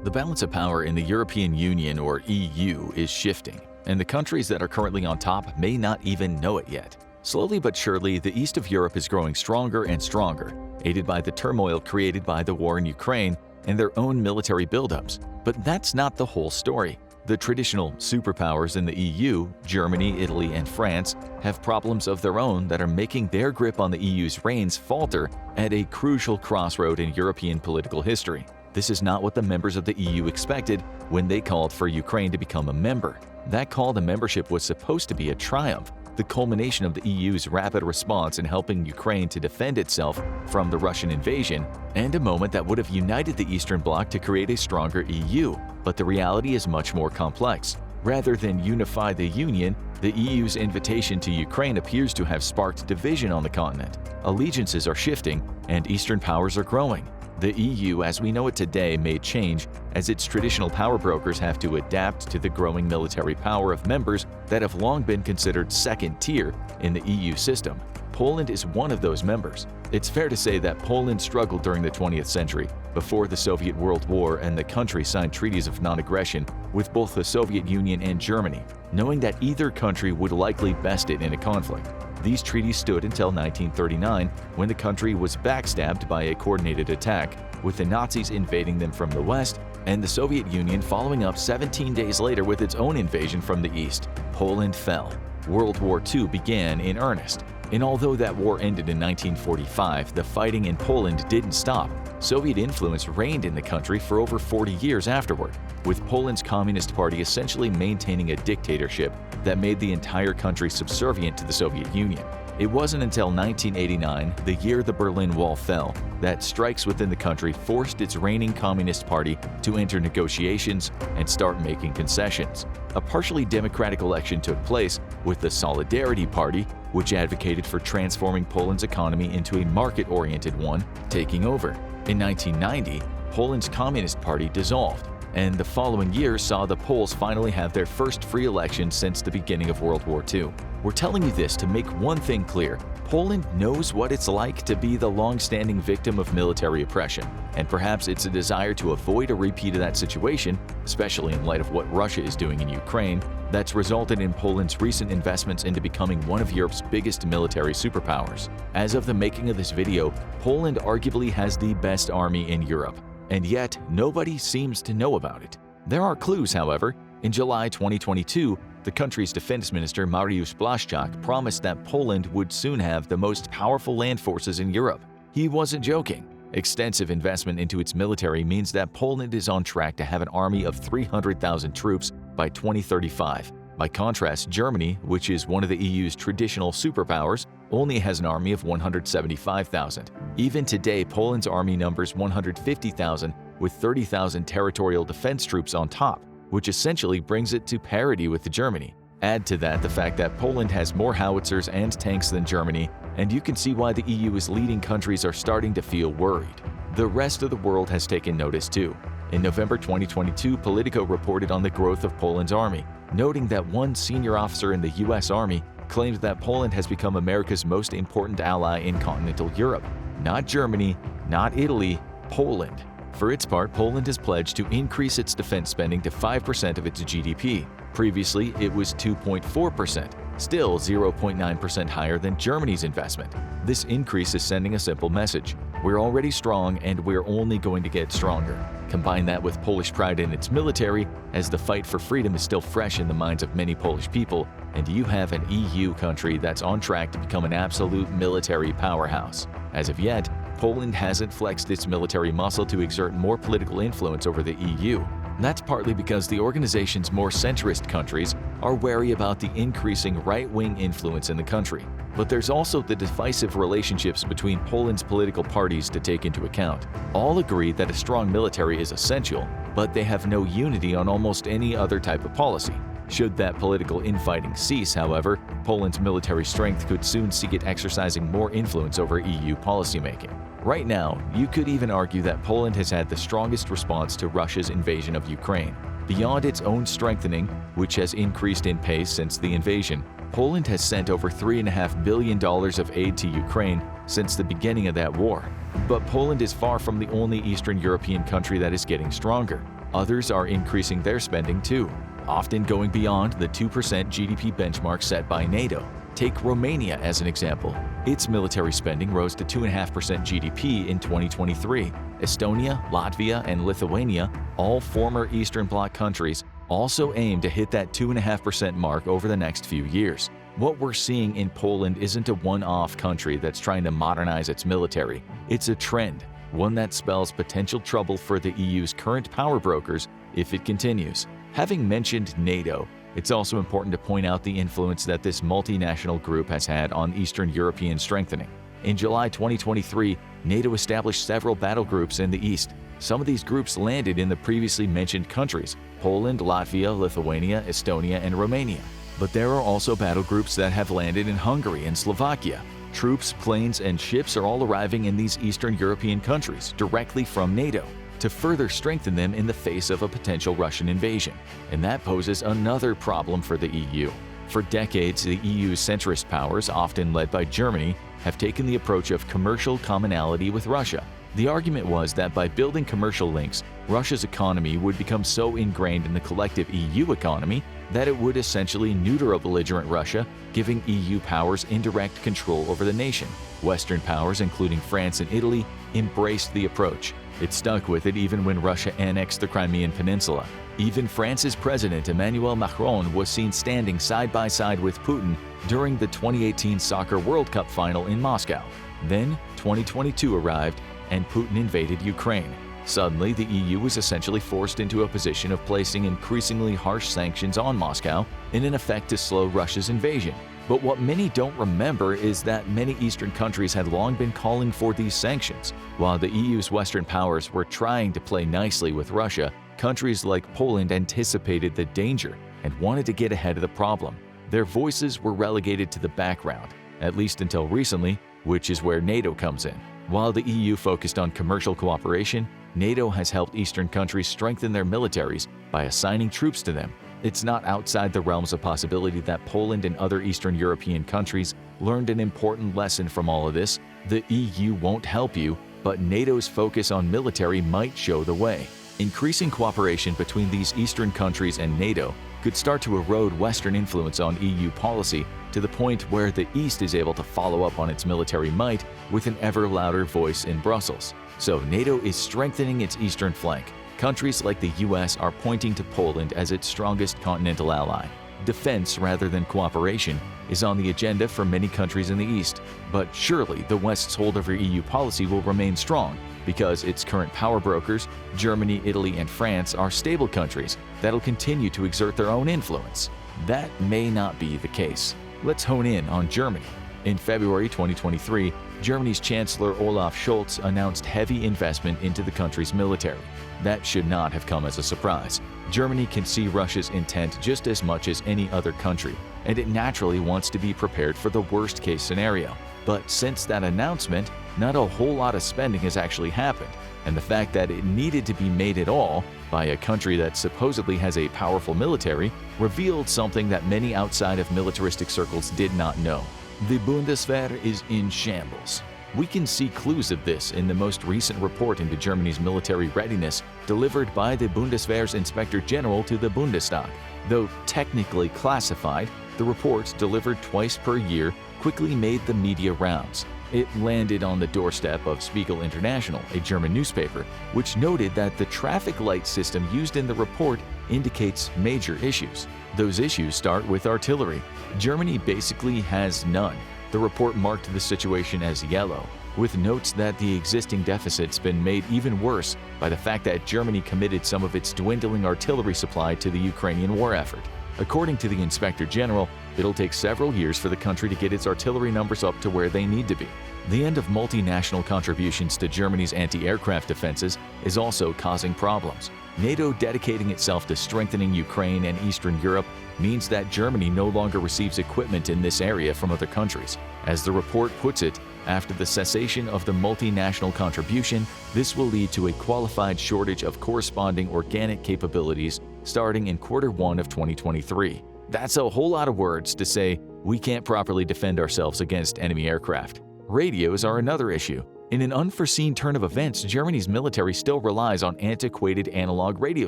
The balance of power in the European Union, or EU, is shifting, and the countries that are currently on top may not even know it yet. Slowly but surely, the east of Europe is growing stronger and stronger, aided by the turmoil created by the war in Ukraine and their own military buildups. But that's not the whole story. The traditional superpowers in the EU, Germany, Italy, and France, have problems of their own that are making their grip on the EU's reins falter at a crucial crossroad in European political history. This is not what the members of the EU expected when they called for Ukraine to become a member. That call to membership was supposed to be a triumph, the culmination of the EU's rapid response in helping Ukraine to defend itself from the Russian invasion, and a moment that would have united the Eastern Bloc to create a stronger EU. But the reality is much more complex. Rather than unify the Union, the EU's invitation to Ukraine appears to have sparked division on the continent. Allegiances are shifting, and Eastern powers are growing. The EU, as we know it today, may change as its traditional power brokers have to adapt to the growing military power of members that have long been considered second tier in the EU system. Poland is one of those members. It's fair to say that Poland struggled during the 20th century, before the Soviet World War, and the country signed treaties of non-aggression with both the Soviet Union and Germany, knowing that either country would likely best it in a conflict. These treaties stood until 1939, when the country was backstabbed by a coordinated attack, with the Nazis invading them from the west and the Soviet Union following up 17 days later with its own invasion from the east. Poland fell. World War II began in earnest. And although that war ended in 1945, the fighting in Poland didn't stop. Soviet influence reigned in the country for over 40 years afterward, with Poland's Communist Party essentially maintaining a dictatorship that made the entire country subservient to the Soviet Union. It wasn't until 1989, the year the Berlin Wall fell, that strikes within the country forced its reigning Communist Party to enter negotiations and start making concessions. A partially democratic election took place, with the Solidarity Party, which advocated for transforming Poland's economy into a market-oriented one, taking over. In 1990, Poland's Communist Party dissolved, and the following year saw the Poles finally have their first free election since the beginning of World War II. We're telling you this to make one thing clear: Poland knows what it's like to be the long-standing victim of military oppression, and perhaps it's a desire to avoid a repeat of that situation, especially in light of what Russia is doing in Ukraine, that's resulted in Poland's recent investments into becoming one of Europe's biggest military superpowers. As of the making of this video, Poland arguably has the best army in Europe, and yet nobody seems to know about it. There are clues, however. In July 2022, the country's defense minister Mariusz Błaszczak promised that Poland would soon have the most powerful land forces in Europe. He wasn't joking. Extensive investment into its military means that Poland is on track to have an army of 300,000 troops by 2035. By contrast, Germany, which is one of the EU's traditional superpowers, only has an army of 175,000. Even today, Poland's army numbers 150,000, with 30,000 territorial defense troops on top, which essentially brings it to parity with Germany. Add to that the fact that Poland has more howitzers and tanks than Germany, and you can see why the EU's leading countries are starting to feel worried. The rest of the world has taken notice too. In November 2022, Politico reported on the growth of Poland's army, noting that one senior officer in the US Army claimed that Poland has become America's most important ally in continental Europe. Not Germany, not Italy, Poland. For its part, Poland has pledged to increase its defense spending to 5% of its GDP. Previously, it was 2.4%, still 0.9% higher than Germany's investment. This increase is sending a simple message: we're already strong and we're only going to get stronger. Combine that with Polish pride in its military, as the fight for freedom is still fresh in the minds of many Polish people, and you have an EU country that's on track to become an absolute military powerhouse. As of yet, Poland hasn't flexed its military muscle to exert more political influence over the EU. That's partly because the organization's more centrist countries are wary about the increasing right-wing influence in the country. But there's also the divisive relationships between Poland's political parties to take into account. All agree that a strong military is essential, but they have no unity on almost any other type of policy. Should that political infighting cease, however, Poland's military strength could soon see it exercising more influence over EU policymaking. Right now, you could even argue that Poland has had the strongest response to Russia's invasion of Ukraine. Beyond its own strengthening, which has increased in pace since the invasion, Poland has sent over $3.5 billion of aid to Ukraine since the beginning of that war. But Poland is far from the only Eastern European country that is getting stronger. Others are increasing their spending too, often going beyond the 2% GDP benchmark set by NATO. Take Romania as an example. Its military spending rose to 2.5% GDP in 2023. Estonia, Latvia, and Lithuania, all former Eastern Bloc countries, also aim to hit that 2.5% mark over the next few years. What we're seeing in Poland isn't a one-off country that's trying to modernize its military. It's a trend, one that spells potential trouble for the EU's current power brokers if it continues. Having mentioned NATO, it's also important to point out the influence that this multinational group has had on Eastern European strengthening. In July 2023, NATO established several battle groups in the East. Some of these groups landed in the previously mentioned countries: Poland, Latvia, Lithuania, Estonia, and Romania. But there are also battle groups that have landed in Hungary and Slovakia. Troops, planes, and ships are all arriving in these Eastern European countries directly from NATO to further strengthen them in the face of a potential Russian invasion. And that poses another problem for the EU. For decades, the EU's centrist powers, often led by Germany, have taken the approach of commercial commonality with Russia. The argument was that by building commercial links, Russia's economy would become so ingrained in the collective EU economy that it would essentially neuter a belligerent Russia, giving EU powers indirect control over the nation. Western powers, including France and Italy, embraced the approach. It stuck with it even when Russia annexed the Crimean Peninsula. Even France's President Emmanuel Macron was seen standing side by side with Putin during the 2018 Soccer World Cup final in Moscow. Then 2022 arrived, and Putin invaded Ukraine. Suddenly, the EU was essentially forced into a position of placing increasingly harsh sanctions on Moscow in an effect to slow Russia's invasion. But what many don't remember is that many Eastern countries had long been calling for these sanctions. While the EU's Western powers were trying to play nicely with Russia, countries like Poland anticipated the danger and wanted to get ahead of the problem. Their voices were relegated to the background, at least until recently, which is where NATO comes in. While the EU focused on commercial cooperation, NATO has helped Eastern countries strengthen their militaries by assigning troops to them. It's not outside the realms of possibility that Poland and other Eastern European countries learned an important lesson from all of this. The EU won't help you, but NATO's focus on military might show the way. Increasing cooperation between these Eastern countries and NATO could start to erode Western influence on EU policy to the point where the East is able to follow up on its military might with an ever louder voice in Brussels. So NATO is strengthening its eastern flank. Countries like the US are pointing to Poland as its strongest continental ally. Defense rather than cooperation is on the agenda for many countries in the East, but surely the West's hold over EU policy will remain strong because its current power brokers, Germany, Italy, and France, are stable countries that'll continue to exert their own influence. That may not be the case. Let's hone in on Germany. In February 2023, Germany's Chancellor Olaf Scholz announced heavy investment into the country's military. That should not have come as a surprise. Germany can see Russia's intent just as much as any other country, and it naturally wants to be prepared for the worst-case scenario. But since that announcement, not a whole lot of spending has actually happened, and the fact that it needed to be made at all by a country that supposedly has a powerful military revealed something that many outside of militaristic circles did not know. The Bundeswehr is in shambles. We can see clues of this in the most recent report into Germany's military readiness delivered by the Bundeswehr's Inspector General to the Bundestag. Though technically classified, the report, delivered twice per year, quickly made the media rounds. It landed on the doorstep of Spiegel International, a German newspaper, which noted that the traffic light system used in the report indicates major issues. Those issues start with artillery. Germany basically has none. The report marked the situation as yellow, with notes that the existing deficit's been made even worse by the fact that Germany committed some of its dwindling artillery supply to the Ukrainian war effort. According to the Inspector General, it'll take several years for the country to get its artillery numbers up to where they need to be. The end of multinational contributions to Germany's anti-aircraft defenses is also causing problems. NATO dedicating itself to strengthening Ukraine and Eastern Europe means that Germany no longer receives equipment in this area from other countries. As the report puts it, after the cessation of the multinational contribution, this will lead to a qualified shortage of corresponding organic capabilities starting in Q1 of 2023. That's a whole lot of words to say we can't properly defend ourselves against enemy aircraft. Radios are another issue. In an unforeseen turn of events, Germany's military still relies on antiquated analog radio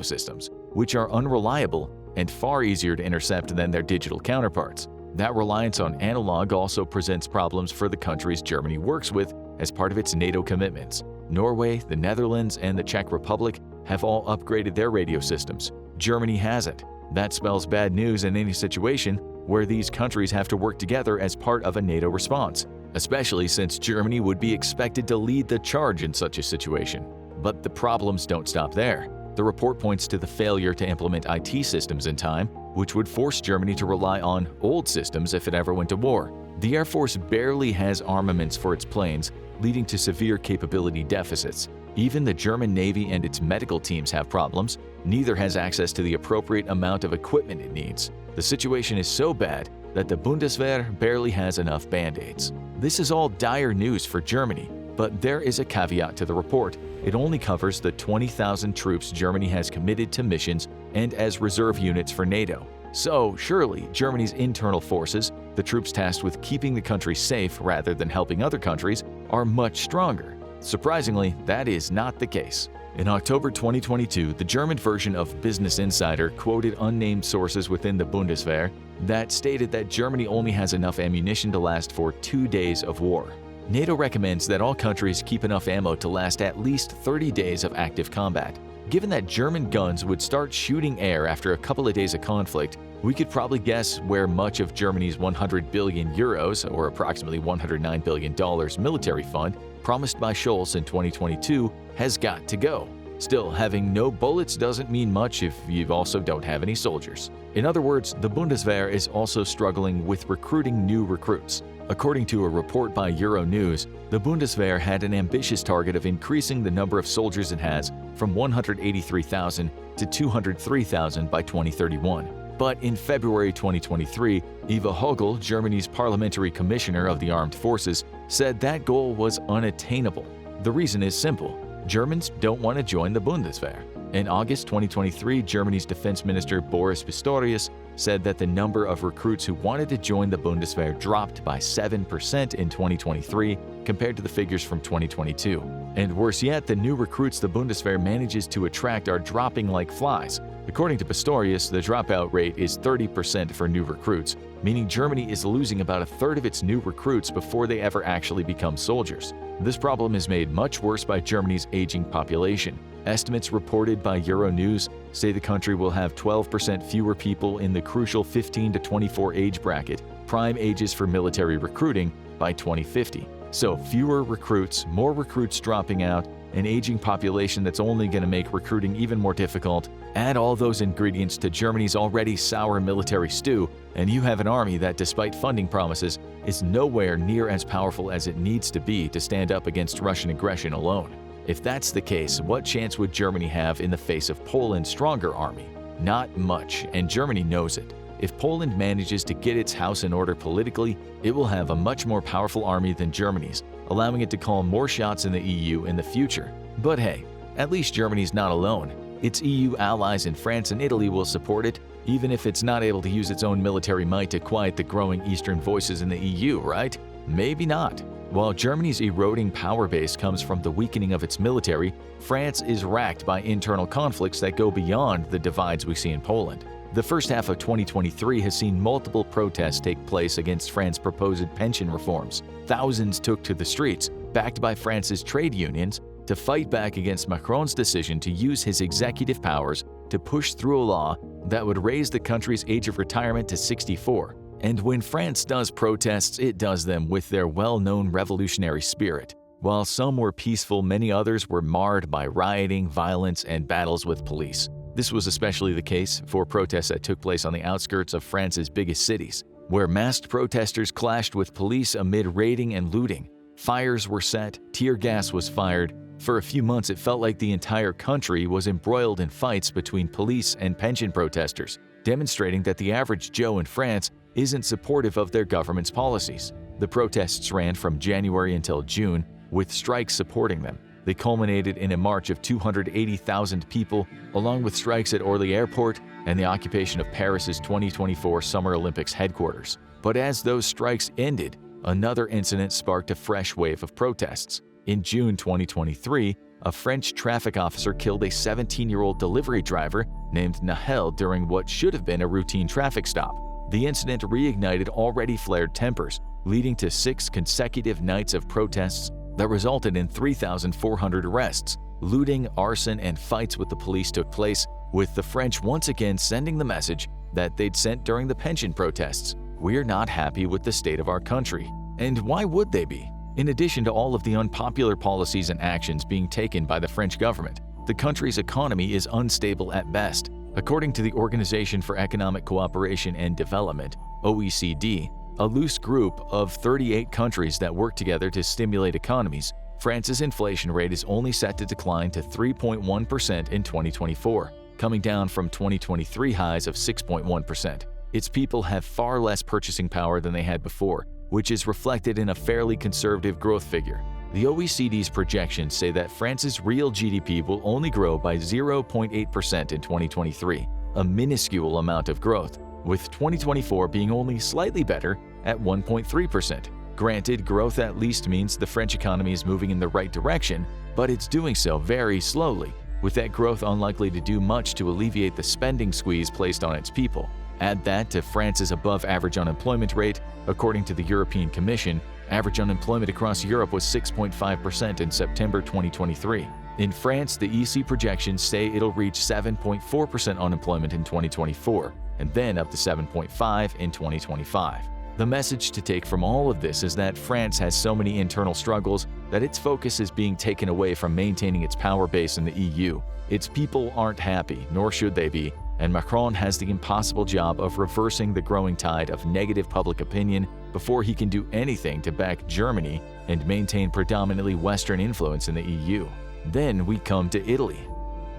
systems, which are unreliable and far easier to intercept than their digital counterparts. That reliance on analog also presents problems for the countries Germany works with as part of its NATO commitments. Norway, the Netherlands, and the Czech Republic have all upgraded their radio systems. Germany hasn't. That spells bad news in any situation where these countries have to work together as part of a NATO response, especially since Germany would be expected to lead the charge in such a situation. But the problems don't stop there. The report points to the failure to implement IT systems in time, which would force Germany to rely on old systems if it ever went to war. The Air Force barely has armaments for its planes, leading to severe capability deficits. Even the German Navy and its medical teams have problems. Neither has access to the appropriate amount of equipment it needs. The situation is so bad that the Bundeswehr barely has enough band-aids. This is all dire news for Germany, but there is a caveat to the report. It only covers the 20,000 troops Germany has committed to missions and as reserve units for NATO. So, surely, Germany's internal forces, the troops tasked with keeping the country safe rather than helping other countries, are much stronger. Surprisingly, that is not the case. In October 2022, the German version of Business Insider quoted unnamed sources within the Bundeswehr that stated that Germany only has enough ammunition to last for 2 days of war. NATO recommends that all countries keep enough ammo to last at least 30 days of active combat. Given that German guns would start shooting air after a couple of days of conflict, we could probably guess where much of Germany's 100 billion euros, or approximately $109 billion military fund, promised by Scholz in 2022, has got to go. Still, having no bullets doesn't mean much if you also don't have any soldiers. In other words, the Bundeswehr is also struggling with recruiting new recruits. According to a report by Euronews, the Bundeswehr had an ambitious target of increasing the number of soldiers it has from 183,000 to 203,000 by 2031. But in February 2023, Eva Hogel, Germany's parliamentary commissioner of the armed forces, said that goal was unattainable. The reason is simple. Germans don't want to join the Bundeswehr. In August 2023, Germany's defense minister Boris Pistorius said that the number of recruits who wanted to join the Bundeswehr dropped by 7% in 2023 compared to the figures from 2022. And worse yet, the new recruits the Bundeswehr manages to attract are dropping like flies. According to Pistorius, the dropout rate is 30% for new recruits, meaning Germany is losing about a third of its new recruits before they ever actually become soldiers. This problem is made much worse by Germany's aging population. Estimates reported by Euronews say the country will have 12% fewer people in the crucial 15 to 24 age bracket, prime ages for military recruiting, by 2050. So fewer recruits, more recruits dropping out, an aging population that's only going to make recruiting even more difficult. Add all those ingredients to Germany's already sour military stew, and you have an army that, despite funding promises, is nowhere near as powerful as it needs to be to stand up against Russian aggression alone. If that's the case, what chance would Germany have in the face of Poland's stronger army? Not much, and Germany knows it. If Poland manages to get its house in order politically, it will have a much more powerful army than Germany's, allowing it to call more shots in the EU in the future. But hey, at least Germany's not alone. Its EU allies in France and Italy will support it, even if it's not able to use its own military might to quiet the growing Eastern voices in the EU, right? Maybe not. While Germany's eroding power base comes from the weakening of its military, France is racked by internal conflicts that go beyond the divides we see in Poland. The first half of 2023 has seen multiple protests take place against France's proposed pension reforms. Thousands took to the streets, backed by France's trade unions, to fight back against Macron's decision to use his executive powers to push through a law that would raise the country's age of retirement to 64. And when France does protests, it does them with their well-known revolutionary spirit. While some were peaceful, many others were marred by rioting, violence, and battles with police. This was especially the case for protests that took place on the outskirts of France's biggest cities, where masked protesters clashed with police amid raiding and looting. Fires were set, tear gas was fired. For a few months, it felt like the entire country was embroiled in fights between police and pension protesters, demonstrating that the average Joe in France isn't supportive of their government's policies. The protests ran from January until June, with strikes supporting them. They culminated in a march of 280,000 people, along with strikes at Orly Airport and the occupation of Paris's 2024 Summer Olympics headquarters. But as those strikes ended, another incident sparked a fresh wave of protests. In June 2023, a French traffic officer killed a 17-year-old delivery driver named Nahel during what should have been a routine traffic stop. The incident reignited already flared tempers, leading to 6 consecutive nights of protests that resulted in 3,400 arrests. Looting, arson, and fights with the police took place, with the French once again sending the message that they'd sent during the pension protests: "We're not happy with the state of our country." And why would they be? In addition to all of the unpopular policies and actions being taken by the French government, the country's economy is unstable at best. According to the Organization for Economic Cooperation and Development, OECD, a loose group of 38 countries that work together to stimulate economies, France's inflation rate is only set to decline to 3.1% in 2024, coming down from 2023 highs of 6.1%. Its people have far less purchasing power than they had before, which is reflected in a fairly conservative growth figure. The OECD's projections say that France's real GDP will only grow by 0.8% in 2023, a minuscule amount of growth, with 2024 being only slightly better at 1.3%. Granted, growth at least means the French economy is moving in the right direction, but it's doing so very slowly, with that growth unlikely to do much to alleviate the spending squeeze placed on its people. Add that to France's above-average unemployment rate. According to the European Commission, average unemployment across Europe was 6.5% in September 2023. In France, the EC projections say it'll reach 7.4% unemployment in 2024, and then up to 7.5% in 2025. The message to take from all of this is that France has so many internal struggles that its focus is being taken away from maintaining its power base in the EU. Its people aren't happy, nor should they be, and Macron has the impossible job of reversing the growing tide of negative public opinion before he can do anything to back Germany and maintain predominantly Western influence in the EU. Then we come to Italy.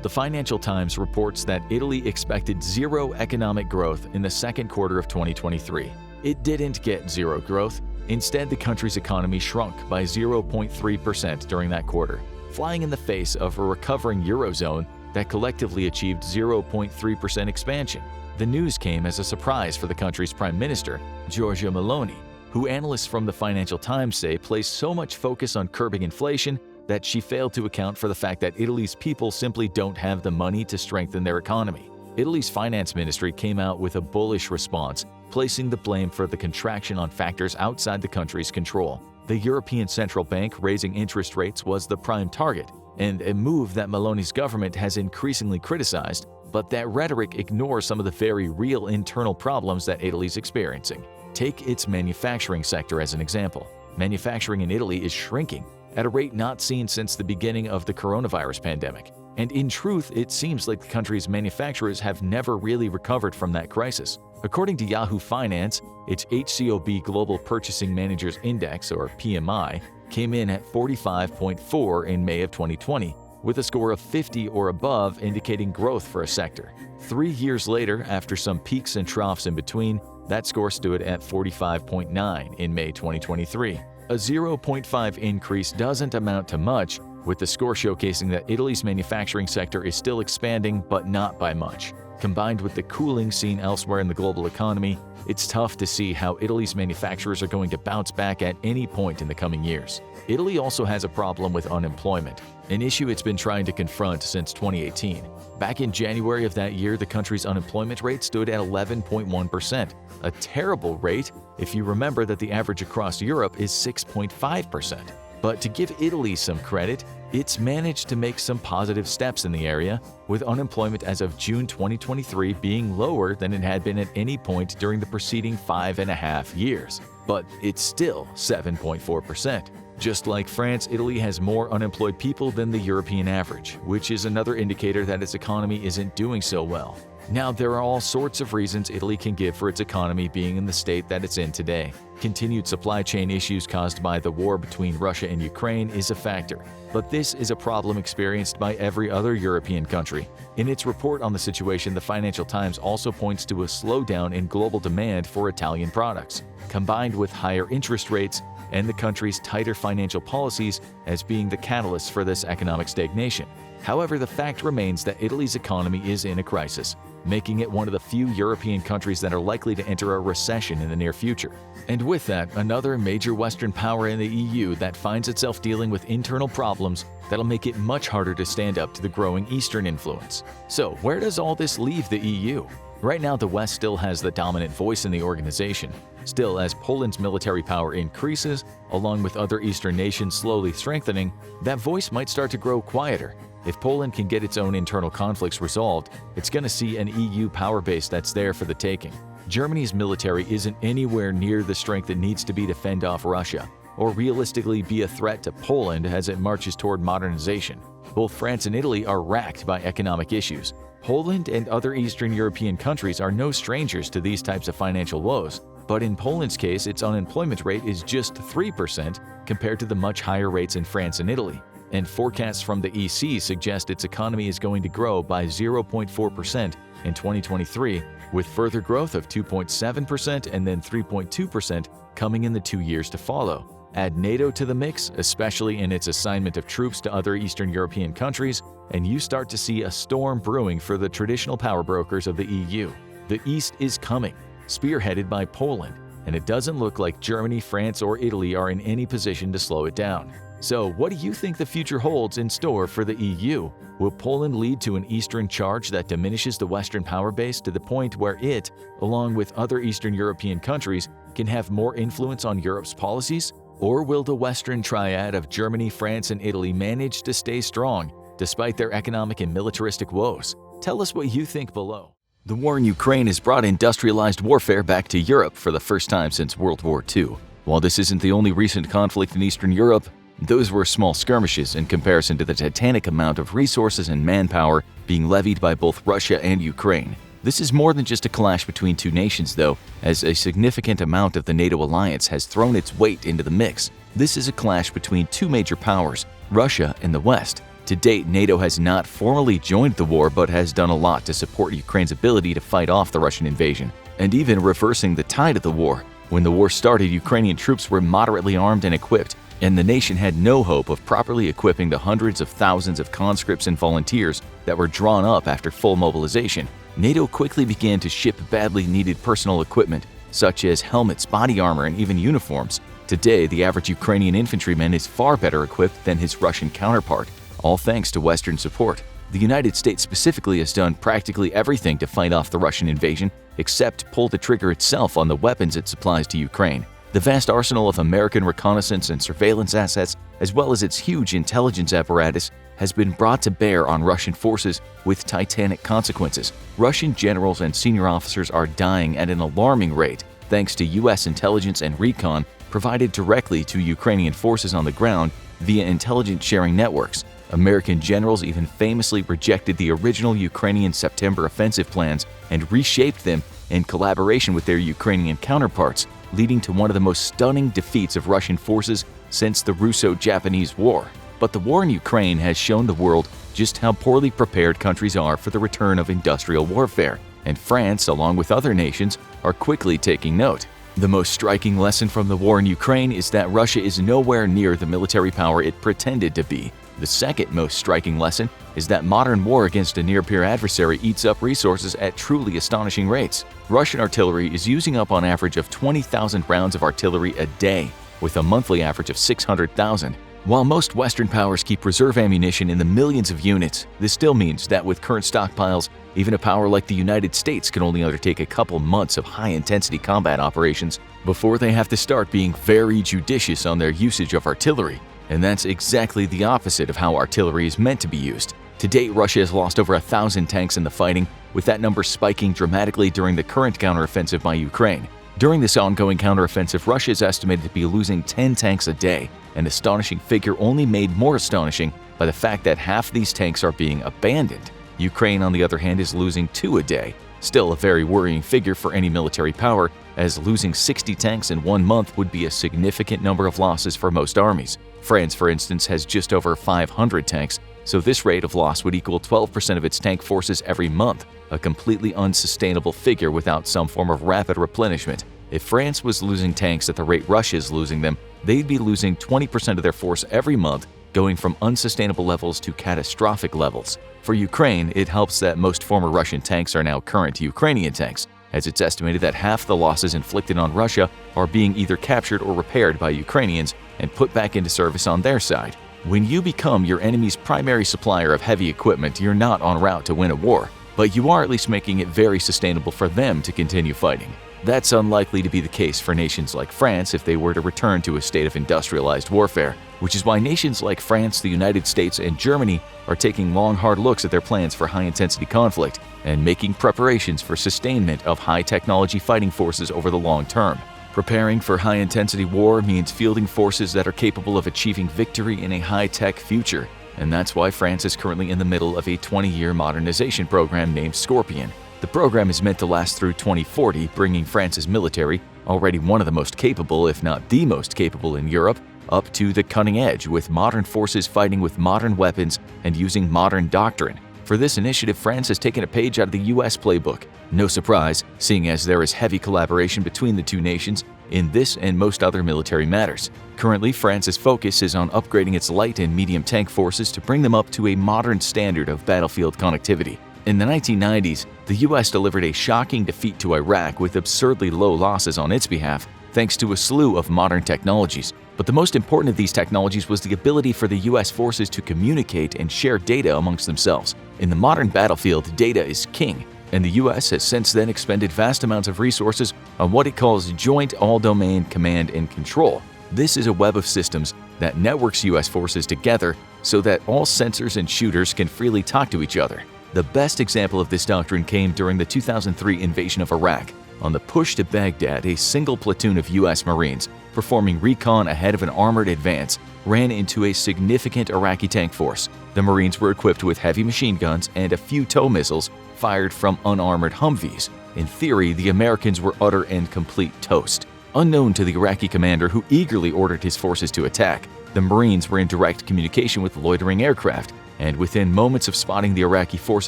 The Financial Times reports that Italy expected zero economic growth in the second quarter of 2023. It didn't get zero growth. Instead, the country's economy shrunk by 0.3% during that quarter, flying in the face of a recovering Eurozone that collectively achieved 0.3% expansion. The news came as a surprise for the country's Prime Minister, Giorgia Meloni, who analysts from the Financial Times say placed so much focus on curbing inflation that she failed to account for the fact that Italy's people simply don't have the money to strengthen their economy. Italy's finance ministry came out with a bullish response, placing the blame for the contraction on factors outside the country's control. The European Central Bank raising interest rates was the prime target, and a move that Meloni's government has increasingly criticized, but that rhetoric ignores some of the very real internal problems that Italy's experiencing. Take its manufacturing sector as an example. Manufacturing in Italy is shrinking at a rate not seen since the beginning of the coronavirus pandemic. And in truth, it seems like the country's manufacturers have never really recovered from that crisis. According to Yahoo Finance, its HCOB Global Purchasing Managers Index, or PMI, came in at 45.4 in May of 2020, with a score of 50 or above indicating growth for a sector. 3 years later, after some peaks and troughs in between, that score stood at 45.9 in May 2023. A 0.5 increase doesn't amount to much, with the score showcasing that Italy's manufacturing sector is still expanding, but not by much. Combined with the cooling seen elsewhere in the global economy, it's tough to see how Italy's manufacturers are going to bounce back at any point in the coming years. Italy also has a problem with unemployment, an issue it's been trying to confront since 2018. Back in January of that year, the country's unemployment rate stood at 11.1%, a terrible rate if you remember that the average across Europe is 6.5%. But to give Italy some credit, it's managed to make some positive steps in the area, with unemployment as of June 2023 being lower than it had been at any point during the preceding 5.5 years. But it's still 7.4%. Just like France, Italy has more unemployed people than the European average, which is another indicator that its economy isn't doing so well. Now, there are all sorts of reasons Italy can give for its economy being in the state that it's in today. Continued supply chain issues caused by the war between Russia and Ukraine is a factor, but this is a problem experienced by every other European country. In its report on the situation, the Financial Times also points to a slowdown in global demand for Italian products, combined with higher interest rates and the country's tighter financial policies as being the catalyst for this economic stagnation. However, the fact remains that Italy's economy is in a crisis, making it one of the few European countries that are likely to enter a recession in the near future. And with that, another major Western power in the EU that finds itself dealing with internal problems that'll make it much harder to stand up to the growing Eastern influence. So, where does all this leave the EU? Right now, the West still has the dominant voice in the organization. Still, as Poland's military power increases, along with other Eastern nations slowly strengthening, that voice might start to grow quieter. If Poland can get its own internal conflicts resolved, it's going to see an EU power base that's there for the taking. Germany's military isn't anywhere near the strength it needs to be to fend off Russia, or realistically be a threat to Poland as it marches toward modernization. Both France and Italy are racked by economic issues. Poland and other Eastern European countries are no strangers to these types of financial woes, but in Poland's case, its unemployment rate is just 3% compared to the much higher rates in France and Italy. And forecasts from the EC suggest its economy is going to grow by 0.4% in 2023, with further growth of 2.7% and then 3.2% coming in the 2 years to follow. Add NATO to the mix, especially in its assignment of troops to other Eastern European countries, and you start to see a storm brewing for the traditional power brokers of the EU. The East is coming, spearheaded by Poland, and it doesn't look like Germany, France, or Italy are in any position to slow it down. So, what do you think the future holds in store for the EU? Will Poland lead to an Eastern charge that diminishes the Western power base to the point where it, along with other Eastern European countries, can have more influence on Europe's policies? Or will the Western triad of Germany, France, and Italy manage to stay strong despite their economic and militaristic woes? Tell us what you think below. The war in Ukraine has brought industrialized warfare back to Europe for the first time since World War II. While this isn't the only recent conflict in Eastern Europe, those were small skirmishes in comparison to the titanic amount of resources and manpower being levied by both Russia and Ukraine. This is more than just a clash between two nations, though, as a significant amount of the NATO alliance has thrown its weight into the mix. This is a clash between two major powers, Russia and the West. To date, NATO has not formally joined the war but has done a lot to support Ukraine's ability to fight off the Russian invasion, and even reversing the tide of the war. When the war started, Ukrainian troops were moderately armed and equipped, and the nation had no hope of properly equipping the hundreds of thousands of conscripts and volunteers that were drawn up after full mobilization. NATO quickly began to ship badly needed personal equipment, such as helmets, body armor, and even uniforms. Today, the average Ukrainian infantryman is far better equipped than his Russian counterpart, all thanks to Western support. The United States specifically has done practically everything to fight off the Russian invasion, except pull the trigger itself on the weapons it supplies to Ukraine. The vast arsenal of American reconnaissance and surveillance assets, as well as its huge intelligence apparatus, has been brought to bear on Russian forces with titanic consequences. Russian generals and senior officers are dying at an alarming rate thanks to U.S. intelligence and recon provided directly to Ukrainian forces on the ground via intelligence sharing networks. American generals even famously rejected the original Ukrainian September offensive plans and reshaped them in collaboration with their Ukrainian counterparts, leading to one of the most stunning defeats of Russian forces since the Russo-Japanese War. But the war in Ukraine has shown the world just how poorly prepared countries are for the return of industrial warfare, and France, along with other nations, are quickly taking note. The most striking lesson from the war in Ukraine is that Russia is nowhere near the military power it pretended to be. The second most striking lesson is that modern war against a near-peer adversary eats up resources at truly astonishing rates. Russian artillery is using up on average of 20,000 rounds of artillery a day, with a monthly average of 600,000. While most Western powers keep reserve ammunition in the millions of units, this still means that with current stockpiles, even a power like the United States can only undertake a couple months of high-intensity combat operations before they have to start being very judicious on their usage of artillery. And that's exactly the opposite of how artillery is meant to be used. To date, Russia has lost over 1,000 tanks in the fighting, with that number spiking dramatically during the current counteroffensive by Ukraine. During this ongoing counteroffensive, Russia is estimated to be losing 10 tanks a day, an astonishing figure only made more astonishing by the fact that half these tanks are being abandoned. Ukraine, on the other hand, is losing 2 a day, still a very worrying figure for any military power, as losing 60 tanks in 1 month would be a significant number of losses for most armies. France, for instance, has just over 500 tanks, so this rate of loss would equal 12% of its tank forces every month, a completely unsustainable figure without some form of rapid replenishment. If France was losing tanks at the rate Russia is losing them, they'd be losing 20% of their force every month, going from unsustainable levels to catastrophic levels. For Ukraine, it helps that most former Russian tanks are now current Ukrainian tanks, as it's estimated that half the losses inflicted on Russia are being either captured or repaired by Ukrainians and put back into service on their side. When you become your enemy's primary supplier of heavy equipment, you're not en route to win a war, but you are at least making it very sustainable for them to continue fighting. That's unlikely to be the case for nations like France if they were to return to a state of industrialized warfare, which is why nations like France, the United States, and Germany are taking long, hard looks at their plans for high-intensity conflict and making preparations for sustainment of high-technology fighting forces over the long term. Preparing for high-intensity war means fielding forces that are capable of achieving victory in a high-tech future, and that's why France is currently in the middle of a 20-year modernization program named Scorpion. The program is meant to last through 2040, bringing France's military, already one of the most capable, if not the most capable in Europe, up to the cutting edge, with modern forces fighting with modern weapons and using modern doctrine. For this initiative, France has taken a page out of the US playbook. No surprise, seeing as there is heavy collaboration between the two nations in this and most other military matters. Currently, France's focus is on upgrading its light and medium tank forces to bring them up to a modern standard of battlefield connectivity. In the 1990s, the US delivered a shocking defeat to Iraq with absurdly low losses on its behalf, thanks to a slew of modern technologies. But the most important of these technologies was the ability for the US forces to communicate and share data amongst themselves. In the modern battlefield, data is king, and the US has since then expended vast amounts of resources on what it calls Joint All-Domain Command and Control. This is a web of systems that networks US forces together so that all sensors and shooters can freely talk to each other. The best example of this doctrine came during the 2003 invasion of Iraq. On the push to Baghdad, a single platoon of US Marines, performing recon ahead of an armored advance, ran into a significant Iraqi tank force. The Marines were equipped with heavy machine guns and a few tow missiles fired from unarmored Humvees. In theory, the Americans were utter and complete toast. Unknown to the Iraqi commander, who eagerly ordered his forces to attack, the Marines were in direct communication with loitering aircraft, and within moments of spotting the Iraqi force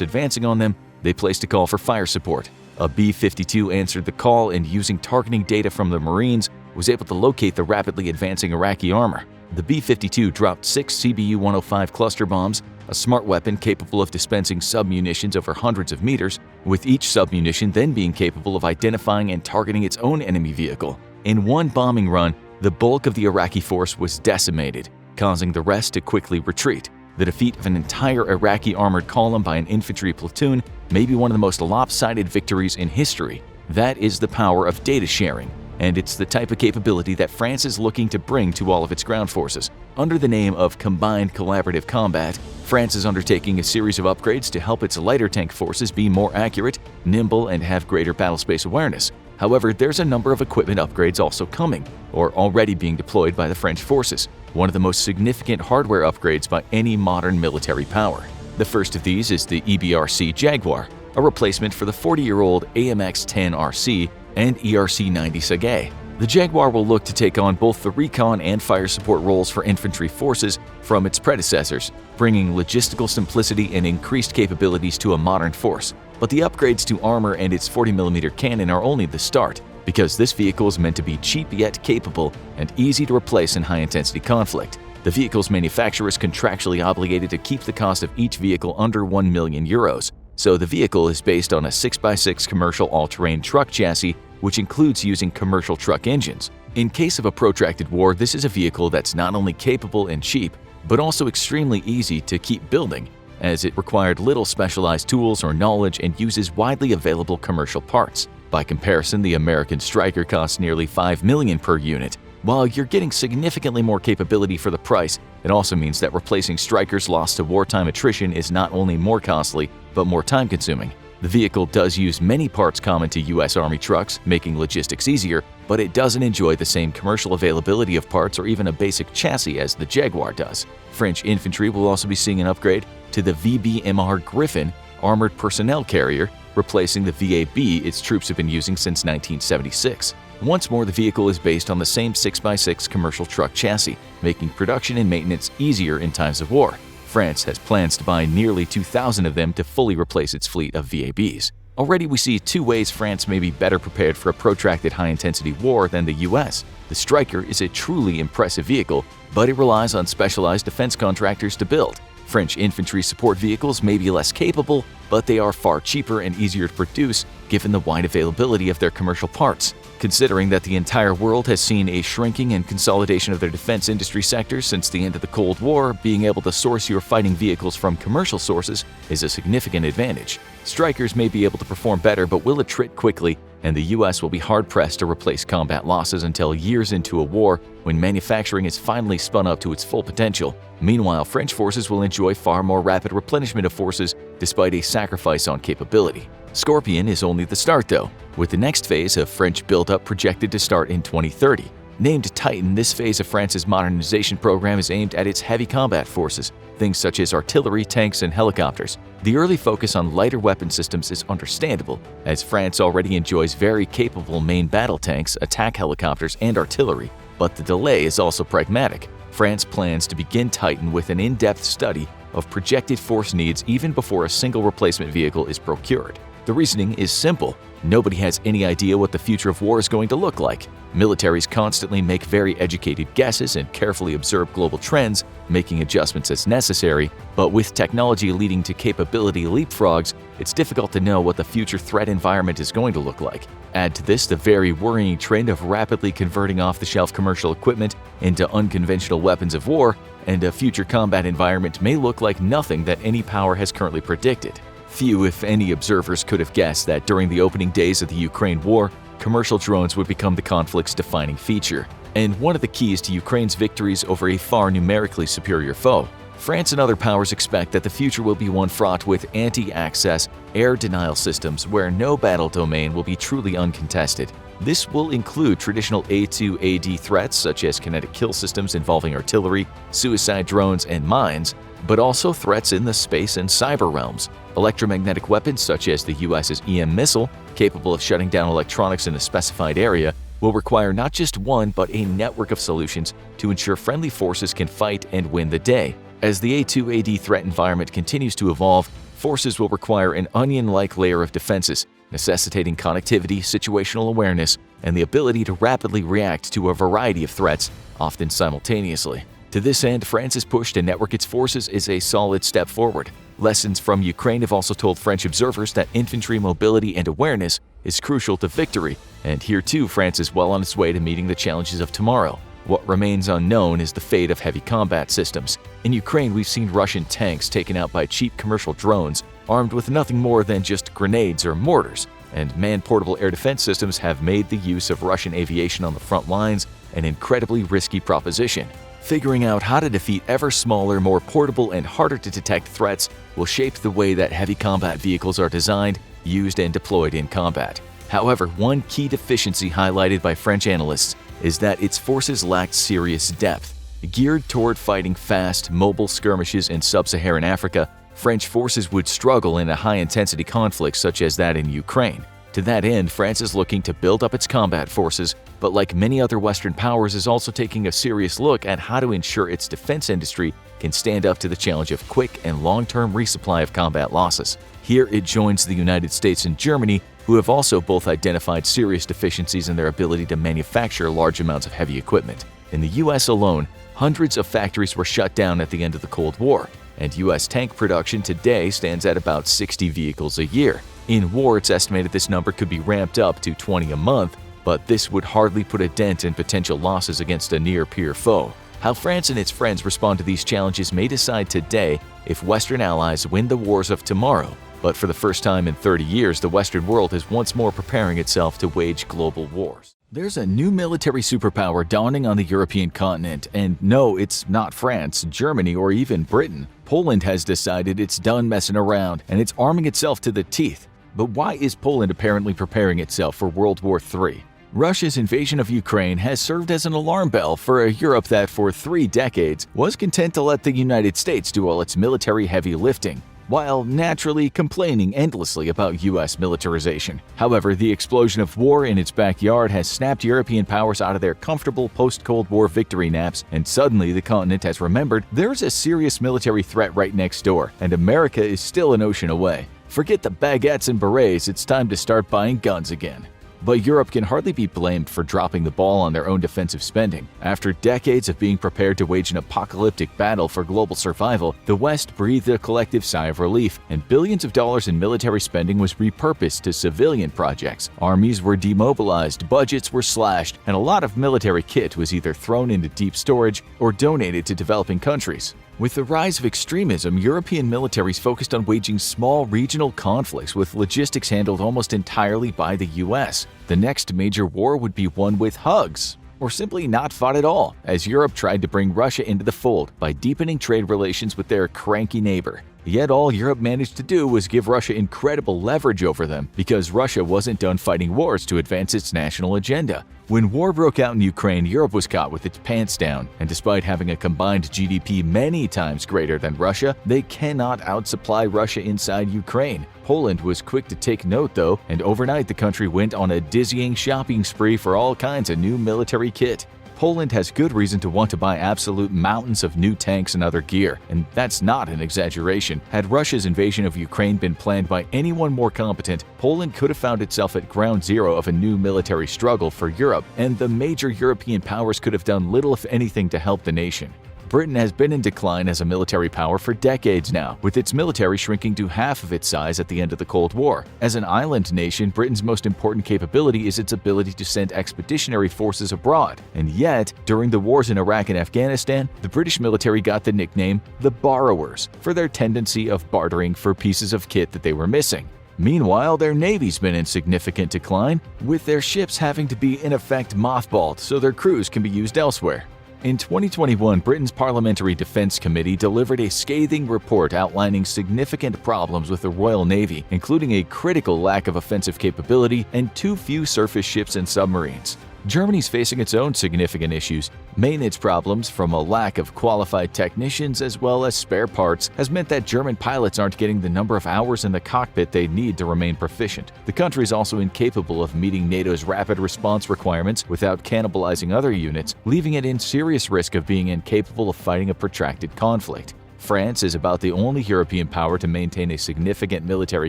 advancing on them, they placed a call for fire support. A B-52 answered the call and, using targeting data from the Marines, was able to locate the rapidly advancing Iraqi armor. The B-52 dropped 6 CBU-105 cluster bombs, a smart weapon capable of dispensing submunitions over hundreds of meters, with each submunition then being capable of identifying and targeting its own enemy vehicle. In one bombing run, the bulk of the Iraqi force was decimated, causing the rest to quickly retreat. The defeat of an entire Iraqi armored column by an infantry platoon may be one of the most lopsided victories in history. That is the power of data sharing, and it's the type of capability that France is looking to bring to all of its ground forces. Under the name of Combined Collaborative Combat, France is undertaking a series of upgrades to help its lighter tank forces be more accurate, nimble, and have greater battlespace awareness. However, there's a number of equipment upgrades also coming, or already being deployed by the French forces, one of the most significant hardware upgrades by any modern military power. The first of these is the EBRC Jaguar, a replacement for the 40-year-old AMX-10 RC and ERC-90 Sagae. The Jaguar will look to take on both the recon and fire support roles for infantry forces from its predecessors, bringing logistical simplicity and increased capabilities to a modern force. But the upgrades to armor and its 40mm cannon are only the start, because this vehicle is meant to be cheap yet capable and easy to replace in high-intensity conflict. The vehicle's manufacturer is contractually obligated to keep the cost of each vehicle under 1 million euros, so the vehicle is based on a 6x6 commercial all-terrain truck chassis, which includes using commercial truck engines. In case of a protracted war, this is a vehicle that's not only capable and cheap, but also extremely easy to keep building, as it required little specialized tools or knowledge and uses widely available commercial parts. By comparison, the American Stryker costs nearly $5 million per unit. While you're getting significantly more capability for the price, it also means that replacing Strykers lost to wartime attrition is not only more costly, but more time-consuming. The vehicle does use many parts common to U.S. Army trucks, making logistics easier, but it doesn't enjoy the same commercial availability of parts or even a basic chassis as the Jaguar does. French infantry will also be seeing an upgrade to the VBMR Griffin armored personnel carrier, replacing the VAB its troops have been using since 1976. Once more, the vehicle is based on the same 6x6 commercial truck chassis, making production and maintenance easier in times of war. France has plans to buy nearly 2,000 of them to fully replace its fleet of VABs. Already we see two ways France may be better prepared for a protracted high-intensity war than the US. The Stryker is a truly impressive vehicle, but it relies on specialized defense contractors to build. French infantry support vehicles may be less capable, but they are far cheaper and easier to produce given the wide availability of their commercial parts. Considering that the entire world has seen a shrinking and consolidation of their defense industry sectors since the end of the Cold War, being able to source your fighting vehicles from commercial sources is a significant advantage. Strykers may be able to perform better but will attrit quickly, and the US will be hard-pressed to replace combat losses until years into a war when manufacturing is finally spun up to its full potential. Meanwhile, French forces will enjoy far more rapid replenishment of forces despite a sacrifice on capability. Scorpion is only the start though, with the next phase of French build-up projected to start in 2030. Named Titan, this phase of France's modernization program is aimed at its heavy combat forces, things such as artillery, tanks, and helicopters. The early focus on lighter weapon systems is understandable, as France already enjoys very capable main battle tanks, attack helicopters, and artillery. But the delay is also pragmatic. France plans to begin Titan with an in-depth study of projected force needs even before a single replacement vehicle is procured. The reasoning is simple. Nobody has any idea what the future of war is going to look like. Militaries constantly make very educated guesses and carefully observe global trends, making adjustments as necessary, but with technology leading to capability leapfrogs, it's difficult to know what the future threat environment is going to look like. Add to this the very worrying trend of rapidly converting off-the-shelf commercial equipment into unconventional weapons of war, and a future combat environment may look like nothing that any power has currently predicted. Few, if any, observers could have guessed that during the opening days of the Ukraine war, commercial drones would become the conflict's defining feature, and one of the keys to Ukraine's victories over a far numerically superior foe. France and other powers expect that the future will be one fraught with anti-access air denial systems where no battle domain will be truly uncontested. This will include traditional A2AD threats such as kinetic kill systems involving artillery, suicide drones, and mines, but also threats in the space and cyber realms. Electromagnetic weapons such as the US's EM missile, capable of shutting down electronics in a specified area, will require not just one but a network of solutions to ensure friendly forces can fight and win the day. As the A2AD threat environment continues to evolve, forces will require an onion-like layer of defenses, necessitating connectivity, situational awareness, and the ability to rapidly react to a variety of threats, often simultaneously. To this end, France's push to network its forces is a solid step forward. Lessons from Ukraine have also told French observers that infantry mobility and awareness is crucial to victory, and here too France is well on its way to meeting the challenges of tomorrow. What remains unknown is the fate of heavy combat systems. In Ukraine, we've seen Russian tanks taken out by cheap commercial drones, armed with nothing more than just grenades or mortars, and man-portable air defense systems have made the use of Russian aviation on the front lines an incredibly risky proposition. Figuring out how to defeat ever smaller, more portable, and harder to detect threats will shape the way that heavy combat vehicles are designed, used, and deployed in combat. However, one key deficiency highlighted by French analysts is that its forces lacked serious depth. Geared toward fighting fast, mobile skirmishes in sub-Saharan Africa, French forces would struggle in a high-intensity conflict such as that in Ukraine. To that end, France is looking to build up its combat forces, but like many other Western powers is also taking a serious look at how to ensure its defense industry can stand up to the challenge of quick and long-term resupply of combat losses. Here it joins the United States and Germany, who have also both identified serious deficiencies in their ability to manufacture large amounts of heavy equipment. In the US alone, hundreds of factories were shut down at the end of the Cold War, and US tank production today stands at about 60 vehicles a year. In war, it's estimated this number could be ramped up to 20 a month, but this would hardly put a dent in potential losses against a near-peer foe. How France and its friends respond to these challenges may decide today if Western allies win the wars of tomorrow. But for the first time in 30 years, the Western world is once more preparing itself to wage global wars. There's a new military superpower dawning on the European continent, and no, it's not France, Germany, or even Britain. Poland has decided it's done messing around, and it's arming itself to the teeth. But why is Poland apparently preparing itself for World War III? Russia's invasion of Ukraine has served as an alarm bell for a Europe that for 3 decades was content to let the United States do all its military heavy lifting, while naturally complaining endlessly about US militarization. However, the explosion of war in its backyard has snapped European powers out of their comfortable post-Cold War victory naps, and suddenly the continent has remembered there's a serious military threat right next door, and America is still an ocean away. Forget the baguettes and berets, it's time to start buying guns again. But Europe can hardly be blamed for dropping the ball on their own defensive spending. After decades of being prepared to wage an apocalyptic battle for global survival, the West breathed a collective sigh of relief, and billions of dollars in military spending was repurposed to civilian projects. Armies were demobilized, budgets were slashed, and a lot of military kit was either thrown into deep storage or donated to developing countries. With the rise of extremism, European militaries focused on waging small regional conflicts with logistics handled almost entirely by the US. The next major war would be one with hugs, or simply not fought at all, as Europe tried to bring Russia into the fold by deepening trade relations with their cranky neighbor. Yet all Europe managed to do was give Russia incredible leverage over them, because Russia wasn't done fighting wars to advance its national agenda. When war broke out in Ukraine, Europe was caught with its pants down, and despite having a combined GDP many times greater than Russia, they cannot outsupply Russia inside Ukraine. Poland was quick to take note though, and overnight the country went on a dizzying shopping spree for all kinds of new military kit. Poland has good reason to want to buy absolute mountains of new tanks and other gear, and that's not an exaggeration. Had Russia's invasion of Ukraine been planned by anyone more competent, Poland could have found itself at ground zero of a new military struggle for Europe, and the major European powers could have done little if anything to help the nation. Britain has been in decline as a military power for decades now, with its military shrinking to half of its size at the end of the Cold War. As an island nation, Britain's most important capability is its ability to send expeditionary forces abroad. And yet, during the wars in Iraq and Afghanistan, the British military got the nickname the Borrowers for their tendency of bartering for pieces of kit that they were missing. Meanwhile, their navy's been in significant decline, with their ships having to be in effect mothballed so their crews can be used elsewhere. In 2021, Britain's Parliamentary Defence Committee delivered a scathing report outlining significant problems with the Royal Navy, including a critical lack of offensive capability and too few surface ships and submarines. Germany's facing its own significant issues. Maintenance problems from a lack of qualified technicians as well as spare parts has meant that German pilots aren't getting the number of hours in the cockpit they need to remain proficient. The country is also incapable of meeting NATO's rapid response requirements without cannibalizing other units, leaving it in serious risk of being incapable of fighting a protracted conflict. France is about the only European power to maintain a significant military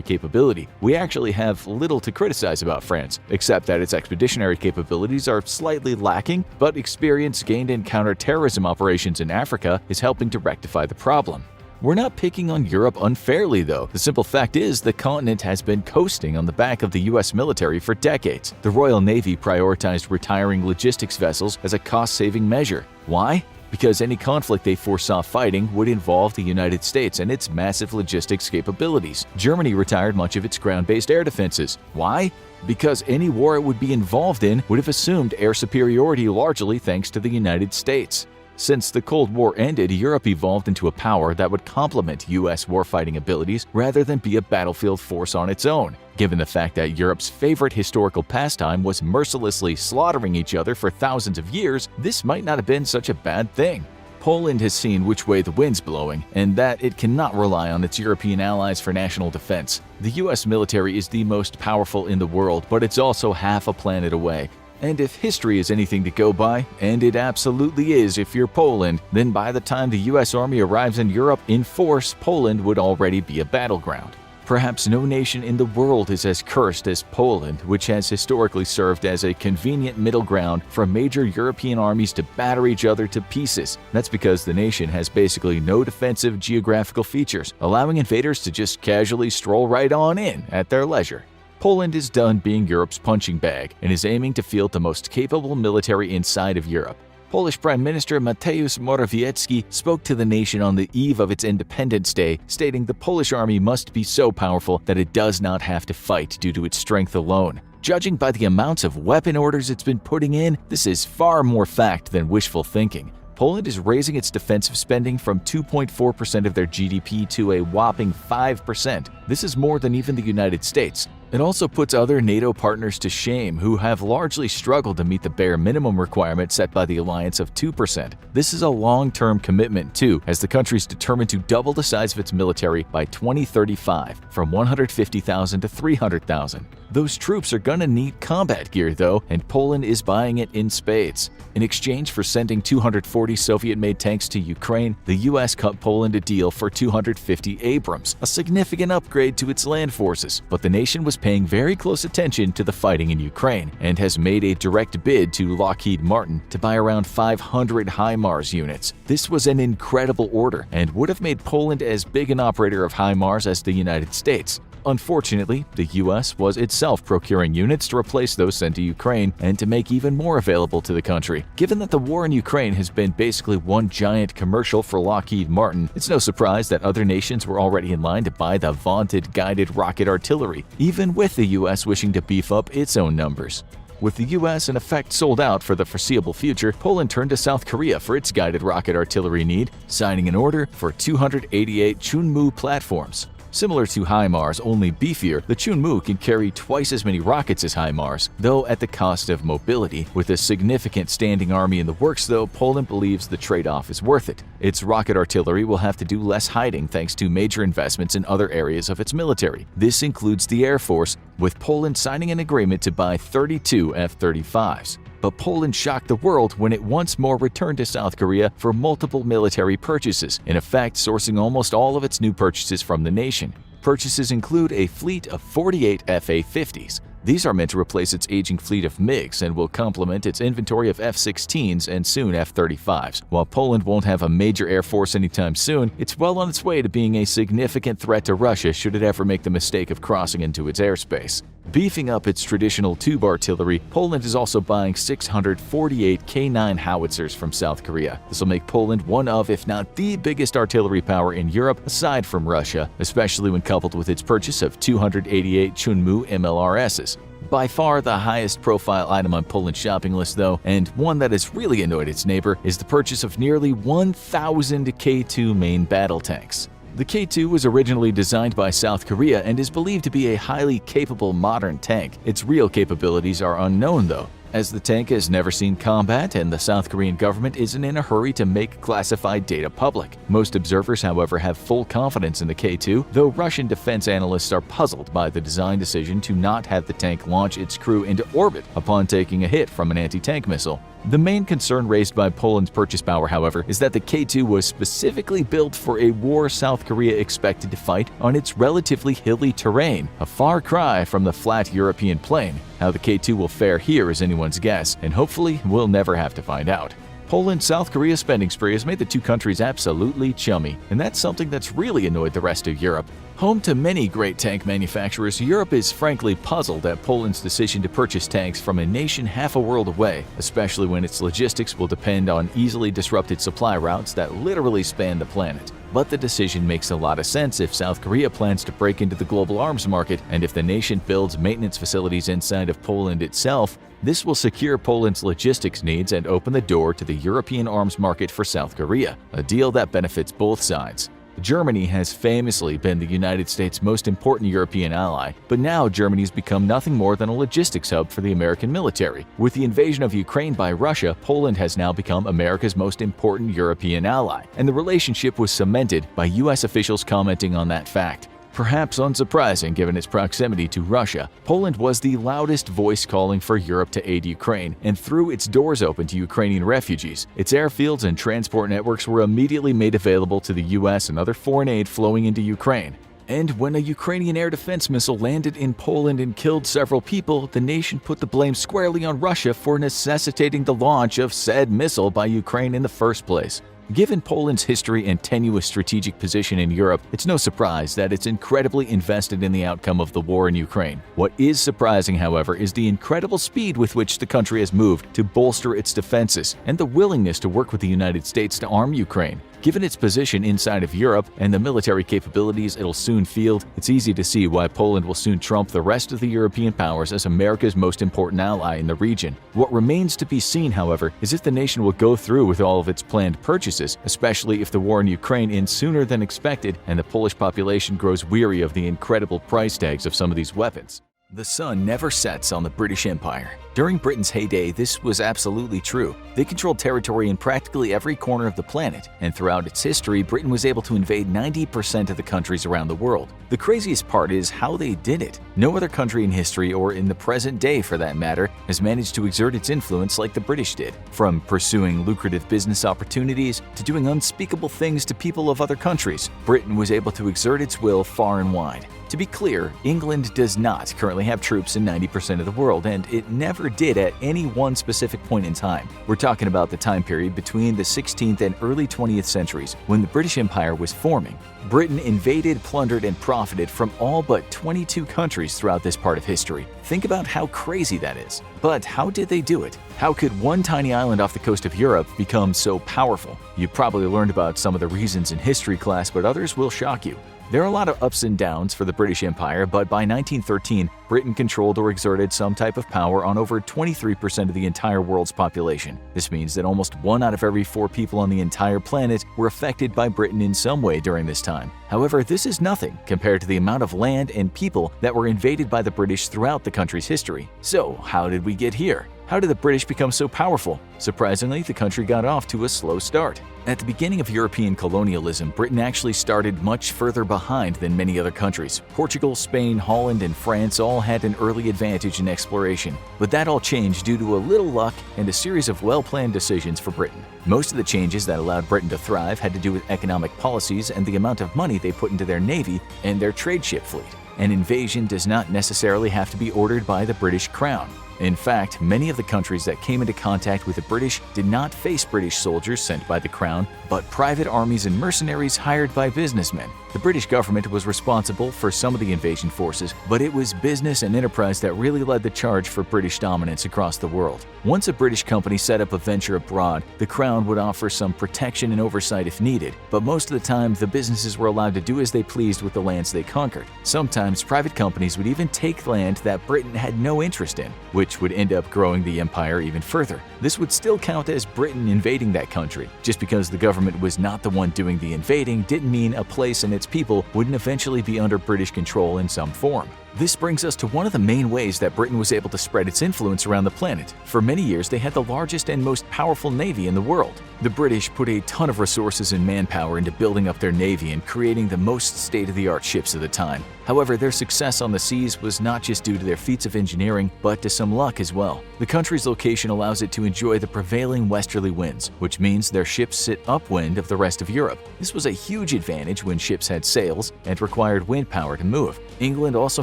capability. We actually have little to criticize about France, except that its expeditionary capabilities are slightly lacking, but experience gained in counter-terrorism operations in Africa is helping to rectify the problem. We're not picking on Europe unfairly, though. The simple fact is the continent has been coasting on the back of the US military for decades. The Royal Navy prioritized retiring logistics vessels as a cost-saving measure. Why? Because any conflict they foresaw fighting would involve the United States and its massive logistics capabilities. Germany retired much of its ground-based air defenses. Why? Because any war it would be involved in would have assumed air superiority largely thanks to the United States. Since the Cold War ended, Europe evolved into a power that would complement US warfighting abilities rather than be a battlefield force on its own. Given the fact that Europe's favorite historical pastime was mercilessly slaughtering each other for thousands of years, this might not have been such a bad thing. Poland has seen which way the wind's blowing, and that it cannot rely on its European allies for national defense. The US military is the most powerful in the world, but it's also half a planet away. And if history is anything to go by, and it absolutely is if you're Poland, then by the time the US Army arrives in Europe in force, Poland would already be a battleground. Perhaps no nation in the world is as cursed as Poland, which has historically served as a convenient middle ground for major European armies to batter each other to pieces. That's because the nation has basically no defensive geographical features, allowing invaders to just casually stroll right on in at their leisure. Poland is done being Europe's punching bag and is aiming to field the most capable military inside of Europe. Polish Prime Minister Mateusz Morawiecki spoke to the nation on the eve of its Independence Day, stating the Polish army must be so powerful that it does not have to fight due to its strength alone. Judging by the amounts of weapon orders it's been putting in, this is far more fact than wishful thinking. Poland is raising its defensive spending from 2.4% of their GDP to a whopping 5%. This is more than even the United States. It also puts other NATO partners to shame who have largely struggled to meet the bare minimum requirement set by the alliance of 2%. This is a long-term commitment too, as the country is determined to double the size of its military by 2035, from 150,000 to 300,000. Those troops are gonna need combat gear though, and Poland is buying it in spades. In exchange for sending 240 Soviet-made tanks to Ukraine, the US cut Poland a deal for 250 Abrams, a significant upgrade to its land forces. But the nation was paying very close attention to the fighting in Ukraine and has made a direct bid to Lockheed Martin to buy around 500 HIMARS units. This was an incredible order and would have made Poland as big an operator of HIMARS as the United States. Unfortunately, the US was itself procuring units to replace those sent to Ukraine and to make even more available to the country. Given that the war in Ukraine has been basically one giant commercial for Lockheed Martin, it's no surprise that other nations were already in line to buy the vaunted guided rocket artillery, even with the US wishing to beef up its own numbers. With the US in effect sold out for the foreseeable future, Poland turned to South Korea for its guided rocket artillery need, signing an order for 288 Chunmoo platforms. Similar to HIMARS, only beefier, the Chunmoo can carry twice as many rockets as HIMARS, though at the cost of mobility. With a significant standing army in the works though, Poland believes the trade-off is worth it. Its rocket artillery will have to do less hiding thanks to major investments in other areas of its military. This includes the Air Force, with Poland signing an agreement to buy 32 F-35s. But Poland shocked the world when it once more returned to South Korea for multiple military purchases, in effect sourcing almost all of its new purchases from the nation. Purchases include a fleet of 48 F-A-50s. These are meant to replace its aging fleet of MiGs and will complement its inventory of F-16s and soon F-35s. While Poland won't have a major air force anytime soon, it's well on its way to being a significant threat to Russia should it ever make the mistake of crossing into its airspace. Beefing up its traditional tube artillery, Poland is also buying 648 K9 howitzers from South Korea. This will make Poland one of, if not the biggest artillery power in Europe aside from Russia, especially when coupled with its purchase of 288 Chunmoo MLRSs. By far the highest profile item on Poland's shopping list though, and one that has really annoyed its neighbor, is the purchase of nearly 1,000 K2 main battle tanks. The K2 was originally designed by South Korea and is believed to be a highly capable modern tank. Its real capabilities are unknown though, as the tank has never seen combat and the South Korean government isn't in a hurry to make classified data public. Most observers, however, have full confidence in the K2, though Russian defense analysts are puzzled by the design decision to not have the tank launch its crew into orbit upon taking a hit from an anti-tank missile. The main concern raised by Poland's purchase power, however, is that the K2 was specifically built for a war South Korea expected to fight on its relatively hilly terrain, a far cry from the flat European plain. How the K2 will fare here is anyone's guess, and hopefully we'll never have to find out. Poland-South Korea spending spree has made the two countries absolutely chummy, and that's something that's really annoyed the rest of Europe. Home to many great tank manufacturers, Europe is frankly puzzled at Poland's decision to purchase tanks from a nation half a world away, especially when its logistics will depend on easily disrupted supply routes that literally span the planet. But the decision makes a lot of sense if South Korea plans to break into the global arms market, and if the nation builds maintenance facilities inside of Poland itself. This will secure Poland's logistics needs and open the door to the European arms market for South Korea, a deal that benefits both sides. Germany has famously been the United States' most important European ally, but now Germany's become nothing more than a logistics hub for the American military. With the invasion of Ukraine by Russia, Poland has now become America's most important European ally, and the relationship was cemented by US officials commenting on that fact. Perhaps unsurprising given its proximity to Russia, Poland was the loudest voice calling for Europe to aid Ukraine and threw its doors open to Ukrainian refugees. Its airfields and transport networks were immediately made available to the US and other foreign aid flowing into Ukraine. And when a Ukrainian air defense missile landed in Poland and killed several people, the nation put the blame squarely on Russia for necessitating the launch of said missile by Ukraine in the first place. Given Poland's history and tenuous strategic position in Europe, it's no surprise that it's incredibly invested in the outcome of the war in Ukraine. What is surprising, however, is the incredible speed with which the country has moved to bolster its defenses and the willingness to work with the United States to arm Ukraine. Given its position inside of Europe and the military capabilities it'll soon field, it's easy to see why Poland will soon trump the rest of the European powers as America's most important ally in the region. What remains to be seen, however, is if the nation will go through with all of its planned purchases, especially if the war in Ukraine ends sooner than expected and the Polish population grows weary of the incredible price tags of some of these weapons. The sun never sets on the British Empire. During Britain's heyday, this was absolutely true. They controlled territory in practically every corner of the planet, and throughout its history, Britain was able to invade 90% of the countries around the world. The craziest part is how they did it. No other country in history, or in the present day for that matter, has managed to exert its influence like the British did. From pursuing lucrative business opportunities to doing unspeakable things to people of other countries, Britain was able to exert its will far and wide. To be clear, England does not currently have troops in 90% of the world, and it never did at any one specific point in time. We're talking about the time period between the 16th and early 20th centuries when the British Empire was forming. Britain invaded, plundered, and profited from all but 22 countries throughout this part of history. Think about how crazy that is. But how did they do it? How could one tiny island off the coast of Europe become so powerful? You probably learned about some of the reasons in history class, but others will shock you. There are a lot of ups and downs for the British Empire, but by 1913, Britain controlled or exerted some type of power on over 23% of the entire world's population. This means that almost 1 out of every 4 people on the entire planet were affected by Britain in some way during this time. However, this is nothing compared to the amount of land and people that were invaded by the British throughout the country's history. So, how did we get here? How did the British become so powerful? Surprisingly, the country got off to a slow start. At the beginning of European colonialism, Britain actually started much further behind than many other countries. Portugal, Spain, Holland, and France all had an early advantage in exploration. But that all changed due to a little luck and a series of well-planned decisions for Britain. Most of the changes that allowed Britain to thrive had to do with economic policies and the amount of money they put into their navy and their trade ship fleet. An invasion does not necessarily have to be ordered by the British Crown. In fact, many of the countries that came into contact with the British did not face British soldiers sent by the Crown, but private armies and mercenaries hired by businessmen. The British government was responsible for some of the invasion forces, but it was business and enterprise that really led the charge for British dominance across the world. Once a British company set up a venture abroad, the Crown would offer some protection and oversight if needed, but most of the time the businesses were allowed to do as they pleased with the lands they conquered. Sometimes private companies would even take land that Britain had no interest in, which would end up growing the empire even further. This would still count as Britain invading that country. Just because the government was not the one doing the invading didn't mean a place and its people wouldn't eventually be under British control in some form. This brings us to one of the main ways that Britain was able to spread its influence around the planet. For many years, they had the largest and most powerful navy in the world. The British put a ton of resources and manpower into building up their navy and creating the most state-of-the-art ships of the time. However, their success on the seas was not just due to their feats of engineering, but to some luck as well. The country's location allows it to enjoy the prevailing westerly winds, which means their ships sit upwind of the rest of Europe. This was a huge advantage when ships had sails and required wind power to move. England also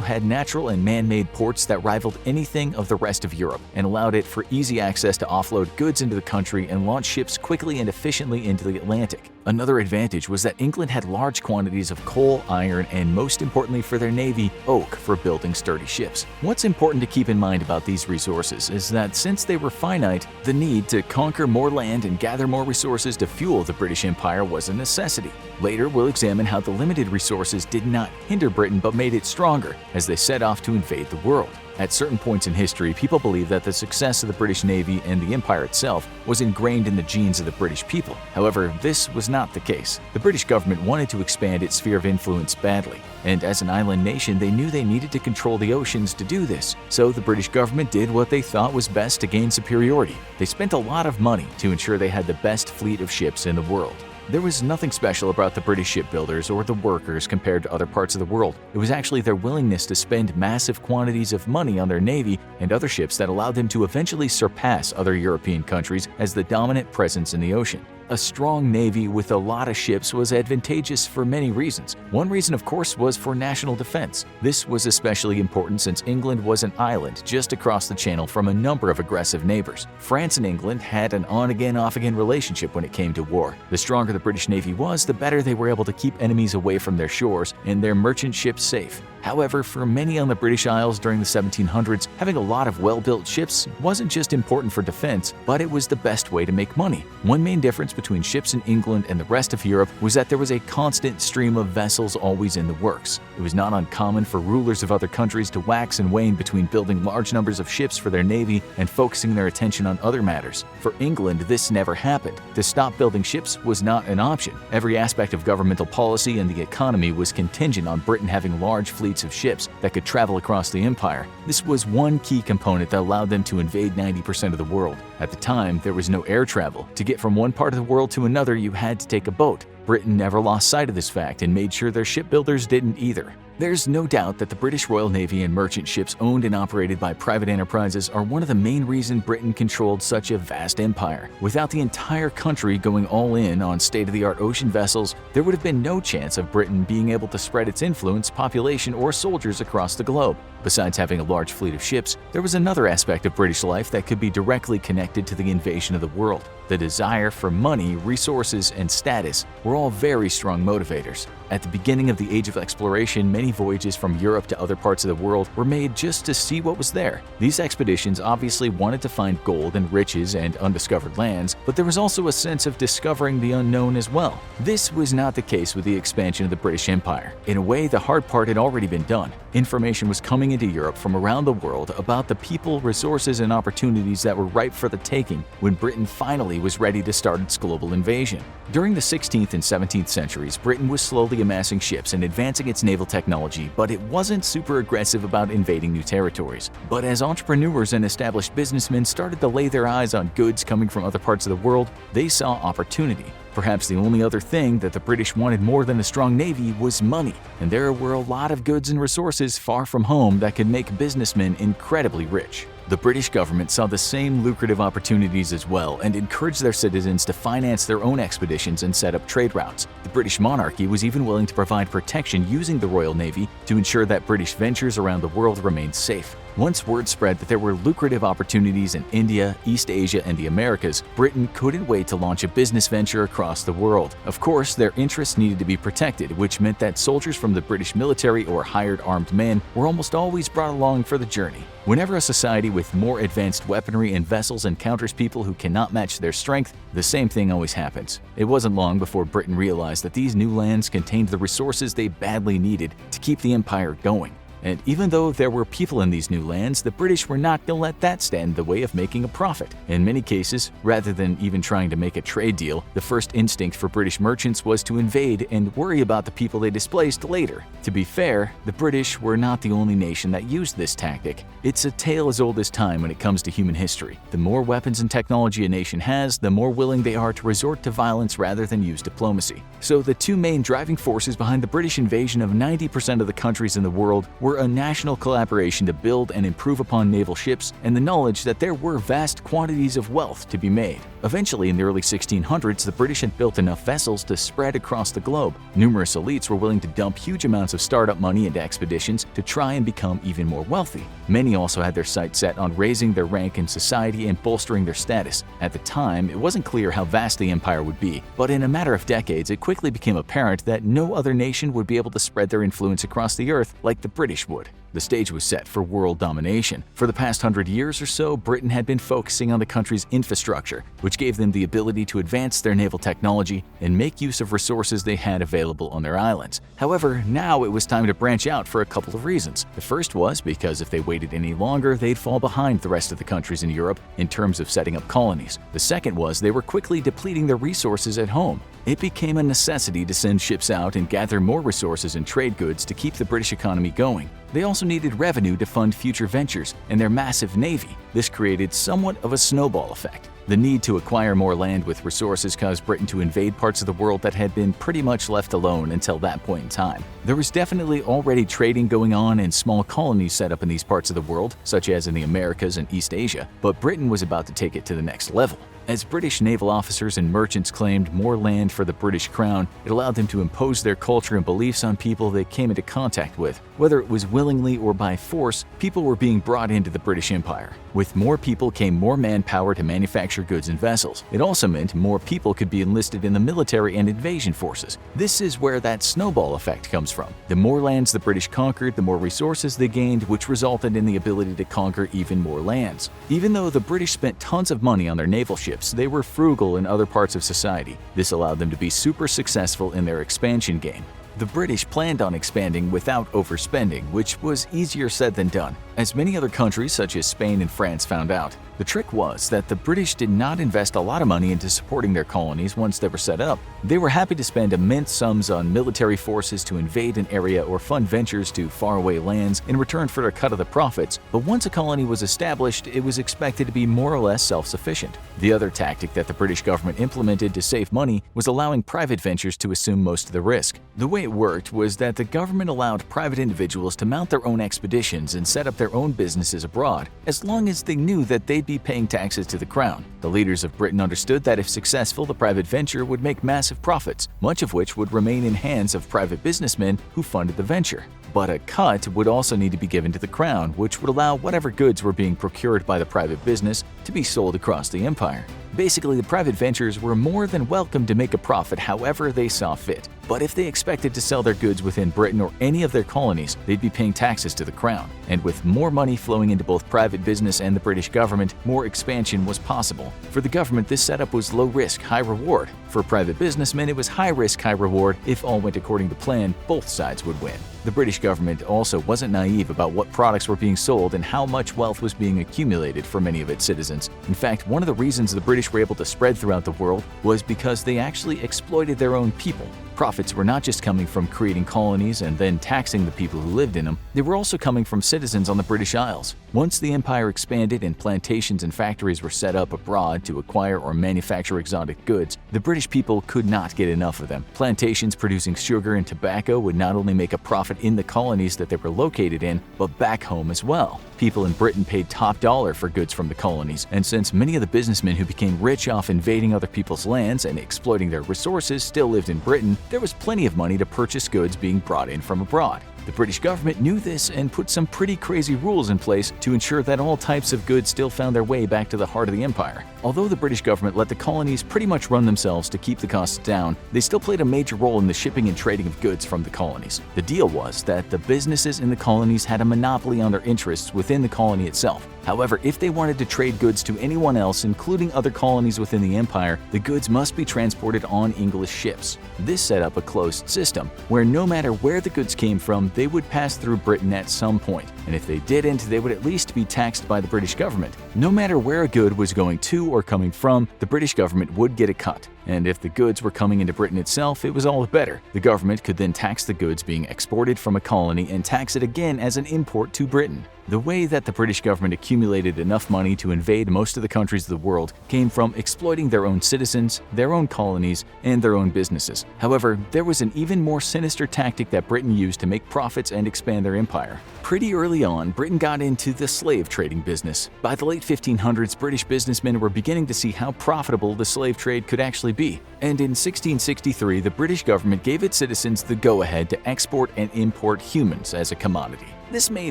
had natural and man-made ports that rivaled anything of the rest of Europe and allowed it for easy access to offload goods into the country and launch ships quickly and efficiently into the Atlantic. Another advantage was that England had large quantities of coal, iron, and most importantly for their navy, oak for building sturdy ships. What's important to keep in mind about these resources is that since they were finite, the need to conquer more land and gather more resources to fuel the British Empire was a necessity. Later, we'll examine how the limited resources did not hinder Britain but made it stronger as they set off to invade the world. At certain points in history, people believe that the success of the British Navy and the empire itself was ingrained in the genes of the British people. However, this was not the case. The British government wanted to expand its sphere of influence badly, and as an island nation, they knew they needed to control the oceans to do this. So the British government did what they thought was best to gain superiority. They spent a lot of money to ensure they had the best fleet of ships in the world. There was nothing special about the British shipbuilders or the workers compared to other parts of the world. It was actually their willingness to spend massive quantities of money on their navy and other ships that allowed them to eventually surpass other European countries as the dominant presence in the ocean. A strong navy with a lot of ships was advantageous for many reasons. One reason, of course, was for national defense. This was especially important since England was an island just across the channel from a number of aggressive neighbors. France and England had an on-again, off-again relationship when it came to war. The stronger the British Navy was, the better they were able to keep enemies away from their shores and their merchant ships safe. However, for many on the British Isles during the 1700s, having a lot of well-built ships wasn't just important for defense, but it was the best way to make money. One main difference between ships in England and the rest of Europe was that there was a constant stream of vessels always in the works. It was not uncommon for rulers of other countries to wax and wane between building large numbers of ships for their navy and focusing their attention on other matters. For England, this never happened. To stop building ships was not an option. Every aspect of governmental policy and the economy was contingent on Britain having large fleets fleets of ships that could travel across the empire. This was one key component that allowed them to invade 90% of the world. At the time, there was no air travel. To get from one part of the world to another, you had to take a boat. Britain never lost sight of this fact and made sure their shipbuilders didn't either. There's no doubt that the British Royal Navy and merchant ships owned and operated by private enterprises are one of the main reasons Britain controlled such a vast empire. Without the entire country going all in on state-of-the-art ocean vessels, there would have been no chance of Britain being able to spread its influence, population, or soldiers across the globe. Besides having a large fleet of ships, there was another aspect of British life that could be directly connected to the invasion of the world. The desire for money, resources, and status were all very strong motivators. At the beginning of the Age of Exploration, many voyages from Europe to other parts of the world were made just to see what was there. These expeditions obviously wanted to find gold and riches and undiscovered lands, but there was also a sense of discovering the unknown as well. This was not the case with the expansion of the British Empire. In a way, the hard part had already been done. Information was coming into Europe from around the world about the people, resources, and opportunities that were ripe for the taking when Britain finally was ready to start its global invasion. During the 16th and 17th centuries, Britain was slowly amassing ships and advancing its naval technology, but it wasn't super aggressive about invading new territories. But as entrepreneurs and established businessmen started to lay their eyes on goods coming from other parts of the world, they saw opportunity. Perhaps the only other thing that the British wanted more than a strong navy was money, and there were a lot of goods and resources far from home that could make businessmen incredibly rich. The British government saw the same lucrative opportunities as well and encouraged their citizens to finance their own expeditions and set up trade routes. The British monarchy was even willing to provide protection using the Royal Navy to ensure that British ventures around the world remained safe. Once word spread that there were lucrative opportunities in India, East Asia, and the Americas, Britain couldn't wait to launch a business venture across the world. Of course, their interests needed to be protected, which meant that soldiers from the British military or hired armed men were almost always brought along for the journey. Whenever a society with more advanced weaponry and vessels encounters people who cannot match their strength, the same thing always happens. It wasn't long before Britain realized that these new lands contained the resources they badly needed to keep the empire going. And even though there were people in these new lands, the British were not going to let that stand in the way of making a profit. In many cases, rather than even trying to make a trade deal, the first instinct for British merchants was to invade and worry about the people they displaced later. To be fair, the British were not the only nation that used this tactic. It's a tale as old as time when it comes to human history. The more weapons and technology a nation has, the more willing they are to resort to violence rather than use diplomacy. So the two main driving forces behind the British invasion of 90% of the countries in the world were a national collaboration to build and improve upon naval ships and the knowledge that there were vast quantities of wealth to be made. Eventually, in the early 1600s, the British had built enough vessels to spread across the globe. Numerous elites were willing to dump huge amounts of startup money into expeditions to try and become even more wealthy. Many also had their sights set on raising their rank in society and bolstering their status. At the time, it wasn't clear how vast the empire would be, but in a matter of decades, it quickly became apparent that no other nation would be able to spread their influence across the earth like the British would. The stage was set for world domination. For the past 100 years or so, Britain had been focusing on the country's infrastructure, which gave them the ability to advance their naval technology and make use of resources they had available on their islands. However, now it was time to branch out for a couple of reasons. The first was because if they waited any longer, they'd fall behind the rest of the countries in Europe in terms of setting up colonies. The second was they were quickly depleting their resources at home. It became a necessity to send ships out and gather more resources and trade goods to keep the British economy going. They also needed revenue to fund future ventures and their massive navy. This created somewhat of a snowball effect. The need to acquire more land with resources caused Britain to invade parts of the world that had been pretty much left alone until that point in time. There was definitely already trading going on and small colonies set up in these parts of the world, such as in the Americas and East Asia, but Britain was about to take it to the next level. As British naval officers and merchants claimed more land for the British crown, it allowed them to impose their culture and beliefs on people they came into contact with. Whether it was willingly or by force, people were being brought into the British Empire. With more people came more manpower to manufacture goods and vessels. It also meant more people could be enlisted in the military and invasion forces. This is where that snowball effect comes from. The more lands the British conquered, the more resources they gained, which resulted in the ability to conquer even more lands. Even though the British spent tons of money on their naval ships, they were frugal in other parts of society. This allowed them to be super successful in their expansion game. The British planned on expanding without overspending, which was easier said than done. As many other countries such as Spain and France found out, The trick was that the British did not invest a lot of money into supporting their colonies once they were set up. They were happy to spend immense sums on military forces to invade an area or fund ventures to faraway lands in return for their cut of the profits, but once a colony was established, it was expected to be more or less self-sufficient. The other tactic that the British government implemented to save money was allowing private ventures to assume most of the risk. The way it worked was that the government allowed private individuals to mount their own expeditions and set up their own businesses abroad, as long as they knew that they'd be paying taxes to the crown. The leaders of Britain understood that if successful, the private venture would make massive profits, much of which would remain in hands of private businessmen who funded the venture. But a cut would also need to be given to the crown, which would allow whatever goods were being procured by the private business to be sold across the empire. Basically, the private ventures were more than welcome to make a profit however they saw fit. But if they expected to sell their goods within Britain or any of their colonies, they'd be paying taxes to the crown. And with more money flowing into both private business and the British government, more expansion was possible. For the government, this setup was low risk, high reward. For private businessmen, it was high risk, high reward. If all went according to plan, both sides would win. The British government also wasn't naive about what products were being sold and how much wealth was being accumulated for many of its citizens. In fact, one of the reasons the British were able to spread throughout the world was because they actually exploited their own people. Profits were not just coming from creating colonies and then taxing the people who lived in them, they were also coming from citizens on the British Isles. Once the empire expanded and plantations and factories were set up abroad to acquire or manufacture exotic goods, the British people could not get enough of them. Plantations producing sugar and tobacco would not only make a profit in the colonies that they were located in, but back home as well. People in Britain paid top dollar for goods from the colonies, and since many of the businessmen who became rich off invading other people's lands and exploiting their resources still lived in Britain, there was plenty of money to purchase goods being brought in from abroad. The British government knew this and put some pretty crazy rules in place to ensure that all types of goods still found their way back to the heart of the empire. Although the British government let the colonies pretty much run themselves to keep the costs down, they still played a major role in the shipping and trading of goods from the colonies. The deal was that the businesses in the colonies had a monopoly on their interests within the colony itself. However, if they wanted to trade goods to anyone else, including other colonies within the empire, the goods must be transported on English ships. This set up a closed system, where no matter where the goods came from, they would pass through Britain at some point, and if they didn't, they would at least be taxed by the British government. No matter where a good was going to or coming from, the British government would get a cut. And if the goods were coming into Britain itself, it was all the better. The government could then tax the goods being exported from a colony and tax it again as an import to Britain. The way that the British government accumulated enough money to invade most of the countries of the world came from exploiting their own citizens, their own colonies, and their own businesses. However, there was an even more sinister tactic that Britain used to make profits and expand their empire. Pretty early on, Britain got into the slave trading business. By the late 1500s, British businessmen were beginning to see how profitable the slave trade could actually be. And in 1663, the British government gave its citizens the go-ahead to export and import humans as a commodity. This may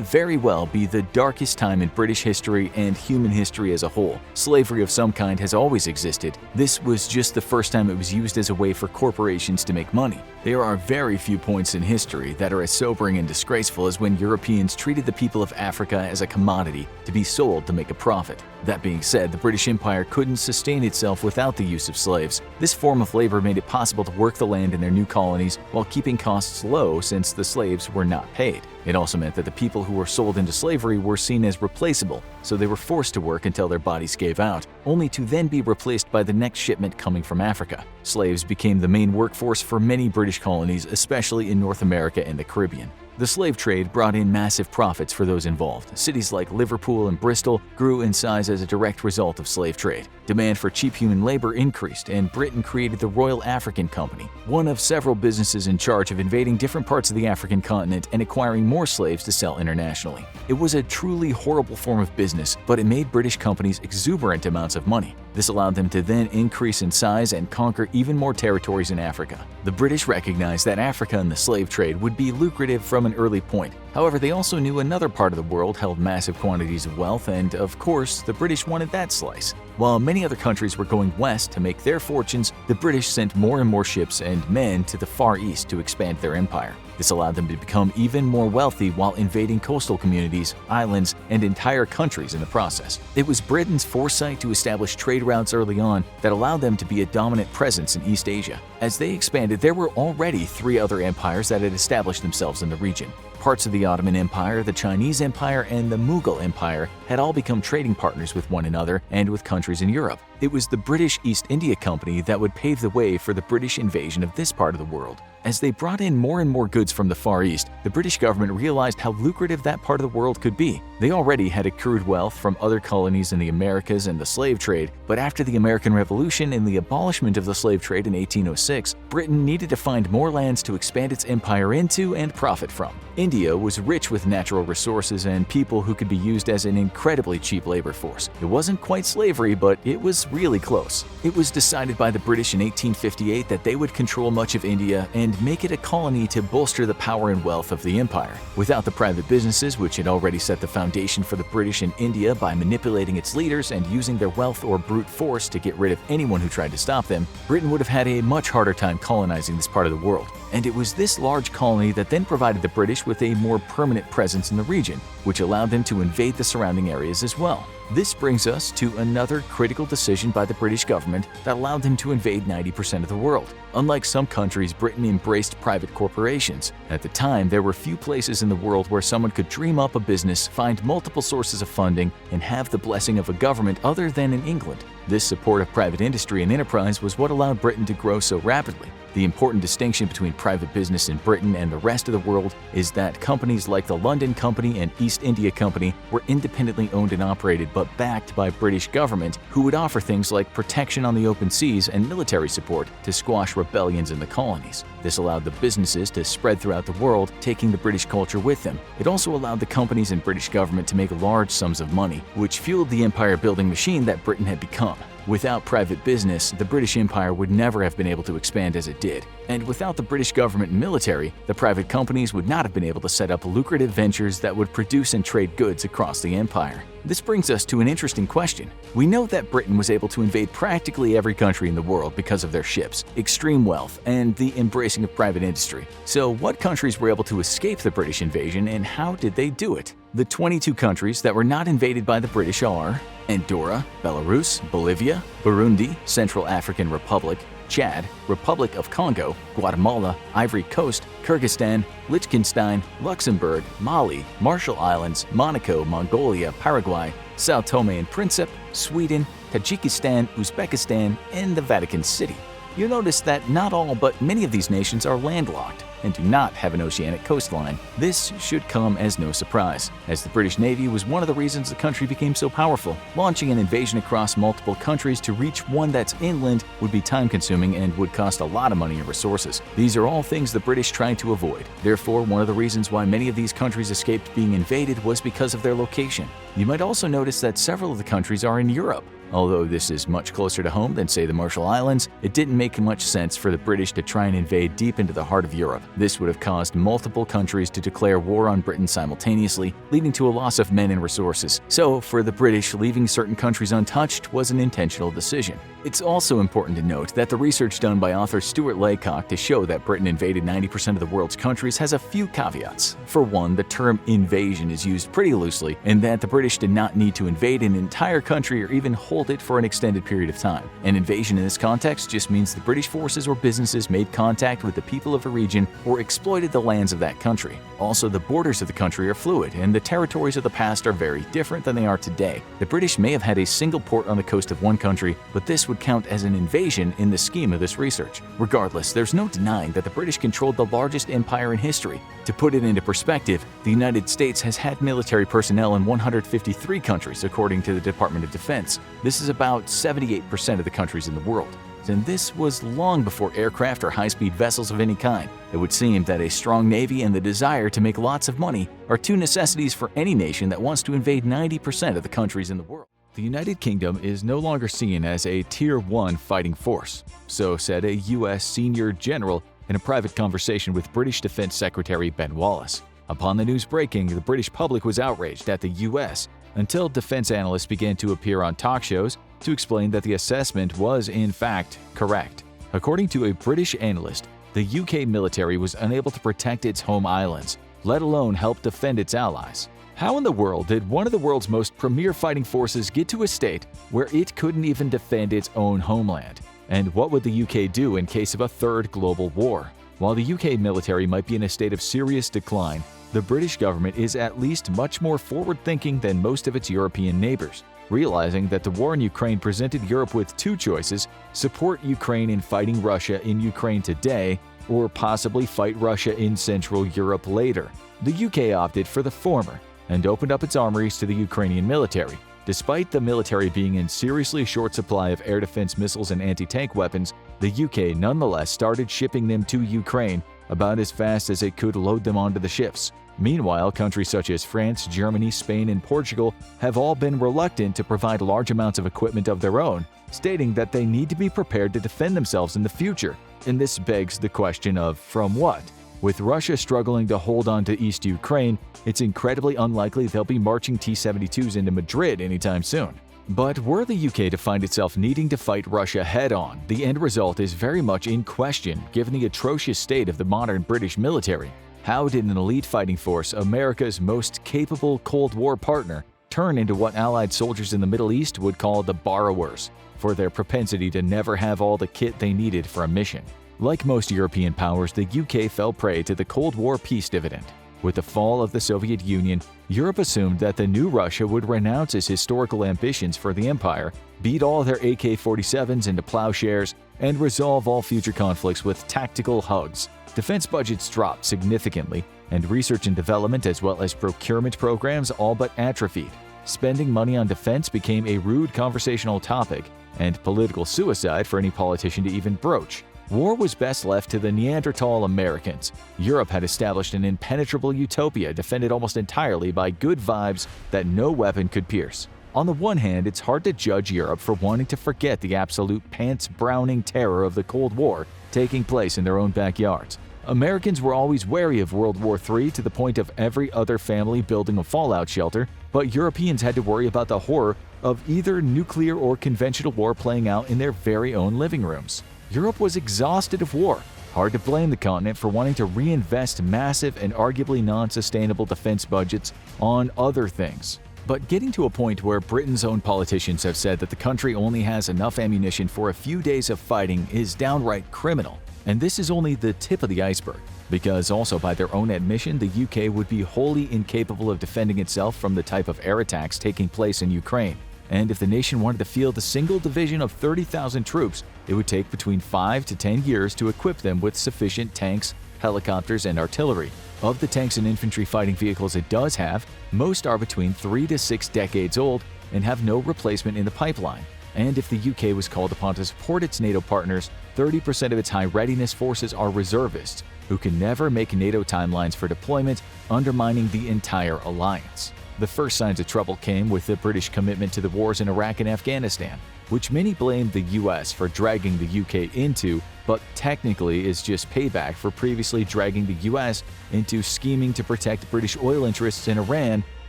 very well be the darkest time in British history and human history as a whole. Slavery of some kind has always existed. This was just the first time it was used as a way for corporations to make money. There are very few points in history that are as sobering and disgraceful as when Europeans treated the people of Africa as a commodity to be sold to make a profit. That being said, the British Empire couldn't sustain itself without the use of slaves. This form of labor made it possible to work the land in their new colonies while keeping costs low since the slaves were not paid. It also meant that the people who were sold into slavery were seen as replaceable, so they were forced to work until their bodies gave out, only to then be replaced by the next shipment coming from Africa. Slaves became the main workforce for many British colonies, especially in North America and the Caribbean. The slave trade brought in massive profits for those involved. Cities like Liverpool and Bristol grew in size as a direct result of slave trade. Demand for cheap human labor increased, and Britain created the Royal African Company, one of several businesses in charge of invading different parts of the African continent and acquiring more slaves to sell internationally. It was a truly horrible form of business, but it made British companies exuberant amounts of money. This allowed them to then increase in size and conquer even more territories in Africa. The British recognized that Africa and the slave trade would be lucrative from an early point. However, they also knew another part of the world held massive quantities of wealth, and of course, the British wanted that slice. While many other countries were going west to make their fortunes, the British sent more and more ships and men to the Far East to expand their empire. This allowed them to become even more wealthy while invading coastal communities, islands, and entire countries in the process. It was Britain's foresight to establish trade routes early on that allowed them to be a dominant presence in East Asia. As they expanded, there were already 3 other empires that had established themselves in the region. Parts of the Ottoman Empire, the Chinese Empire, and the Mughal Empire had all become trading partners with one another and with countries in Europe. It was the British East India Company that would pave the way for the British invasion of this part of the world. As they brought in more and more goods from the Far East, the British government realized how lucrative that part of the world could be. They already had accrued wealth from other colonies in the Americas and the slave trade, but after the American Revolution and the abolishment of the slave trade in 1806, Britain needed to find more lands to expand its empire into and profit from. India was rich with natural resources and people who could be used as an incredibly cheap labor force. It wasn't quite slavery, but it was really close. It was decided by the British in 1858 that they would control much of India and make it a colony to bolster the power and wealth of the empire. Without the private businesses, which had already set the foundation for the British in India by manipulating its leaders and using their wealth or brute force to get rid of anyone who tried to stop them, Britain would have had a much harder time colonizing this part of the world. And it was this large colony that then provided the British with a more permanent presence in the region, which allowed them to invade the surrounding areas as well. This brings us to another critical decision by the British government that allowed them to invade 90% of the world. Unlike some countries, Britain embraced private corporations. At the time, there were few places in the world where someone could dream up a business, find multiple sources of funding, and have the blessing of a government other than in England. This support of private industry and enterprise was what allowed Britain to grow so rapidly. The important distinction between private business in Britain and the rest of the world is that companies like the London Company and East India Company were independently owned and operated but backed by British government, who would offer things like protection on the open seas and military support to squash rebellions in the colonies. This allowed the businesses to spread throughout the world, taking the British culture with them. It also allowed the companies and British government to make large sums of money, which fueled the empire-building machine that Britain had become. Without private business, the British Empire would never have been able to expand as it did. And without the British government and military, the private companies would not have been able to set up lucrative ventures that would produce and trade goods across the empire. This brings us to an interesting question. We know that Britain was able to invade practically every country in the world because of their ships, extreme wealth, and the embracing of private industry. So what countries were able to escape the British invasion, and how did they do it? The 22 countries that were not invaded by the British are Andorra, Belarus, Bolivia, Burundi, Central African Republic, Chad, Republic of Congo, Guatemala, Ivory Coast, Kyrgyzstan, Liechtenstein, Luxembourg, Mali, Marshall Islands, Monaco, Mongolia, Paraguay, Sao Tome and Principe, Sweden, Tajikistan, Uzbekistan, and the Vatican City. You'll notice that not all but many of these nations are landlocked and do not have an oceanic coastline. This should come as no surprise, as the British Navy was one of the reasons the country became so powerful. Launching an invasion across multiple countries to reach one that's inland would be time-consuming and would cost a lot of money and resources. These are all things the British tried to avoid. Therefore, one of the reasons why many of these countries escaped being invaded was because of their location. You might also notice that several of the countries are in Europe. Although this is much closer to home than, say, the Marshall Islands, it didn't make much sense for the British to try and invade deep into the heart of Europe. This would have caused multiple countries to declare war on Britain simultaneously, leading to a loss of men and resources. So, for the British, leaving certain countries untouched was an intentional decision. It's also important to note that the research done by author Stuart Laycock to show that Britain invaded 90% of the world's countries has a few caveats. For one, the term invasion is used pretty loosely, and that the British did not need to invade an entire country or even hold it for an extended period of time. An invasion in this context just means the British forces or businesses made contact with the people of a region or exploited the lands of that country. Also, the borders of the country are fluid, and the territories of the past are very different than they are today. The British may have had a single port on the coast of one country, but this would count as an invasion in the scheme of this research. Regardless, there's no denying that the British controlled the largest empire in history. To put it into perspective, the United States has had military personnel in 153 countries, according to the Department of Defense. This is about 78% of the countries in the world. And this was long before aircraft or high-speed vessels of any kind. It would seem that a strong navy and the desire to make lots of money are two necessities for any nation that wants to invade 90% of the countries in the world. The United Kingdom is no longer seen as a Tier 1 fighting force, so said a U.S. senior general in a private conversation with British Defense Secretary Ben Wallace. Upon the news breaking, the British public was outraged at the U.S. until defense analysts began to appear on talk shows to explain that the assessment was in fact correct. According to a British analyst, the UK military was unable to protect its home islands, let alone help defend its allies. How in the world did one of the world's most premier fighting forces get to a state where it couldn't even defend its own homeland? And what would the UK do in case of a third global war? While the UK military might be in a state of serious decline, the British government is at least much more forward-thinking than most of its European neighbors, realizing that the war in Ukraine presented Europe with two choices: support Ukraine in fighting Russia in Ukraine today, or possibly fight Russia in Central Europe later. The UK opted for the former and opened up its armories to the Ukrainian military. Despite the military being in seriously short supply of air defense missiles and anti-tank weapons, the UK nonetheless started shipping them to Ukraine about as fast as it could load them onto the ships. Meanwhile, countries such as France, Germany, Spain, and Portugal have all been reluctant to provide large amounts of equipment of their own, stating that they need to be prepared to defend themselves in the future. And this begs the question of from what? With Russia struggling to hold on to East Ukraine, it's incredibly unlikely they'll be marching T-72s into Madrid anytime soon. But were the UK to find itself needing to fight Russia head-on, the end result is very much in question given the atrocious state of the modern British military. How did an elite fighting force, America's most capable Cold War partner, turn into what Allied soldiers in the Middle East would call the borrowers, for their propensity to never have all the kit they needed for a mission? Like most European powers, the UK fell prey to the Cold War peace dividend. With the fall of the Soviet Union, Europe assumed that the new Russia would renounce its historical ambitions for the empire, beat all their AK-47s into plowshares, and resolve all future conflicts with tactical hugs. Defense budgets dropped significantly, and research and development as well as procurement programs all but atrophied. Spending money on defense became a rude conversational topic and political suicide for any politician to even broach. War was best left to the Neanderthal Americans. Europe had established an impenetrable utopia defended almost entirely by good vibes that no weapon could pierce. On the one hand, it's hard to judge Europe for wanting to forget the absolute pants-browning terror of the Cold War taking place in their own backyards. Americans were always wary of World War III to the point of every other family building a fallout shelter, but Europeans had to worry about the horror of either nuclear or conventional war playing out in their very own living rooms. Europe was exhausted of war. Hard to blame the continent for wanting to reinvest massive and arguably non-sustainable defense budgets on other things. But getting to a point where Britain's own politicians have said that the country only has enough ammunition for a few days of fighting is downright criminal. And this is only the tip of the iceberg, because also by their own admission, the UK would be wholly incapable of defending itself from the type of air attacks taking place in Ukraine. And if the nation wanted to field a single division of 30,000 troops, it would take between 5 to 10 years to equip them with sufficient tanks, helicopters, and artillery. Of the tanks and infantry fighting vehicles it does have, most are between 3 to 6 decades old and have no replacement in the pipeline. And if the UK was called upon to support its NATO partners, 30% of its high readiness forces are reservists, who can never make NATO timelines for deployment, undermining the entire alliance. The first signs of trouble came with the British commitment to the wars in Iraq and Afghanistan, which many blamed the US for dragging the UK into, but technically is just payback for previously dragging the US into scheming to protect British oil interests in Iran,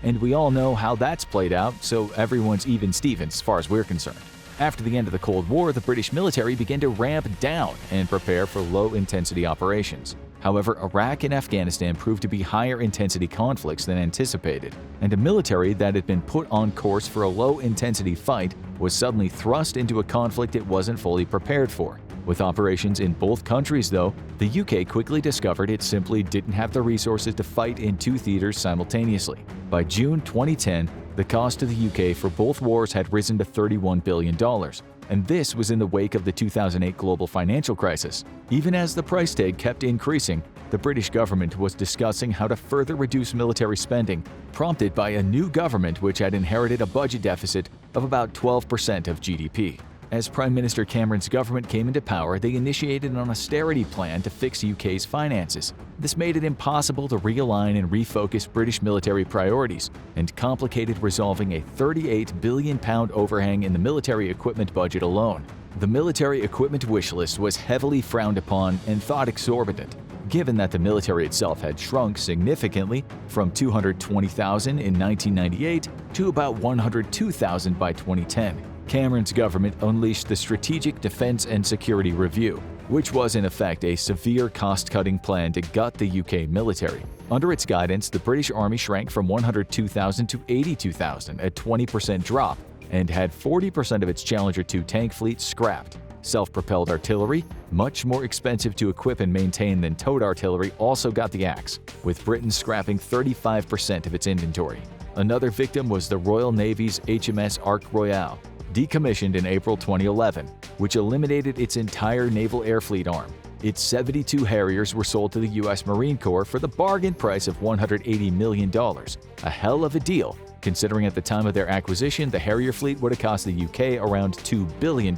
and we all know how that's played out, so everyone's even Stevens as far as we're concerned. After the end of the Cold War, the British military began to ramp down and prepare for low-intensity operations. However, Iraq and Afghanistan proved to be higher-intensity conflicts than anticipated, and a military that had been put on course for a low-intensity fight was suddenly thrust into a conflict it wasn't fully prepared for. With operations in both countries, though, the UK quickly discovered it simply didn't have the resources to fight in two theaters simultaneously. By June 2010, the cost to the UK for both wars had risen to $31 billion, and this was in the wake of the 2008 global financial crisis. Even as the price tag kept increasing, the British government was discussing how to further reduce military spending, prompted by a new government which had inherited a budget deficit of about 12% of GDP. As Prime Minister Cameron's government came into power, they initiated an austerity plan to fix UK's finances. This made it impossible to realign and refocus British military priorities, and complicated resolving a £38 billion overhang in the military equipment budget alone. The military equipment wish list was heavily frowned upon and thought exorbitant, given that the military itself had shrunk significantly from 220,000 in 1998 to about 102,000 by 2010. Cameron's government unleashed the Strategic Defense and Security Review, which was in effect a severe cost-cutting plan to gut the UK military. Under its guidance, the British Army shrank from 102,000 to 82,000, a 20% drop, and had 40% of its Challenger 2 tank fleet scrapped. Self-propelled artillery, much more expensive to equip and maintain than towed artillery, also got the axe, with Britain scrapping 35% of its inventory. Another victim was the Royal Navy's HMS Ark Royale, decommissioned in April 2011, which eliminated its entire naval air fleet arm. Its 72 Harriers were sold to the U.S. Marine Corps for the bargain price of $180 million. A hell of a deal, considering at the time of their acquisition, the Harrier fleet would have cost the UK around $2 billion.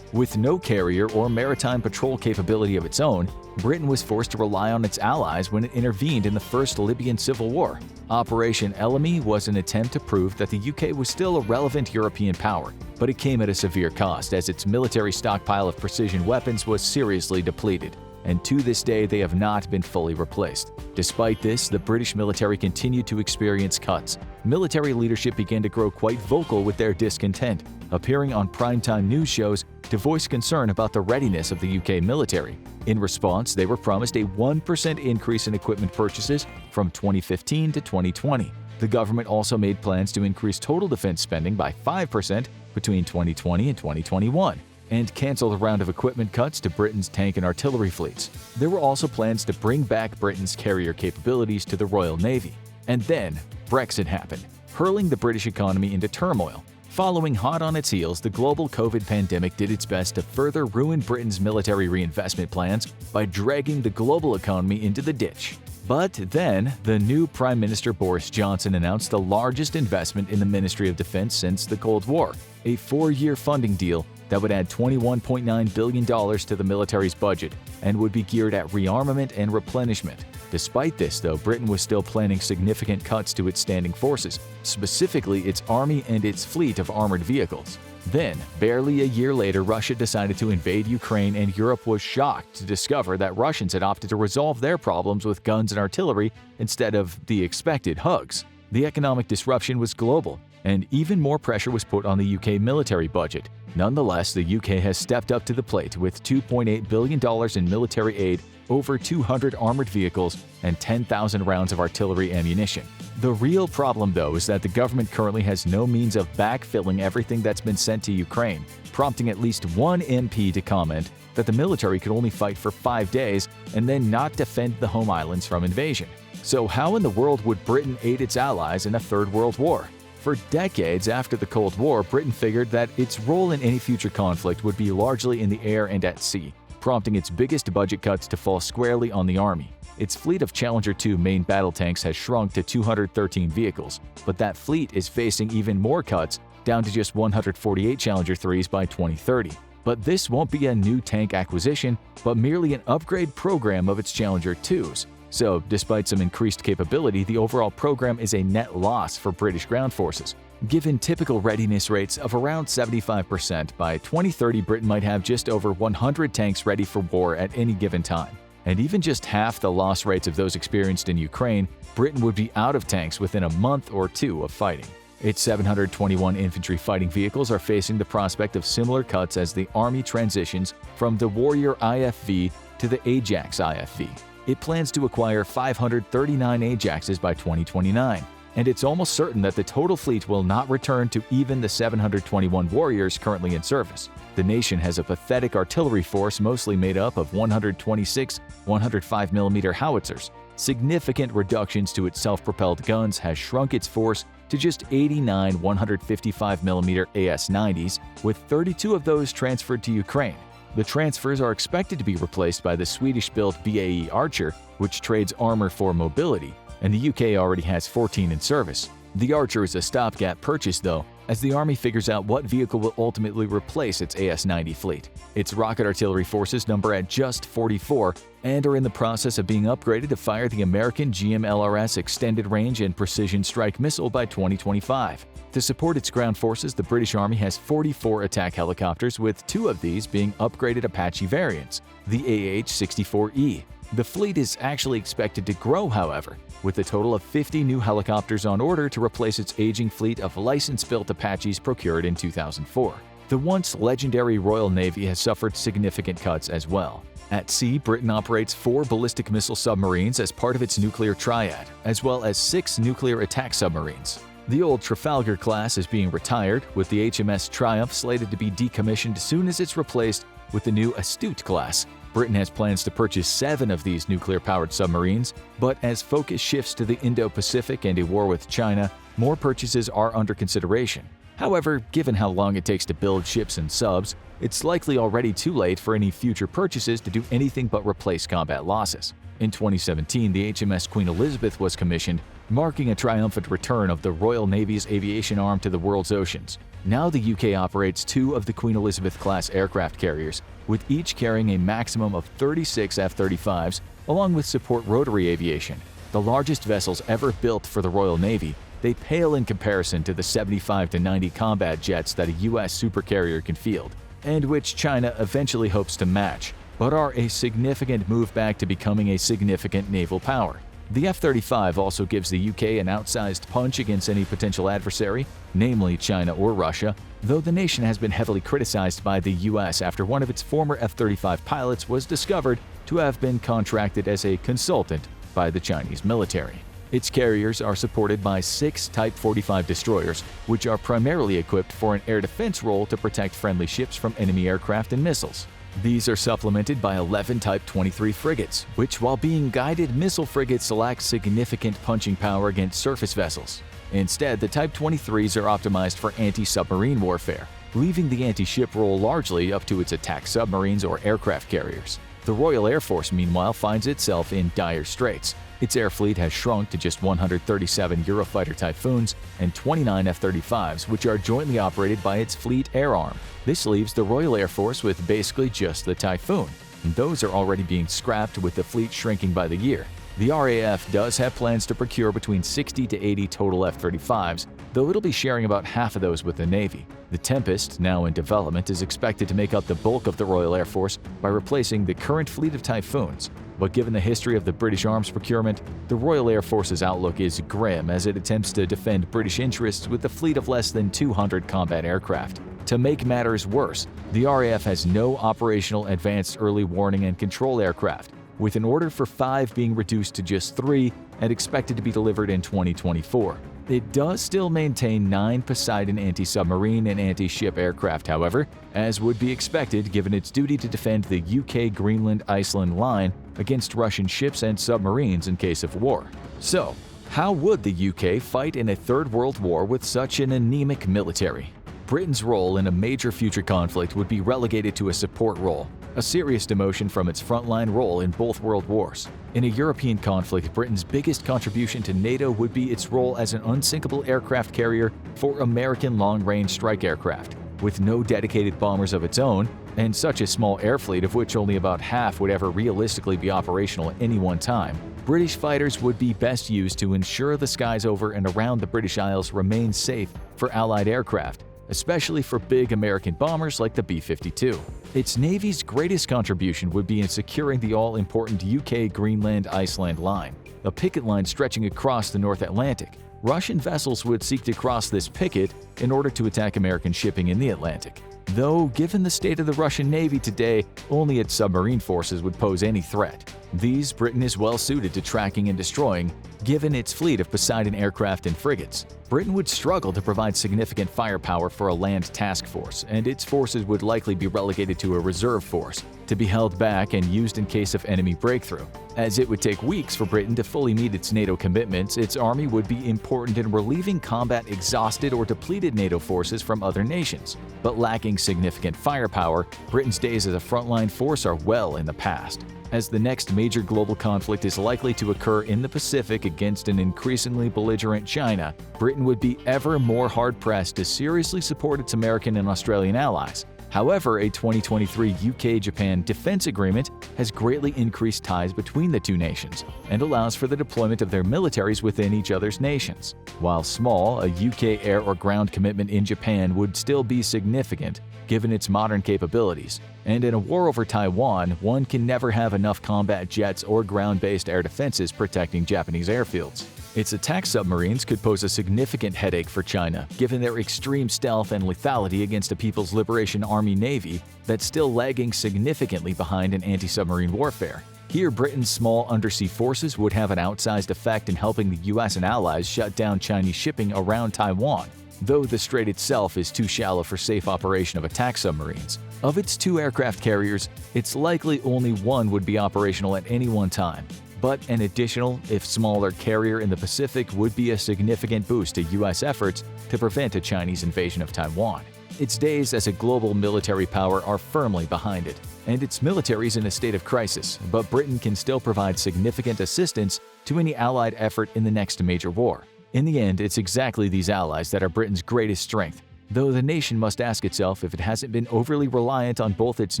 With no carrier or maritime patrol capability of its own, Britain was forced to rely on its allies when it intervened in the First Libyan Civil War. Operation Ellamy was an attempt to prove that the UK was still a relevant European power, but it came at a severe cost as its military stockpile of precision weapons was seriously depleted, and to this day they have not been fully replaced. Despite this, the British military continued to experience cuts. Military leadership began to grow quite vocal with their discontent, appearing on primetime news shows to voice concern about the readiness of the UK military. In response, they were promised a 1% increase in equipment purchases from 2015 to 2020. The government also made plans to increase total defense spending by 5% between 2020 and 2021, and canceled a round of equipment cuts to Britain's tank and artillery fleets. There were also plans to bring back Britain's carrier capabilities to the Royal Navy. And then, Brexit happened, hurling the British economy into turmoil. Following hot on its heels, the global COVID pandemic did its best to further ruin Britain's military reinvestment plans by dragging the global economy into the ditch. But then, the new Prime Minister Boris Johnson announced the largest investment in the Ministry of Defense since the Cold War, a 4-year funding deal that would add $21.9 billion to the military's budget and would be geared at rearmament and replenishment. Despite this, though, Britain was still planning significant cuts to its standing forces, specifically its army and its fleet of armored vehicles. Then, barely a year later, Russia decided to invade Ukraine, and Europe was shocked to discover that Russians had opted to resolve their problems with guns and artillery instead of the expected hugs. The economic disruption was global, and even more pressure was put on the UK military budget. Nonetheless, the UK has stepped up to the plate with $2.8 billion in military aid, over 200 armored vehicles, and 10,000 rounds of artillery ammunition. The real problem, though, is that the government currently has no means of backfilling everything that's been sent to Ukraine, prompting at least one MP to comment that the military could only fight for 5 days and then not defend the home islands from invasion. So how in the world would Britain aid its allies in a Third World War? For decades after the Cold War, Britain figured that its role in any future conflict would be largely in the air and at sea, prompting its biggest budget cuts to fall squarely on the Army. Its fleet of Challenger 2 main battle tanks has shrunk to 213 vehicles, but that fleet is facing even more cuts, down to just 148 Challenger 3s by 2030. But this won't be a new tank acquisition, but merely an upgrade program of its Challenger 2s. So, despite some increased capability, the overall program is a net loss for British ground forces. Given typical readiness rates of around 75%, by 2030 Britain might have just over 100 tanks ready for war at any given time. And even just half the loss rates of those experienced in Ukraine, Britain would be out of tanks within a month or two of fighting. Its 721 infantry fighting vehicles are facing the prospect of similar cuts as the Army transitions from the Warrior IFV to the Ajax IFV. It plans to acquire 539 Ajaxes by 2029, and it's almost certain that the total fleet will not return to even the 721 Warriors currently in service. The nation has a pathetic artillery force mostly made up of 126 105mm howitzers. Significant reductions to its self-propelled guns has shrunk its force to just 89 155mm AS-90s, with 32 of those transferred to Ukraine. The transfers are expected to be replaced by the Swedish-built BAE Archer, which trades armor for mobility, and the UK already has 14 in service. The Archer is a stopgap purchase, though, as the Army figures out what vehicle will ultimately replace its AS-90 fleet. Its rocket artillery forces number at just 44 and are in the process of being upgraded to fire the American GMLRS Extended Range and Precision Strike Missile by 2025. To support its ground forces, the British Army has 44 attack helicopters, with 2 of these being upgraded Apache variants, the AH-64E. The fleet is actually expected to grow, however, with a total of 50 new helicopters on order to replace its aging fleet of license-built Apaches procured in 2004. The once legendary Royal Navy has suffered significant cuts as well. At sea, Britain operates 4 ballistic missile submarines as part of its nuclear triad, as well as 6 nuclear attack submarines. The old Trafalgar class is being retired, with the HMS Triumph slated to be decommissioned soon as it's replaced with the new Astute class. Britain has plans to purchase 7 of these nuclear-powered submarines, but as focus shifts to the Indo-Pacific and a war with China, more purchases are under consideration. However, given how long it takes to build ships and subs, it's likely already too late for any future purchases to do anything but replace combat losses. In 2017, the HMS Queen Elizabeth was commissioned, marking a triumphant return of the Royal Navy's aviation arm to the world's oceans. Now the UK operates 2 of the Queen Elizabeth-class aircraft carriers, with each carrying a maximum of 36 F-35s, along with support rotary aviation. The largest vessels ever built for the Royal Navy, they pale in comparison to the 75 to 90 combat jets that a US supercarrier can field, and which China eventually hopes to match, but are a significant move back to becoming a significant naval power. The F-35 also gives the UK an outsized punch against any potential adversary, namely China or Russia, though the nation has been heavily criticized by the US after one of its former F-35 pilots was discovered to have been contracted as a consultant by the Chinese military. Its carriers are supported by 6 Type 45 destroyers, which are primarily equipped for an air defense role to protect friendly ships from enemy aircraft and missiles. These are supplemented by 11 Type 23 frigates, which, while being guided missile frigates, lack significant punching power against surface vessels. Instead, the Type 23s are optimized for anti-submarine warfare, leaving the anti-ship role largely up to its attack submarines or aircraft carriers. The Royal Air Force, meanwhile, finds itself in dire straits. Its air fleet has shrunk to just 137 Eurofighter Typhoons and 29 F-35s, which are jointly operated by its Fleet Air Arm. This leaves the Royal Air Force with basically just the Typhoon, and those are already being scrapped with the fleet shrinking by the year. The RAF does have plans to procure between 60 to 80 total F-35s, though it'll be sharing about half of those with the Navy. The Tempest, now in development, is expected to make up the bulk of the Royal Air Force by replacing the current fleet of Typhoons. But given the history of the British arms procurement, the Royal Air Force's outlook is grim as it attempts to defend British interests with a fleet of less than 200 combat aircraft. To make matters worse, the RAF has no operational advanced early warning and control aircraft, with an order for 5 being reduced to just 3 and expected to be delivered in 2024. It does still maintain 9 Poseidon anti-submarine and anti-ship aircraft, however, as would be expected given its duty to defend the UK-Greenland-Iceland line against Russian ships and submarines in case of war. So, how would the UK fight in a Third World War with such an anemic military? Britain's role in a major future conflict would be relegated to a support role, a serious demotion from its frontline role in both world wars. In a European conflict, Britain's biggest contribution to NATO would be its role as an unsinkable aircraft carrier for American long-range strike aircraft. With no dedicated bombers of its own, and such a small air fleet of which only about half would ever realistically be operational at any one time, British fighters would be best used to ensure the skies over and around the British Isles remain safe for Allied aircraft, especially for big American bombers like the B-52. Its Navy's greatest contribution would be in securing the all-important UK-Greenland-Iceland line, a picket line stretching across the North Atlantic. Russian vessels would seek to cross this picket in order to attack American shipping in the Atlantic. Though, given the state of the Russian Navy today, only its submarine forces would pose any threat. These Britain is well suited to tracking and destroying, given its fleet of Poseidon aircraft and frigates. Britain would struggle to provide significant firepower for a land task force, and its forces would likely be relegated to a reserve force, to be held back and used in case of enemy breakthrough. As it would take weeks for Britain to fully meet its NATO commitments, its army would be important in relieving combat exhausted or depleted NATO forces from other nations. But lacking significant firepower, Britain's days as a frontline force are well in the past. As the next major global conflict is likely to occur in the Pacific against an increasingly belligerent China, Britain would be ever more hard-pressed to seriously support its American and Australian allies. However, a 2023 UK-Japan defense agreement has greatly increased ties between the two nations and allows for the deployment of their militaries within each other's nations. While small, a UK air or ground commitment in Japan would still be significant, given its modern capabilities. And in a war over Taiwan, one can never have enough combat jets or ground-based air defenses protecting Japanese airfields. Its attack submarines could pose a significant headache for China, given their extreme stealth and lethality against a People's Liberation Army Navy that's still lagging significantly behind in anti-submarine warfare. Here, Britain's small undersea forces would have an outsized effect in helping the US and allies shut down Chinese shipping around Taiwan, though the strait itself is too shallow for safe operation of attack submarines. Of its 2 aircraft carriers, it's likely only one would be operational at any one time. But an additional, if smaller, carrier in the Pacific would be a significant boost to US efforts to prevent a Chinese invasion of Taiwan. Its days as a global military power are firmly behind it, and its military is in a state of crisis, but Britain can still provide significant assistance to any Allied effort in the next major war. In the end, it's exactly these allies that are Britain's greatest strength, though the nation must ask itself if it hasn't been overly reliant on both its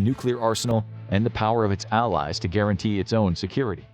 nuclear arsenal and the power of its allies to guarantee its own security.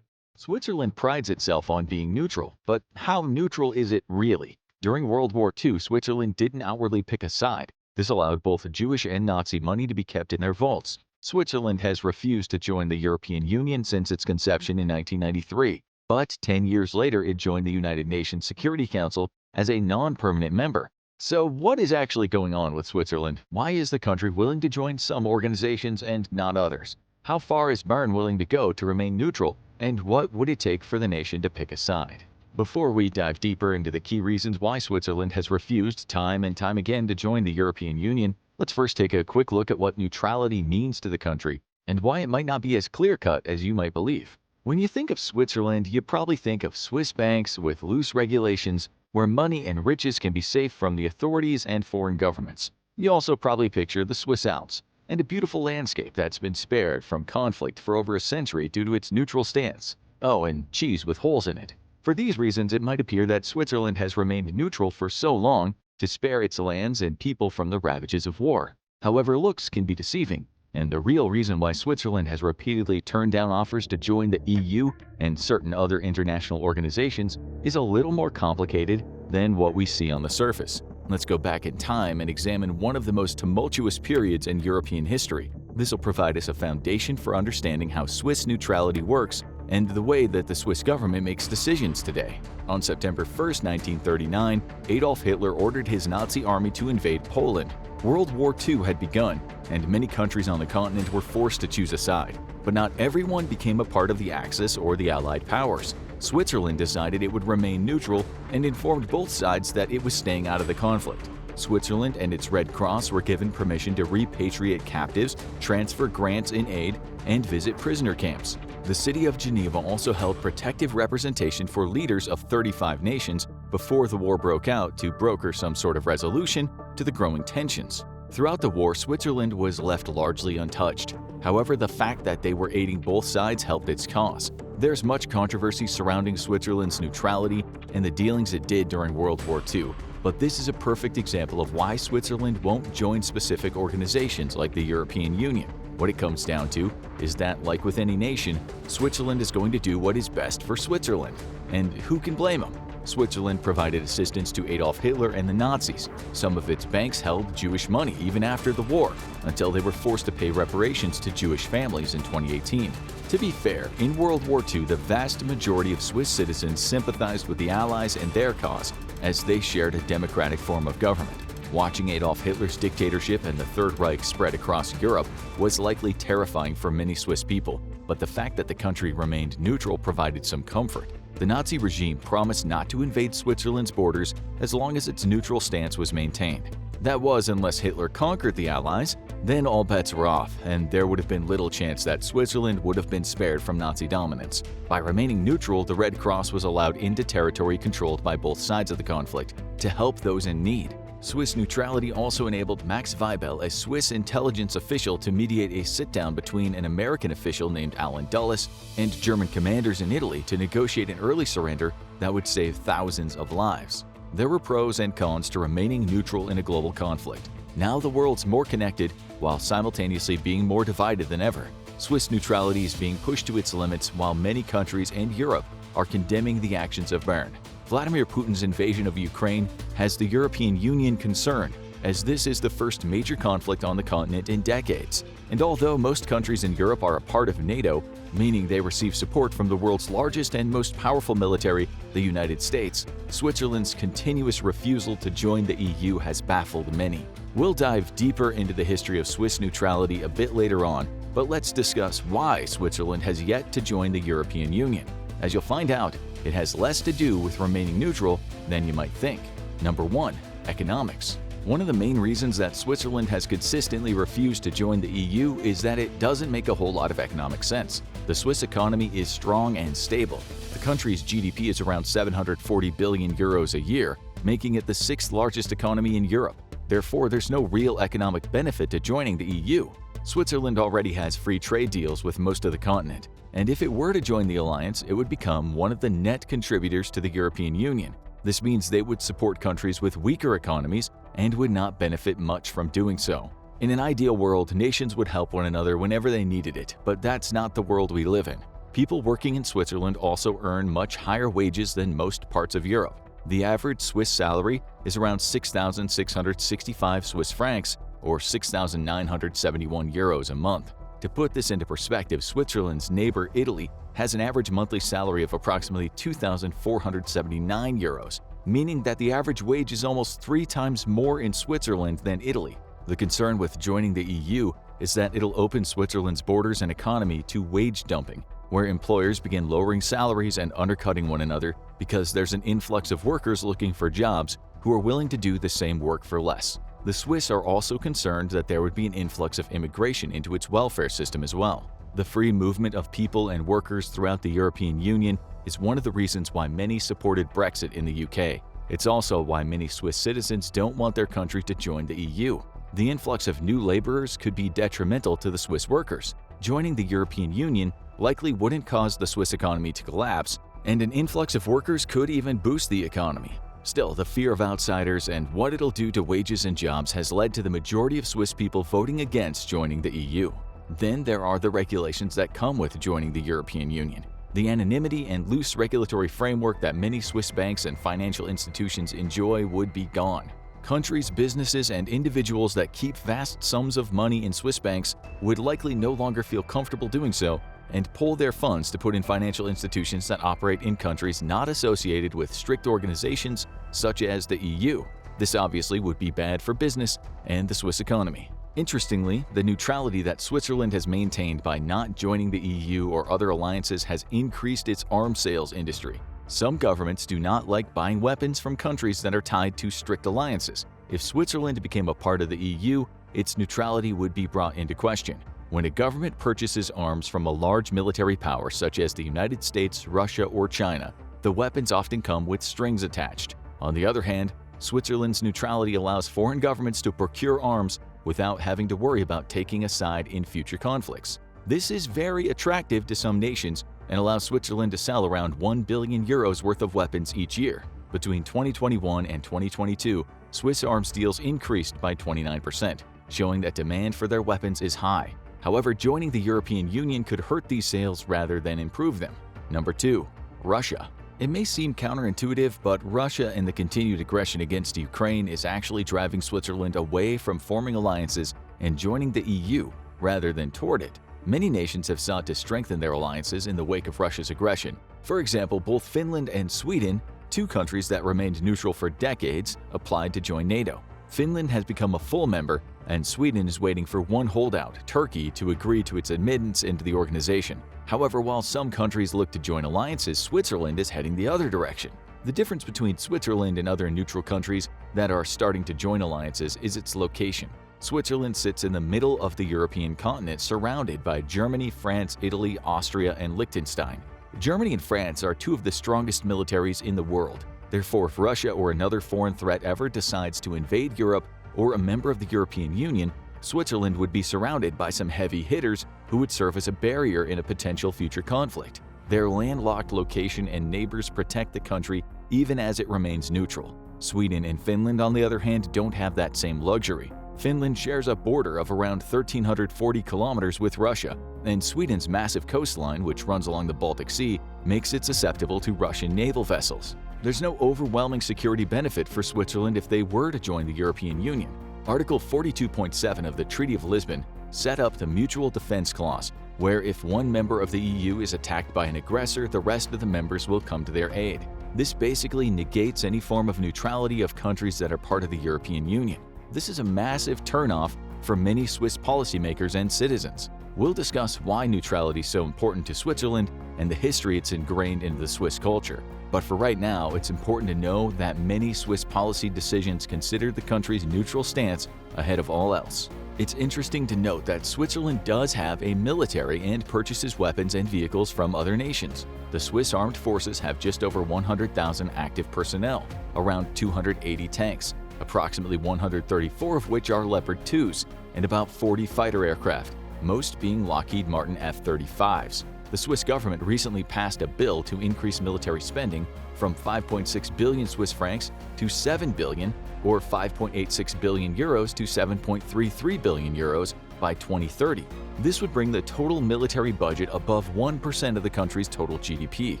Switzerland prides itself on being neutral, but how neutral is it really? During World War II, Switzerland didn't outwardly pick a side. This allowed both Jewish and Nazi money to be kept in their vaults. Switzerland has refused to join the European Union since its conception in 1993, but 10 years later it joined the United Nations Security Council as a non-permanent member. So what is actually going on with Switzerland? Why is the country willing to join some organizations and not others? How far is Bern willing to go to remain neutral? And what would it take for the nation to pick a side? Before we dive deeper into the key reasons why Switzerland has refused time and time again to join the European Union, let's first take a quick look at what neutrality means to the country and why it might not be as clear-cut as you might believe. When you think of Switzerland, you probably think of Swiss banks with loose regulations where money and riches can be safe from the authorities and foreign governments. You also probably picture the Swiss Alps and a beautiful landscape that's been spared from conflict for over a century due to its neutral stance. Oh, and cheese with holes in it. For these reasons, it might appear that Switzerland has remained neutral for so long to spare its lands and people from the ravages of war. However, looks can be deceiving, and the real reason why Switzerland has repeatedly turned down offers to join the EU and certain other international organizations is a little more complicated than what we see on the surface. Let's go back in time and examine one of the most tumultuous periods in European history. This will provide us a foundation for understanding how Swiss neutrality works and the way that the Swiss government makes decisions today. On September 1, 1939, Adolf Hitler ordered his Nazi army to invade Poland. World War II had begun, and many countries on the continent were forced to choose a side. But not everyone became a part of the Axis or the Allied powers. Switzerland decided it would remain neutral and informed both sides that it was staying out of the conflict. Switzerland and its Red Cross were given permission to repatriate captives, transfer grants in aid, and visit prisoner camps. The city of Geneva also held protective representation for leaders of 35 nations before the war broke out to broker some sort of resolution to the growing tensions. Throughout the war, Switzerland was left largely untouched. However, the fact that they were aiding both sides helped its cause. There's much controversy surrounding Switzerland's neutrality and the dealings it did during World War II, but this is a perfect example of why Switzerland won't join specific organizations like the European Union. What it comes down to is that, like with any nation, Switzerland is going to do what is best for Switzerland. And who can blame them? Switzerland provided assistance to Adolf Hitler and the Nazis. Some of its banks held Jewish money even after the war, until they were forced to pay reparations to Jewish families in 2018. To be fair, in World War II, the vast majority of Swiss citizens sympathized with the Allies and their cause, as they shared a democratic form of government. Watching Adolf Hitler's dictatorship and the Third Reich spread across Europe was likely terrifying for many Swiss people, but the fact that the country remained neutral provided some comfort. The Nazi regime promised not to invade Switzerland's borders as long as its neutral stance was maintained. That was unless Hitler conquered the Allies, then all bets were off, and there would have been little chance that Switzerland would have been spared from Nazi dominance. By remaining neutral, the Red Cross was allowed into territory controlled by both sides of the conflict to help those in need. Swiss neutrality also enabled Max Weibel, a Swiss intelligence official, to mediate a sit-down between an American official named Alan Dulles and German commanders in Italy to negotiate an early surrender that would save thousands of lives. There were pros and cons to remaining neutral in a global conflict. Now the world's more connected while simultaneously being more divided than ever. Swiss neutrality is being pushed to its limits while many countries and Europe are condemning the actions of Bern. Vladimir Putin's invasion of Ukraine has the European Union concerned, as this is the first major conflict on the continent in decades. And although most countries in Europe are a part of NATO, meaning they receive support from the world's largest and most powerful military, the United States, Switzerland's continuous refusal to join the EU has baffled many. We'll dive deeper into the history of Swiss neutrality a bit later on, but let's discuss why Switzerland has yet to join the European Union. As you'll find out, it has less to do with remaining neutral than you might think. Number 1. Economics. One of the main reasons that Switzerland has consistently refused to join the EU is that it doesn't make a whole lot of economic sense. The Swiss economy is strong and stable. The country's GDP is around 740 billion euros a year, making it the 6th largest economy in Europe. Therefore, there's no real economic benefit to joining the EU. Switzerland already has free trade deals with most of the continent, and if it were to join the alliance, it would become one of the net contributors to the European Union. This means they would support countries with weaker economies and would not benefit much from doing so. In an ideal world, nations would help one another whenever they needed it, but that's not the world we live in. People working in Switzerland also earn much higher wages than most parts of Europe. The average Swiss salary is around 6,665 Swiss francs, or 6,971 euros a month. To put this into perspective, Switzerland's neighbor Italy has an average monthly salary of approximately 2,479 euros, meaning that the average wage is almost 3 times more in Switzerland than Italy. The concern with joining the EU is that it'll open Switzerland's borders and economy to wage dumping, where employers begin lowering salaries and undercutting one another because there's an influx of workers looking for jobs who are willing to do the same work for less. The Swiss are also concerned that there would be an influx of immigration into its welfare system as well. The free movement of people and workers throughout the European Union is one of the reasons why many supported Brexit in the UK. It's also why many Swiss citizens don't want their country to join the EU. The influx of new laborers could be detrimental to the Swiss workers. Joining the European Union likely wouldn't cause the Swiss economy to collapse, and an influx of workers could even boost the economy. Still, the fear of outsiders and what it'll do to wages and jobs has led to the majority of Swiss people voting against joining the EU. Then there are the regulations that come with joining the European Union. The anonymity and loose regulatory framework that many Swiss banks and financial institutions enjoy would be gone. Countries, businesses, and individuals that keep vast sums of money in Swiss banks would likely no longer feel comfortable doing so and pull their funds to put in financial institutions that operate in countries not associated with strict organizations such as the EU. This obviously would be bad for business and the Swiss economy. Interestingly, the neutrality that Switzerland has maintained by not joining the EU or other alliances has increased its arms sales industry. Some governments do not like buying weapons from countries that are tied to strict alliances. If Switzerland became a part of the EU, its neutrality would be brought into question. When a government purchases arms from a large military power such as the United States, Russia, or China, the weapons often come with strings attached. On the other hand, Switzerland's neutrality allows foreign governments to procure arms without having to worry about taking a side in future conflicts. This is very attractive to some nations and allows Switzerland to sell around 1 billion euros worth of weapons each year. Between 2021 and 2022, Swiss arms deals increased by 29%, showing that demand for their weapons is high. However, joining the European Union could hurt these sales rather than improve them. Number 2. Russia. It may seem counterintuitive, but Russia and the continued aggression against Ukraine is actually driving Switzerland away from forming alliances and joining the EU rather than toward it. Many nations have sought to strengthen their alliances in the wake of Russia's aggression. For example, both Finland and Sweden, 2 countries that remained neutral for decades, applied to join NATO. Finland has become a full member, and Sweden is waiting for one holdout, Turkey, to agree to its admittance into the organization. However, while some countries look to join alliances, Switzerland is heading the other direction. The difference between Switzerland and other neutral countries that are starting to join alliances is its location. Switzerland sits in the middle of the European continent, surrounded by Germany, France, Italy, Austria, and Liechtenstein. Germany and France are 2 of the strongest militaries in the world. Therefore, if Russia or another foreign threat ever decides to invade Europe or a member of the European Union, Switzerland would be surrounded by some heavy hitters who would serve as a barrier in a potential future conflict. Their landlocked location and neighbors protect the country even as it remains neutral. Sweden and Finland, on the other hand, don't have that same luxury. Finland shares a border of around 1,340 kilometers with Russia, and Sweden's massive coastline, which runs along the Baltic Sea, makes it susceptible to Russian naval vessels. There's no overwhelming security benefit for Switzerland if they were to join the European Union. Article 42.7 of the Treaty of Lisbon set up the Mutual Defense Clause, where if one member of the EU is attacked by an aggressor, the rest of the members will come to their aid. This basically negates any form of neutrality of countries that are part of the European Union. This is a massive turnoff for many Swiss policymakers and citizens. We'll discuss why neutrality is so important to Switzerland and the history it's ingrained into the Swiss culture. But for right now, it's important to know that many Swiss policy decisions consider the country's neutral stance ahead of all else. It's interesting to note that Switzerland does have a military and purchases weapons and vehicles from other nations. The Swiss armed forces have just over 100,000 active personnel, around 280 tanks, approximately 134 of which are Leopard 2s, and about 40 fighter aircraft, most being Lockheed Martin F-35s. The Swiss government recently passed a bill to increase military spending from 5.6 billion Swiss francs to 7 billion, or 5.86 billion euros to 7.33 billion euros by 2030. This would bring the total military budget above 1% of the country's total GDP.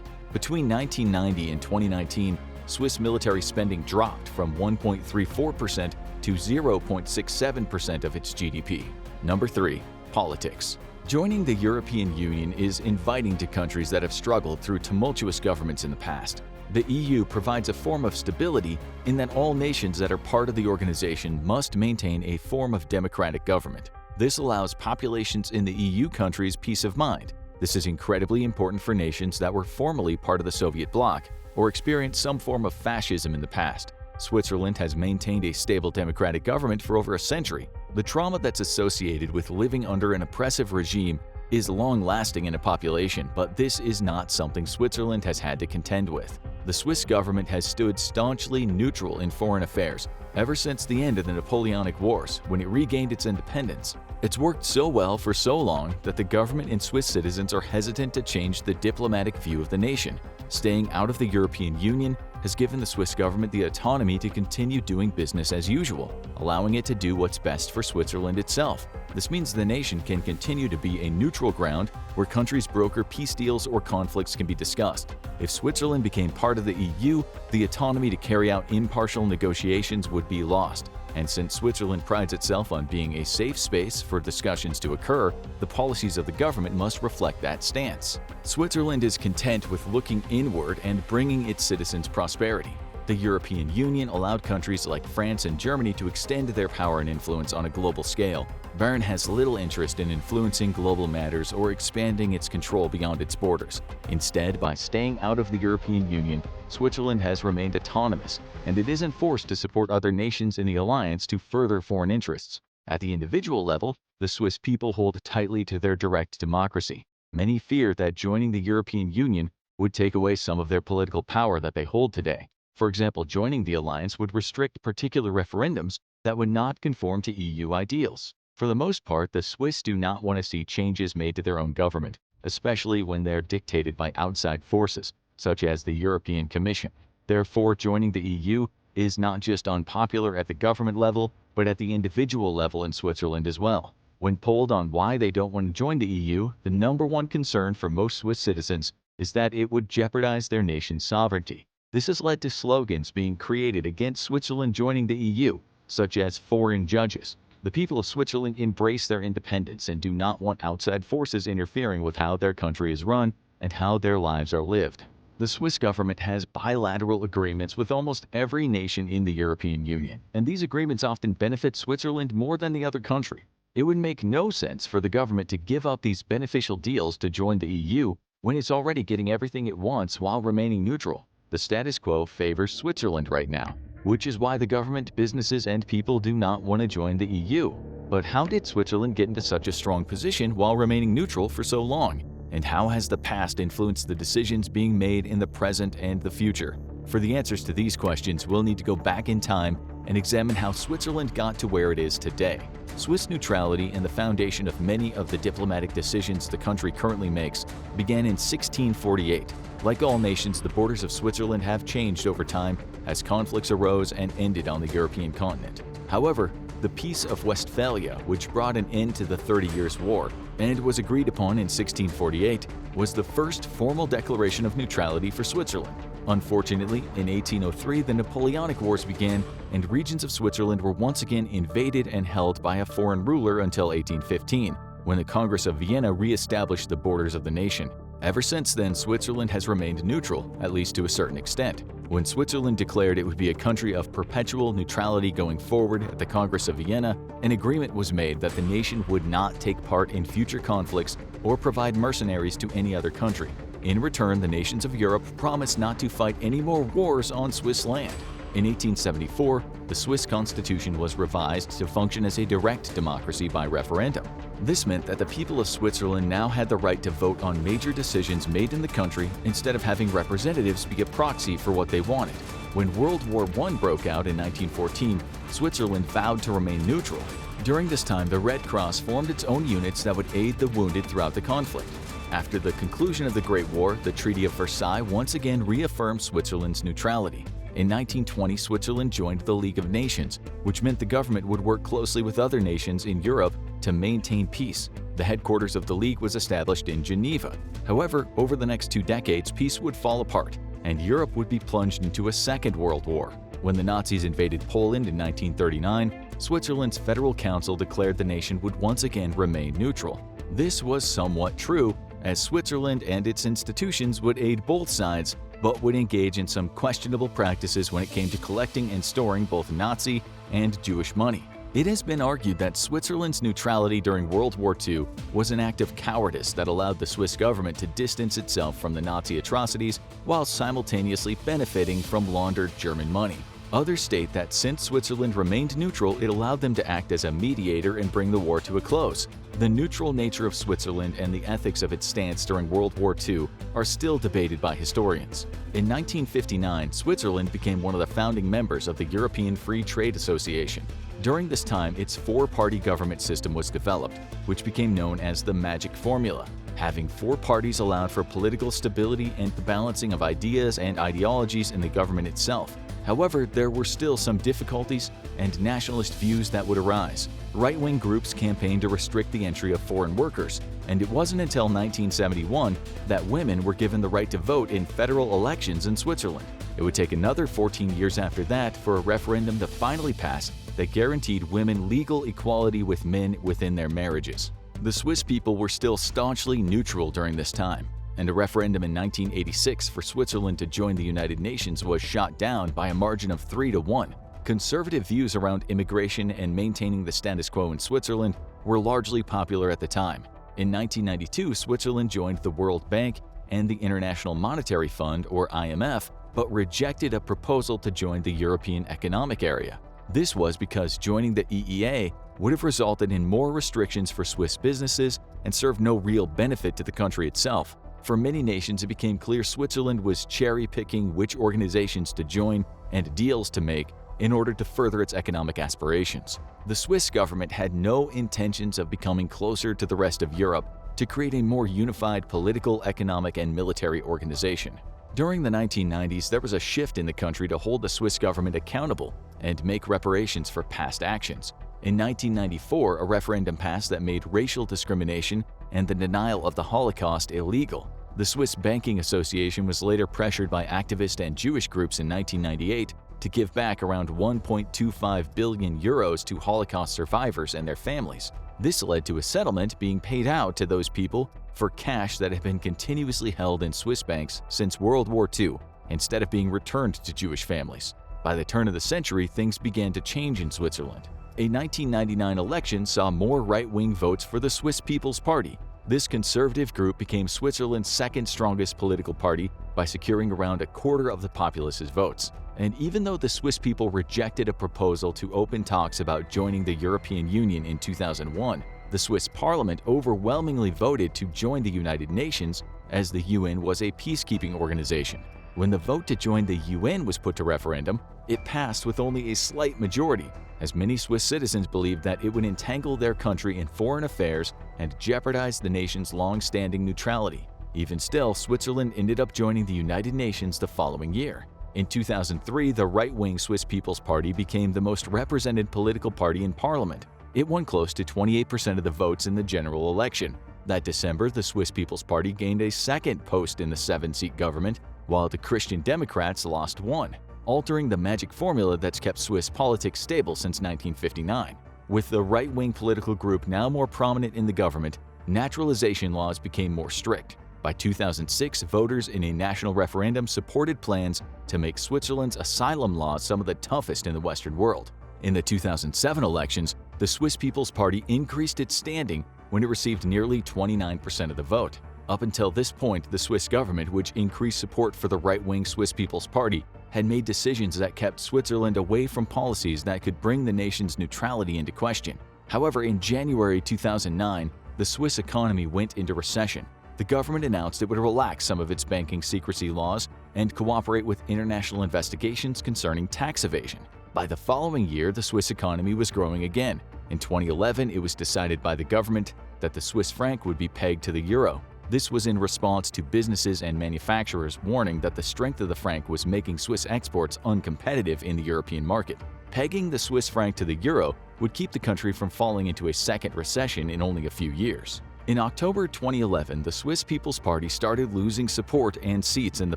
Between 1990 and 2019, Swiss military spending dropped from 1.34% to 0.67% of its GDP. Number 3. Politics. Joining the European Union is inviting to countries that have struggled through tumultuous governments in the past. The EU provides a form of stability in that all nations that are part of the organization must maintain a form of democratic government. This allows populations in the EU countries peace of mind. This is incredibly important for nations that were formerly part of the Soviet bloc or experienced some form of fascism in the past. Switzerland has maintained a stable democratic government for over a century. The trauma that's associated with living under an oppressive regime is long-lasting in a population, but this is not something Switzerland has had to contend with. The Swiss government has stood staunchly neutral in foreign affairs ever since the end of the Napoleonic Wars, when it regained its independence. It's worked so well for so long that the government and Swiss citizens are hesitant to change the diplomatic view of the nation. Staying out of the European Union has given the Swiss government the autonomy to continue doing business as usual, allowing it to do what's best for Switzerland itself. This means the nation can continue to be a neutral ground where countries broker peace deals or conflicts can be discussed. If Switzerland became part of the EU, the autonomy to carry out impartial negotiations would be lost. And since Switzerland prides itself on being a safe space for discussions to occur, the policies of the government must reflect that stance. Switzerland is content with looking inward and bringing its citizens prosperity. The European Union allowed countries like France and Germany to extend their power and influence on a global scale. Bern has little interest in influencing global matters or expanding its control beyond its borders. Instead, by staying out of the European Union, Switzerland has remained autonomous, and it isn't forced to support other nations in the alliance to further foreign interests. At the individual level, the Swiss people hold tightly to their direct democracy. Many fear that joining the European Union would take away some of their political power that they hold today. For example, joining the alliance would restrict particular referendums that would not conform to EU ideals. For the most part, the Swiss do not want to see changes made to their own government, especially when they're dictated by outside forces, such as the European Commission. Therefore, joining the EU is not just unpopular at the government level, but at the individual level in Switzerland as well. When polled on why they don't want to join the EU, the number one concern for most Swiss citizens is that it would jeopardize their nation's sovereignty. This has led to slogans being created against Switzerland joining the EU, such as "foreign judges." The people of Switzerland embrace their independence and do not want outside forces interfering with how their country is run and how their lives are lived. The Swiss government has bilateral agreements with almost every nation in the European Union, and these agreements often benefit Switzerland more than the other country. It would make no sense for the government to give up these beneficial deals to join the EU when it's already getting everything it wants while remaining neutral. The status quo favors Switzerland right now, which is why the government, businesses, and people do not want to join the EU. But how did Switzerland get into such a strong position while remaining neutral for so long? And how has the past influenced the decisions being made in the present and the future? For the answers to these questions, we'll need to go back in time and examine how Switzerland got to where it is today. Swiss neutrality and the foundation of many of the diplomatic decisions the country currently makes began in 1648. Like all nations, the borders of Switzerland have changed over time as conflicts arose and ended on the European continent. However, the Peace of Westphalia, which brought an end to the 30 Years' War and was agreed upon in 1648, was the first formal declaration of neutrality for Switzerland. Unfortunately, in 1803 the Napoleonic Wars began and regions of Switzerland were once again invaded and held by a foreign ruler until 1815, when the Congress of Vienna re-established the borders of the nation. Ever since then, Switzerland has remained neutral, at least to a certain extent. When Switzerland declared it would be a country of perpetual neutrality going forward at the Congress of Vienna, an agreement was made that the nation would not take part in future conflicts or provide mercenaries to any other country. In return, the nations of Europe promised not to fight any more wars on Swiss land. In 1874, the Swiss constitution was revised to function as a direct democracy by referendum. This meant that the people of Switzerland now had the right to vote on major decisions made in the country instead of having representatives be a proxy for what they wanted. When World War I broke out in 1914, Switzerland vowed to remain neutral. During this time, the Red Cross formed its own units that would aid the wounded throughout the conflict. After the conclusion of the Great War, the Treaty of Versailles once again reaffirmed Switzerland's neutrality. In 1920, Switzerland joined the League of Nations, which meant the government would work closely with other nations in Europe to maintain peace. The headquarters of the League was established in Geneva. However, over the next 2 decades, peace would fall apart, and Europe would be plunged into a Second World War. When the Nazis invaded Poland in 1939, Switzerland's Federal Council declared the nation would once again remain neutral. This was somewhat true, as Switzerland and its institutions would aid both sides, but would engage in some questionable practices when it came to collecting and storing both Nazi and Jewish money. It has been argued that Switzerland's neutrality during World War II was an act of cowardice that allowed the Swiss government to distance itself from the Nazi atrocities while simultaneously benefiting from laundered German money. Others state that since Switzerland remained neutral, it allowed them to act as a mediator and bring the war to a close. The neutral nature of Switzerland and the ethics of its stance during World War II are still debated by historians. In 1959, Switzerland became one of the founding members of the European Free Trade Association. During this time, its 4-party government system was developed, which became known as the Magic Formula. Having 4 parties allowed for political stability and the balancing of ideas and ideologies in the government itself. However, there were still some difficulties and nationalist views that would arise. Right-wing groups campaigned to restrict the entry of foreign workers, and it wasn't until 1971 that women were given the right to vote in federal elections in Switzerland. It would take another 14 years after that for a referendum to finally pass that guaranteed women legal equality with men within their marriages. The Swiss people were still staunchly neutral during this time, and a referendum in 1986 for Switzerland to join the United Nations was shot down by a margin of 3-1. Conservative views around immigration and maintaining the status quo in Switzerland were largely popular at the time. In 1992, Switzerland joined the World Bank and the International Monetary Fund, or IMF, but rejected a proposal to join the European Economic Area. This was because joining the EEA would have resulted in more restrictions for Swiss businesses and served no real benefit to the country itself. For many nations, it became clear Switzerland was cherry-picking which organizations to join and deals to make in order to further its economic aspirations. The Swiss government had no intentions of becoming closer to the rest of Europe to create a more unified political, economic, and military organization. During the 1990s, there was a shift in the country to hold the Swiss government accountable and make reparations for past actions. In 1994, a referendum passed that made racial discrimination and the denial of the Holocaust illegal. The Swiss Banking Association was later pressured by activist and Jewish groups in 1998 to give back around 1.25 billion euros to Holocaust survivors and their families. This led to a settlement being paid out to those people for cash that had been continuously held in Swiss banks since World War II, instead of being returned to Jewish families. By the turn of the century, things began to change in Switzerland. A 1999 election saw more right-wing votes for the Swiss People's Party. This conservative group became Switzerland's second strongest political party by securing around a quarter of the populace's votes. And even though the Swiss people rejected a proposal to open talks about joining the European Union in 2001, the Swiss parliament overwhelmingly voted to join the United Nations, as the UN was a peacekeeping organization. When the vote to join the UN was put to referendum, it passed with only a slight majority, as many Swiss citizens believed that it would entangle their country in foreign affairs and jeopardize the nation's long-standing neutrality. Even still, Switzerland ended up joining the United Nations the following year. In 2003, the right-wing Swiss People's Party became the most represented political party in parliament. It won close to 28% of the votes in the general election. That December, the Swiss People's Party gained a second post in the 7-seat government while the Christian Democrats lost 1, altering the magic formula that's kept Swiss politics stable since 1959. With the right-wing political group now more prominent in the government, naturalization laws became more strict. By 2006, voters in a national referendum supported plans to make Switzerland's asylum laws some of the toughest in the Western world. In the 2007 elections, the Swiss People's Party increased its standing when it received nearly 29% of the vote. Up until this point, the Swiss government, which increased support for the right-wing Swiss People's Party, had made decisions that kept Switzerland away from policies that could bring the nation's neutrality into question. However, in January 2009, the Swiss economy went into recession. The government announced it would relax some of its banking secrecy laws and cooperate with international investigations concerning tax evasion. By the following year, the Swiss economy was growing again. In 2011, it was decided by the government that the Swiss franc would be pegged to the euro. This was in response to businesses and manufacturers warning that the strength of the franc was making Swiss exports uncompetitive in the European market. Pegging the Swiss franc to the euro would keep the country from falling into a second recession in only a few years. In October 2011, the Swiss People's Party started losing support and seats in the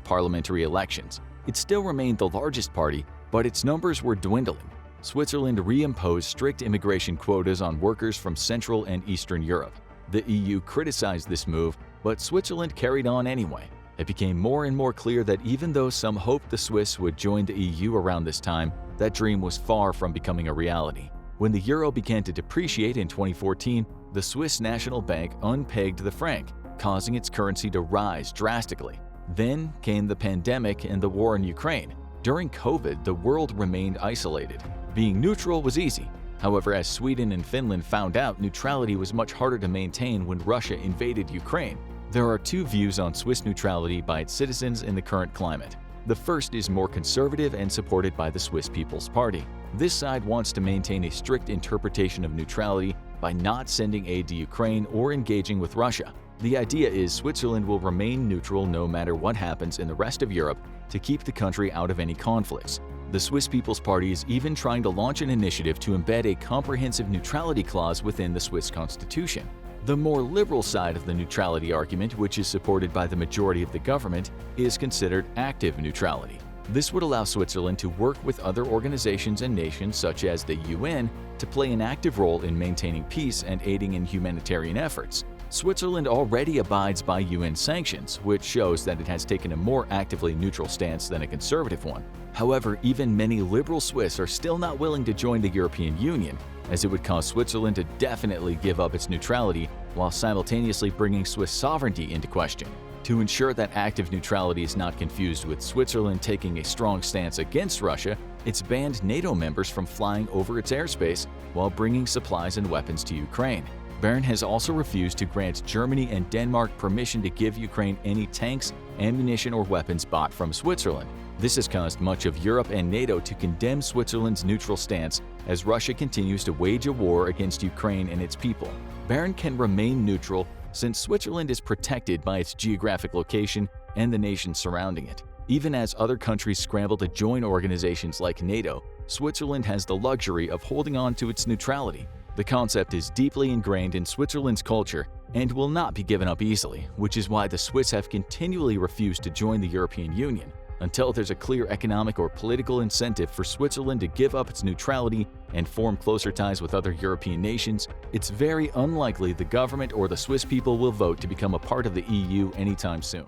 parliamentary elections. It still remained the largest party, but its numbers were dwindling. Switzerland reimposed strict immigration quotas on workers from Central and Eastern Europe. The EU criticized this move, but Switzerland carried on anyway. It became more and more clear that even though some hoped the Swiss would join the EU around this time, that dream was far from becoming a reality. When the euro began to depreciate in 2014, the Swiss National Bank unpegged the franc, causing its currency to rise drastically. Then came the pandemic and the war in Ukraine. During COVID, the world remained isolated. Being neutral was easy. However, as Sweden and Finland found out, neutrality was much harder to maintain when Russia invaded Ukraine. There are two views on Swiss neutrality by its citizens in the current climate. The first is more conservative and supported by the Swiss People's Party. This side wants to maintain a strict interpretation of neutrality by not sending aid to Ukraine or engaging with Russia. The idea is Switzerland will remain neutral no matter what happens in the rest of Europe to keep the country out of any conflicts. The Swiss People's Party is even trying to launch an initiative to embed a comprehensive neutrality clause within the Swiss constitution. The more liberal side of the neutrality argument, which is supported by the majority of the government, is considered active neutrality. This would allow Switzerland to work with other organizations and nations such as the UN to play an active role in maintaining peace and aiding in humanitarian efforts. Switzerland already abides by UN sanctions, which shows that it has taken a more actively neutral stance than a conservative one. However, even many liberal Swiss are still not willing to join the European Union, as it would cause Switzerland to definitely give up its neutrality while simultaneously bringing Swiss sovereignty into question. To ensure that active neutrality is not confused with Switzerland taking a strong stance against Russia, it's banned NATO members from flying over its airspace while bringing supplies and weapons to Ukraine. Bern has also refused to grant Germany and Denmark permission to give Ukraine any tanks, ammunition, or weapons bought from Switzerland. This has caused much of Europe and NATO to condemn Switzerland's neutral stance as Russia continues to wage a war against Ukraine and its people. Bern can remain neutral since Switzerland is protected by its geographic location and the nations surrounding it. Even as other countries scramble to join organizations like NATO, Switzerland has the luxury of holding on to its neutrality. The concept is deeply ingrained in Switzerland's culture and will not be given up easily, which is why the Swiss have continually refused to join the European Union. Until there's a clear economic or political incentive for Switzerland to give up its neutrality and form closer ties with other European nations, it's very unlikely the government or the Swiss people will vote to become a part of the EU anytime soon.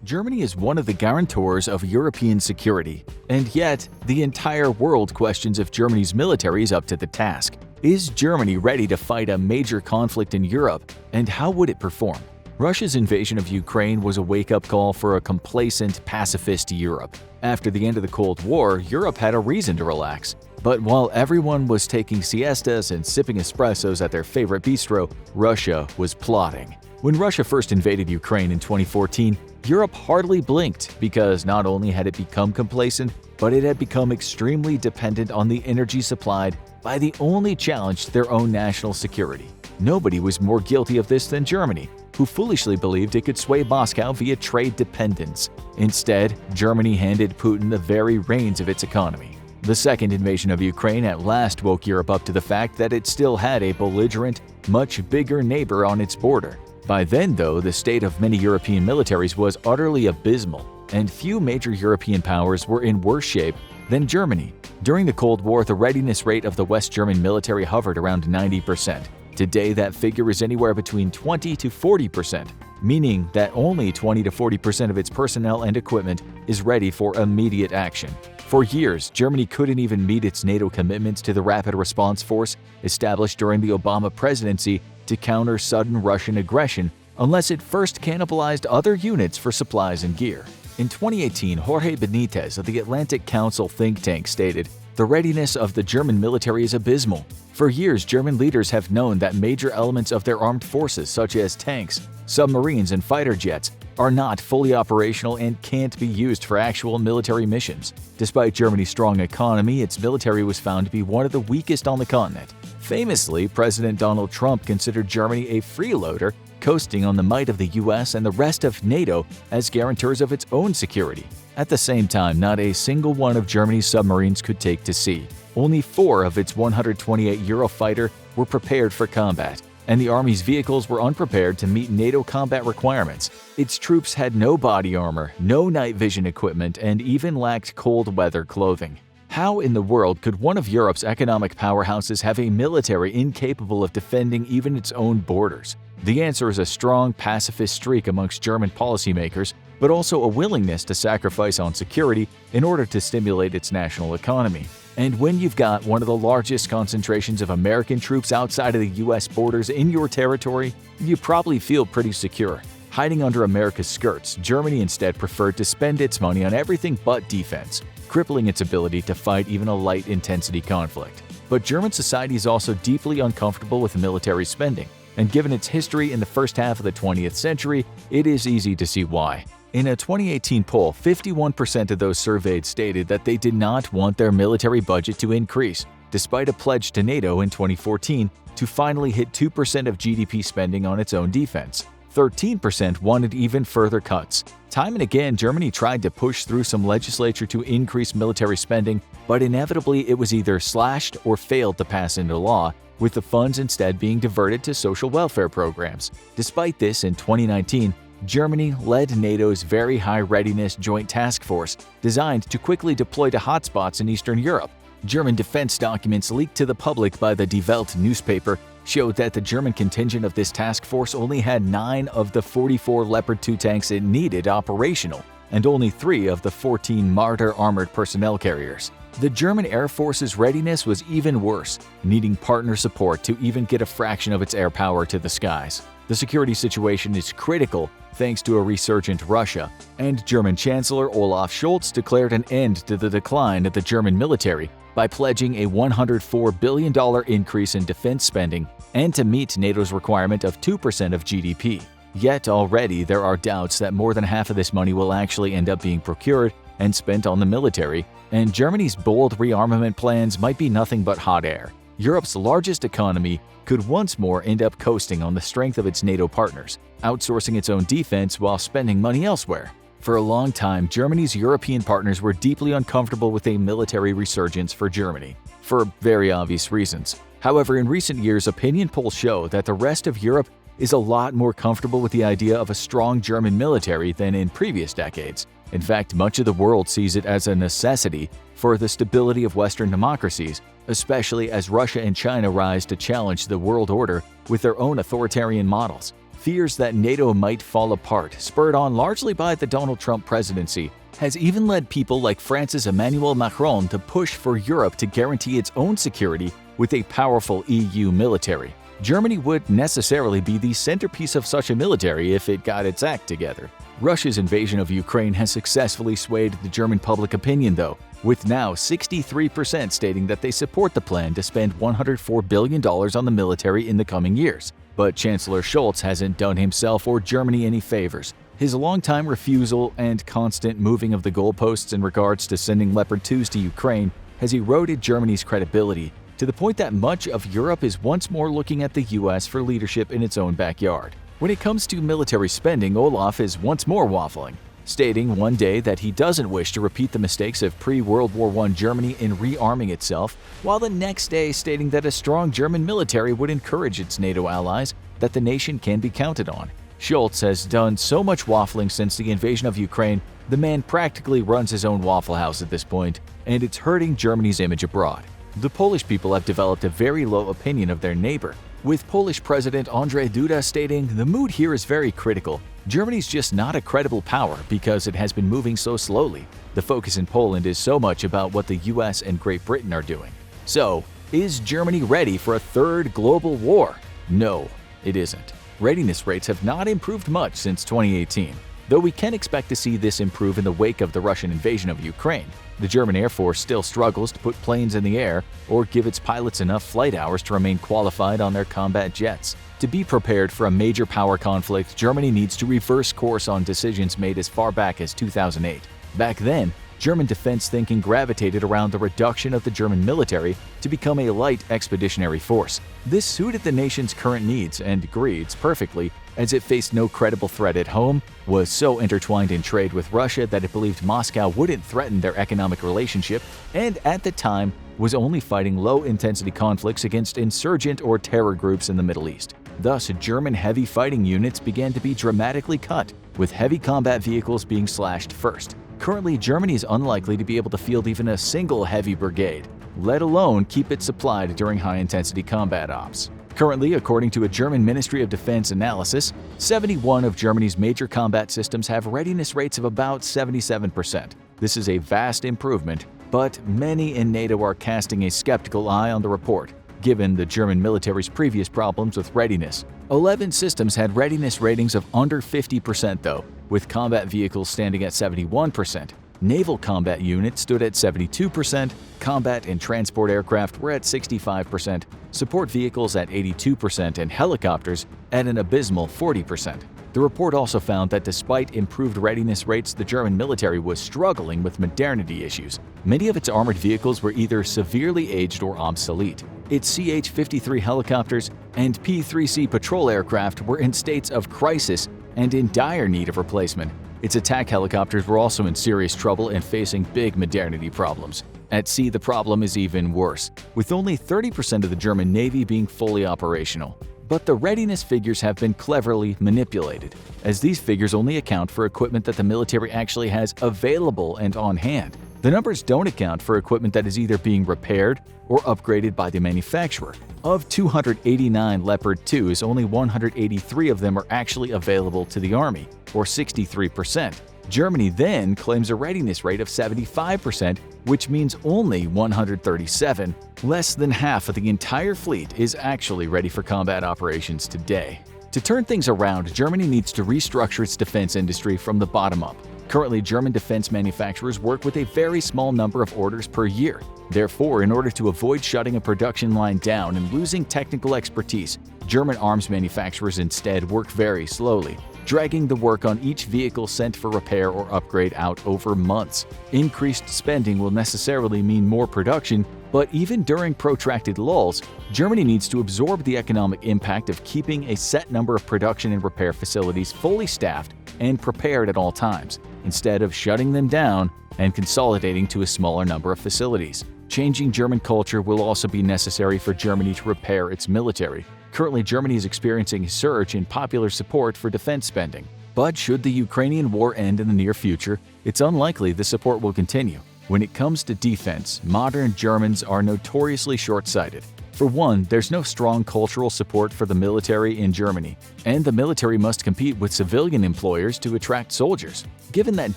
Germany is one of the guarantors of European security, and yet the entire world questions if Germany's military is up to the task. Is Germany ready to fight a major conflict in Europe, and how would it perform? Russia's invasion of Ukraine was a wake-up call for a complacent, pacifist Europe. After the end of the Cold War, Europe had a reason to relax. But while everyone was taking siestas and sipping espressos at their favorite bistro, Russia was plotting. When Russia first invaded Ukraine in 2014, Europe hardly blinked because not only had it become complacent, but it had become extremely dependent on the energy supplied by the only challenge to their own national security. Nobody was more guilty of this than Germany, who foolishly believed it could sway Moscow via trade dependence. Instead, Germany handed Putin the very reins of its economy. The second invasion of Ukraine at last woke Europe up to the fact that it still had a belligerent, much bigger neighbor on its border. By then, though, the state of many European militaries was utterly abysmal. and few major European powers were in worse shape than Germany. During the Cold War, the readiness rate of the West German military hovered around 90%. Today, that figure is anywhere between 20 to 40%, meaning that only 20 to 40% of its personnel and equipment is ready for immediate action. For years, Germany couldn't even meet its NATO commitments to the Rapid Response Force established during the Obama presidency to counter sudden Russian aggression unless it first cannibalized other units for supplies and gear. In 2018, Jorge Benitez of the Atlantic Council think tank stated, "The readiness of the German military is abysmal. For years, German leaders have known that major elements of their armed forces, such as tanks, submarines, and fighter jets, are not fully operational and can't be used for actual military missions. Despite Germany's strong economy, its military was found to be one of the weakest on the continent." Famously, President Donald Trump considered Germany a freeloader, coasting on the might of the US and the rest of NATO as guarantors of its own security. At the same time, not a single one of Germany's submarines could take to sea. Only 4 of its 128 Eurofighter were prepared for combat, and the Army's vehicles were unprepared to meet NATO combat requirements. Its troops had no body armor, no night vision equipment, and even lacked cold weather clothing. How in the world could one of Europe's economic powerhouses have a military incapable of defending even its own borders? The answer is a strong pacifist streak amongst German policymakers, but also a willingness to sacrifice on security in order to stimulate its national economy. And when you've got one of the largest concentrations of American troops outside of the US borders in your territory, you probably feel pretty secure. Hiding under America's skirts, Germany instead preferred to spend its money on everything but defense, crippling its ability to fight even a light-intensity conflict. But German society is also deeply uncomfortable with military spending, and given its history in the first half of the 20th century, it is easy to see why. In a 2018 poll, 51% of those surveyed stated that they did not want their military budget to increase, despite a pledge to NATO in 2014 to finally hit 2% of GDP spending on its own defense. 13% wanted even further cuts. Time and again, Germany tried to push through some legislature to increase military spending, but inevitably it was either slashed or failed to pass into law, with the funds instead being diverted to social welfare programs. Despite this, in 2019, Germany led NATO's Very High Readiness Joint Task Force, designed to quickly deploy to hotspots in Eastern Europe. German defense documents leaked to the public by the Die Welt newspaper showed that the German contingent of this task force only had 9 of the 44 Leopard 2 tanks it needed operational, and only 3 of the 14 Marder armored personnel carriers. The German Air Force's readiness was even worse, needing partner support to even get a fraction of its air power to the skies. The security situation is critical thanks to a resurgent Russia, and German Chancellor Olaf Scholz declared an end to the decline of the German military by pledging a $104 billion increase in defense spending and to meet NATO's requirement of 2% of GDP. Yet already there are doubts that more than half of this money will actually end up being procured and spent on the military, and Germany's bold rearmament plans might be nothing but hot air. Europe's largest economy could once more end up coasting on the strength of its NATO partners, outsourcing its own defense while spending money elsewhere. For a long time, Germany's European partners were deeply uncomfortable with a military resurgence for Germany, for very obvious reasons. However, in recent years, opinion polls show that the rest of Europe is a lot more comfortable with the idea of a strong German military than in previous decades. In fact, much of the world sees it as a necessity for the stability of Western democracies, especially as Russia and China rise to challenge the world order with their own authoritarian models. Fears that NATO might fall apart, spurred on largely by the Donald Trump presidency, has even led people like France's Emmanuel Macron to push for Europe to guarantee its own security with a powerful EU military. Germany would necessarily be the centerpiece of such a military if it got its act together. Russia's invasion of Ukraine has successfully swayed the German public opinion, though, with now 63% stating that they support the plan to spend $104 billion on the military in the coming years. But Chancellor Scholz hasn't done himself or Germany any favors. His longtime refusal and constant moving of the goalposts in regards to sending Leopard 2s to Ukraine has eroded Germany's credibility, to the point that much of Europe is once more looking at the US for leadership in its own backyard. When it comes to military spending, Olaf is once more waffling, stating one day that he doesn't wish to repeat the mistakes of pre-World War I Germany in rearming itself, while the next day stating that a strong German military would encourage its NATO allies, that the nation can be counted on. Schultz has done so much waffling since the invasion of Ukraine, the man practically runs his own Waffle House at this point, and it's hurting Germany's image abroad. The Polish people have developed a very low opinion of their neighbor, with Polish President Andrzej Duda stating, "The mood here is very critical. Germany's just not a credible power because it has been moving so slowly. The focus in Poland is so much about what the US and Great Britain are doing." So, is Germany ready for a third global war? No, it isn't. Readiness rates have not improved much since 2018, though we can expect to see this improve in the wake of the Russian invasion of Ukraine. The German Air Force still struggles to put planes in the air or give its pilots enough flight hours to remain qualified on their combat jets. To be prepared for a major power conflict, Germany needs to reverse course on decisions made as far back as 2008. Back then, German defense thinking gravitated around the reduction of the German military to become a light expeditionary force. This suited the nation's current needs and greeds perfectly, as it faced no credible threat at home, was so intertwined in trade with Russia that it believed Moscow wouldn't threaten their economic relationship, and at the time was only fighting low-intensity conflicts against insurgent or terror groups in the Middle East. Thus, German heavy fighting units began to be dramatically cut, with heavy combat vehicles being slashed first. Currently, Germany is unlikely to be able to field even a single heavy brigade, let alone keep it supplied during high-intensity combat ops. Currently, according to a German Ministry of Defense analysis, 71 of Germany's major combat systems have readiness rates of about 77%. This is a vast improvement, but many in NATO are casting a skeptical eye on the report, given the German military's previous problems with readiness. 11 systems had readiness ratings of under 50% though, with combat vehicles standing at 71%. Naval combat units stood at 72%, combat and transport aircraft were at 65%, support vehicles at 82%, and helicopters at an abysmal 40%. The report also found that despite improved readiness rates, the German military was struggling with modernity issues. Many of its armored vehicles were either severely aged or obsolete. Its CH-53 helicopters and P-3C patrol aircraft were in states of crisis and in dire need of replacement. Its attack helicopters were also in serious trouble and facing big modernity problems. At sea, the problem is even worse, with only 30% of the German Navy being fully operational. But the readiness figures have been cleverly manipulated, as these figures only account for equipment that the military actually has available and on hand. The numbers don't account for equipment that is either being repaired or upgraded by the manufacturer. Of 289 Leopard 2s, only 183 of them are actually available to the Army, or 63%. Germany then claims a readiness rate of 75%, which means only 137, less than half of the entire fleet, is actually ready for combat operations today. To turn things around, Germany needs to restructure its defense industry from the bottom up. Currently, German defense manufacturers work with a very small number of orders per year. Therefore, in order to avoid shutting a production line down and losing technical expertise, German arms manufacturers instead work very slowly, dragging the work on each vehicle sent for repair or upgrade out over months. Increased spending will necessarily mean more production, but even during protracted lulls, Germany needs to absorb the economic impact of keeping a set number of production and repair facilities fully staffed and prepared at all times, instead of shutting them down and consolidating to a smaller number of facilities. Changing German culture will also be necessary for Germany to repair its military. Currently, Germany is experiencing a surge in popular support for defense spending. But should the Ukrainian war end in the near future, it's unlikely the support will continue. When it comes to defense, modern Germans are notoriously short-sighted. For one, there's no strong cultural support for the military in Germany, and the military must compete with civilian employers to attract soldiers. Given that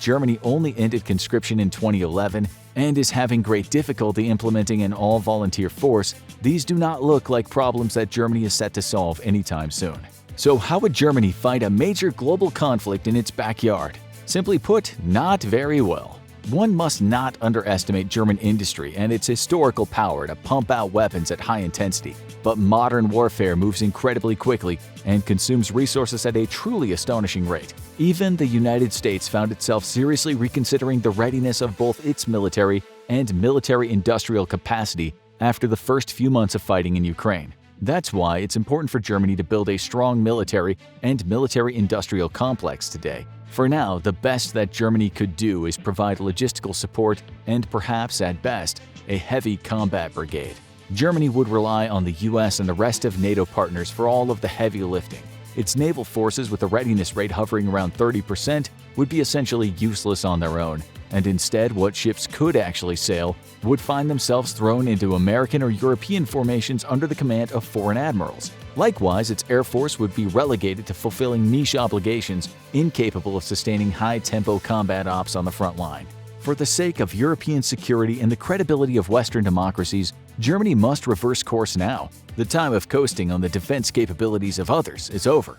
Germany only ended conscription in 2011 and is having great difficulty implementing an all-volunteer force, these do not look like problems that Germany is set to solve anytime soon. So how would Germany fight a major global conflict in its backyard? Simply put, not very well. One must not underestimate German industry and its historical power to pump out weapons at high intensity. But modern warfare moves incredibly quickly and consumes resources at a truly astonishing rate. Even the United States found itself seriously reconsidering the readiness of both its military and military-industrial capacity after the first few months of fighting in Ukraine. That's why it's important for Germany to build a strong military and military-industrial complex today. For now, the best that Germany could do is provide logistical support and perhaps, at best, a heavy combat brigade. Germany would rely on the US and the rest of NATO partners for all of the heavy lifting. its naval forces, with a readiness rate hovering around 30%, would be essentially useless on their own, and instead what ships could actually sail would find themselves thrown into American or European formations under the command of foreign admirals. Likewise, its air force would be relegated to fulfilling niche obligations, incapable of sustaining high-tempo combat ops on the front line. For the sake of European security and the credibility of Western democracies, Germany must reverse course now. The time of coasting on the defense capabilities of others is over.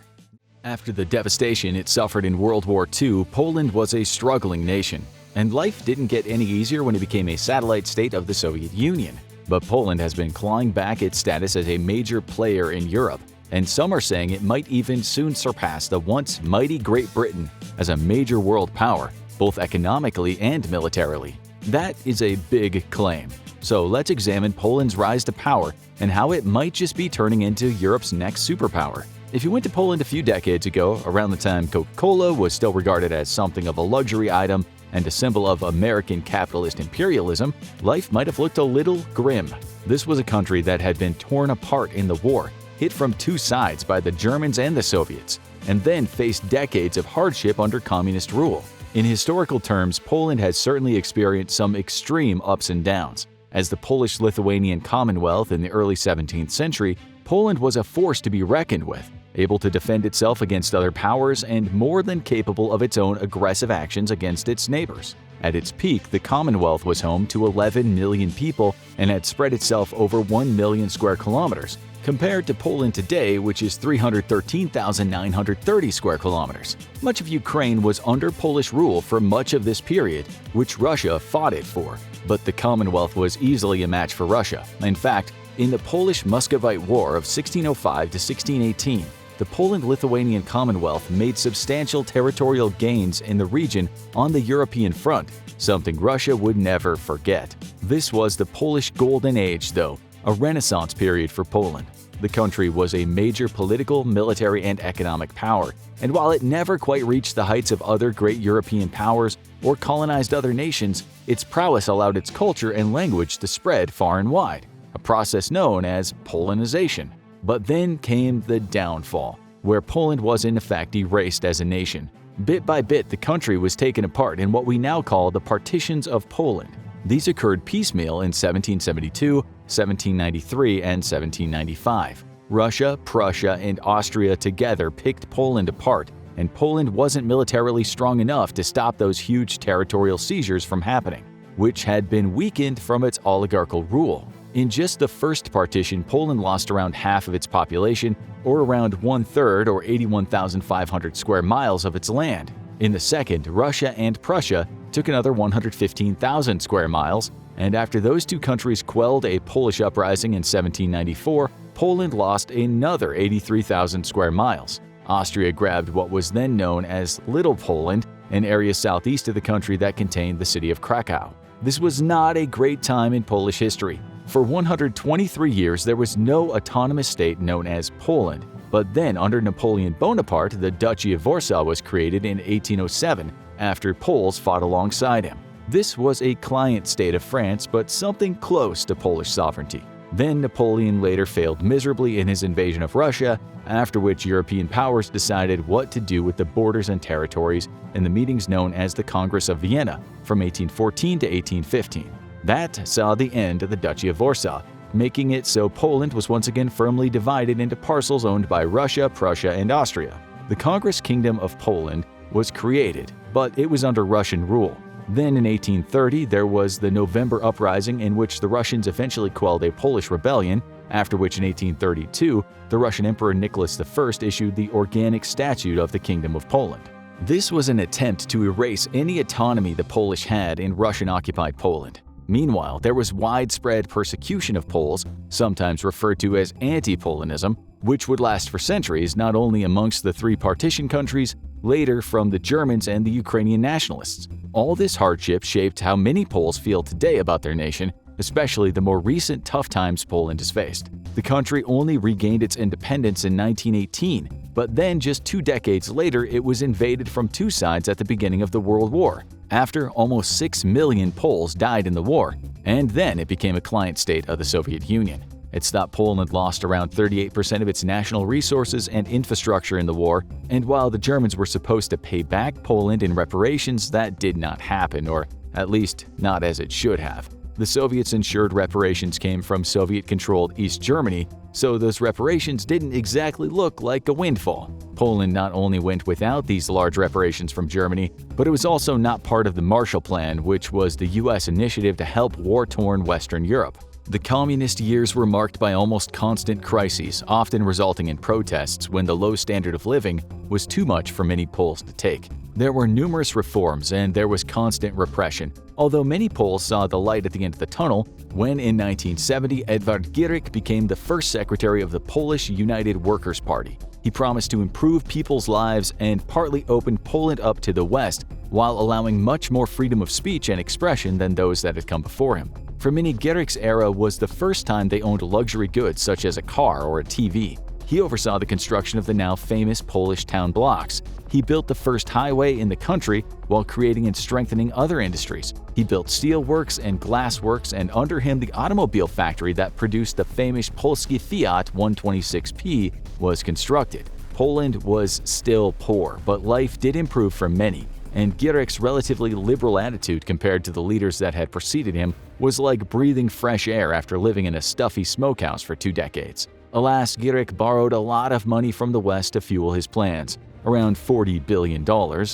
After the devastation it suffered in World War II, Poland was a struggling nation, and life didn't get any easier when it became a satellite state of the Soviet Union. But Poland has been clawing back its status as a major player in Europe, and some are saying it might even soon surpass the once mighty Great Britain as a major world power, both economically and militarily. That is a big claim. So let's examine Poland's rise to power and how it might just be turning into Europe's next superpower. If you went to Poland a few decades ago, around the time Coca-Cola was still regarded as something of a luxury item and a symbol of American capitalist imperialism, life might have looked a little grim. This was a country that had been torn apart in the war, hit from two sides by the Germans and the Soviets, and then faced decades of hardship under communist rule. In historical terms, Poland has certainly experienced some extreme ups and downs. As the Polish-Lithuanian Commonwealth in the early 17th century, Poland was a force to be reckoned with, able to defend itself against other powers and more than capable of its own aggressive actions against its neighbors. At its peak, the Commonwealth was home to 11 million people and had spread itself over 1 million square kilometers, compared to Poland today, which is 313,930 square kilometers. Much of Ukraine was under Polish rule for much of this period, which Russia fought it for. But the Commonwealth was easily a match for Russia. In fact, in the Polish-Muscovite War of 1605 to 1618, the Poland-Lithuanian Commonwealth made substantial territorial gains in the region on the European front, something Russia would never forget. This was the Polish Golden Age, though, a renaissance period for Poland. The country was a major political, military, and economic power, and while it never quite reached the heights of other great European powers or colonized other nations, its prowess allowed its culture and language to spread far and wide, a process known as Polonization. But then came the downfall, where Poland was in effect erased as a nation. Bit by bit, the country was taken apart in what we now call the Partitions of Poland. These occurred piecemeal in 1772, 1793, and 1795. Russia, Prussia, and Austria together picked Poland apart, and Poland wasn't militarily strong enough to stop those huge territorial seizures from happening, which had been weakened from its oligarchical rule. In just the first partition, Poland lost around half of its population, or around 1/3 or 81,500 square miles of its land. In the second, Russia and Prussia took another 115,000 square miles, and after those two countries quelled a Polish uprising in 1794, Poland lost another 83,000 square miles. Austria grabbed what was then known as Little Poland, an area southeast of the country that contained the city of Krakow. This was not a great time in Polish history. For 123 years, there was no autonomous state known as Poland. But then, under Napoleon Bonaparte, the Duchy of Warsaw was created in 1807 after Poles fought alongside him. This was a client state of France, but something close to Polish sovereignty. Then Napoleon later failed miserably in his invasion of Russia, after which European powers decided what to do with the borders and territories in the meetings known as the Congress of Vienna from 1814 to 1815. That saw the end of the Duchy of Warsaw, making it so Poland was once again firmly divided into parcels owned by Russia, Prussia, and Austria. The Congress Kingdom of Poland was created, but it was under Russian rule. Then in 1830, there was the November Uprising, in which the Russians eventually quelled a Polish rebellion, after which in 1832, the Russian Emperor Nicholas I issued the Organic Statute of the Kingdom of Poland. This was an attempt to erase any autonomy the Polish had in Russian-occupied Poland. Meanwhile, there was widespread persecution of Poles, sometimes referred to as anti-Polonism, which would last for centuries not only amongst the three partition countries, later from the Germans and the Ukrainian nationalists. All this hardship shaped how many Poles feel today about their nation, especially the more recent tough times Poland has faced. The country only regained its independence in 1918, but then just 2 decades later it was invaded from two sides at the beginning of the World War. After almost 6 million Poles died in the war, and then it became a client state of the Soviet Union. It's thought Poland lost around 38% of its national resources and infrastructure in the war, and while the Germans were supposed to pay back Poland in reparations, that did not happen, or at least not as it should have. The Soviets ensured reparations came from Soviet-controlled East Germany, so those reparations didn't exactly look like a windfall. Poland not only went without these large reparations from Germany, but it was also not part of the Marshall Plan, which was the US initiative to help war-torn Western Europe. The communist years were marked by almost constant crises, often resulting in protests when the low standard of living was too much for many Poles to take. There were numerous reforms and there was constant repression, although many Poles saw the light at the end of the tunnel when in 1970 Edward Gierek became the first secretary of the Polish United Workers' Party. He promised to improve people's lives and partly opened Poland up to the West while allowing much more freedom of speech and expression than those that had come before him. For many, Gierek's era was the first time they owned luxury goods such as a car or a TV. He oversaw the construction of the now famous Polish town blocks. He built the first highway in the country while creating and strengthening other industries. He built steel works and glass works, and under him the automobile factory that produced the famous Polski Fiat 126P was constructed. Poland was still poor, but life did improve for many, and Gierek's relatively liberal attitude compared to the leaders that had preceded him was like breathing fresh air after living in a stuffy smokehouse for 2 decades. Alas, Gierek borrowed a lot of money from the West to fuel his plans, around $40 billion,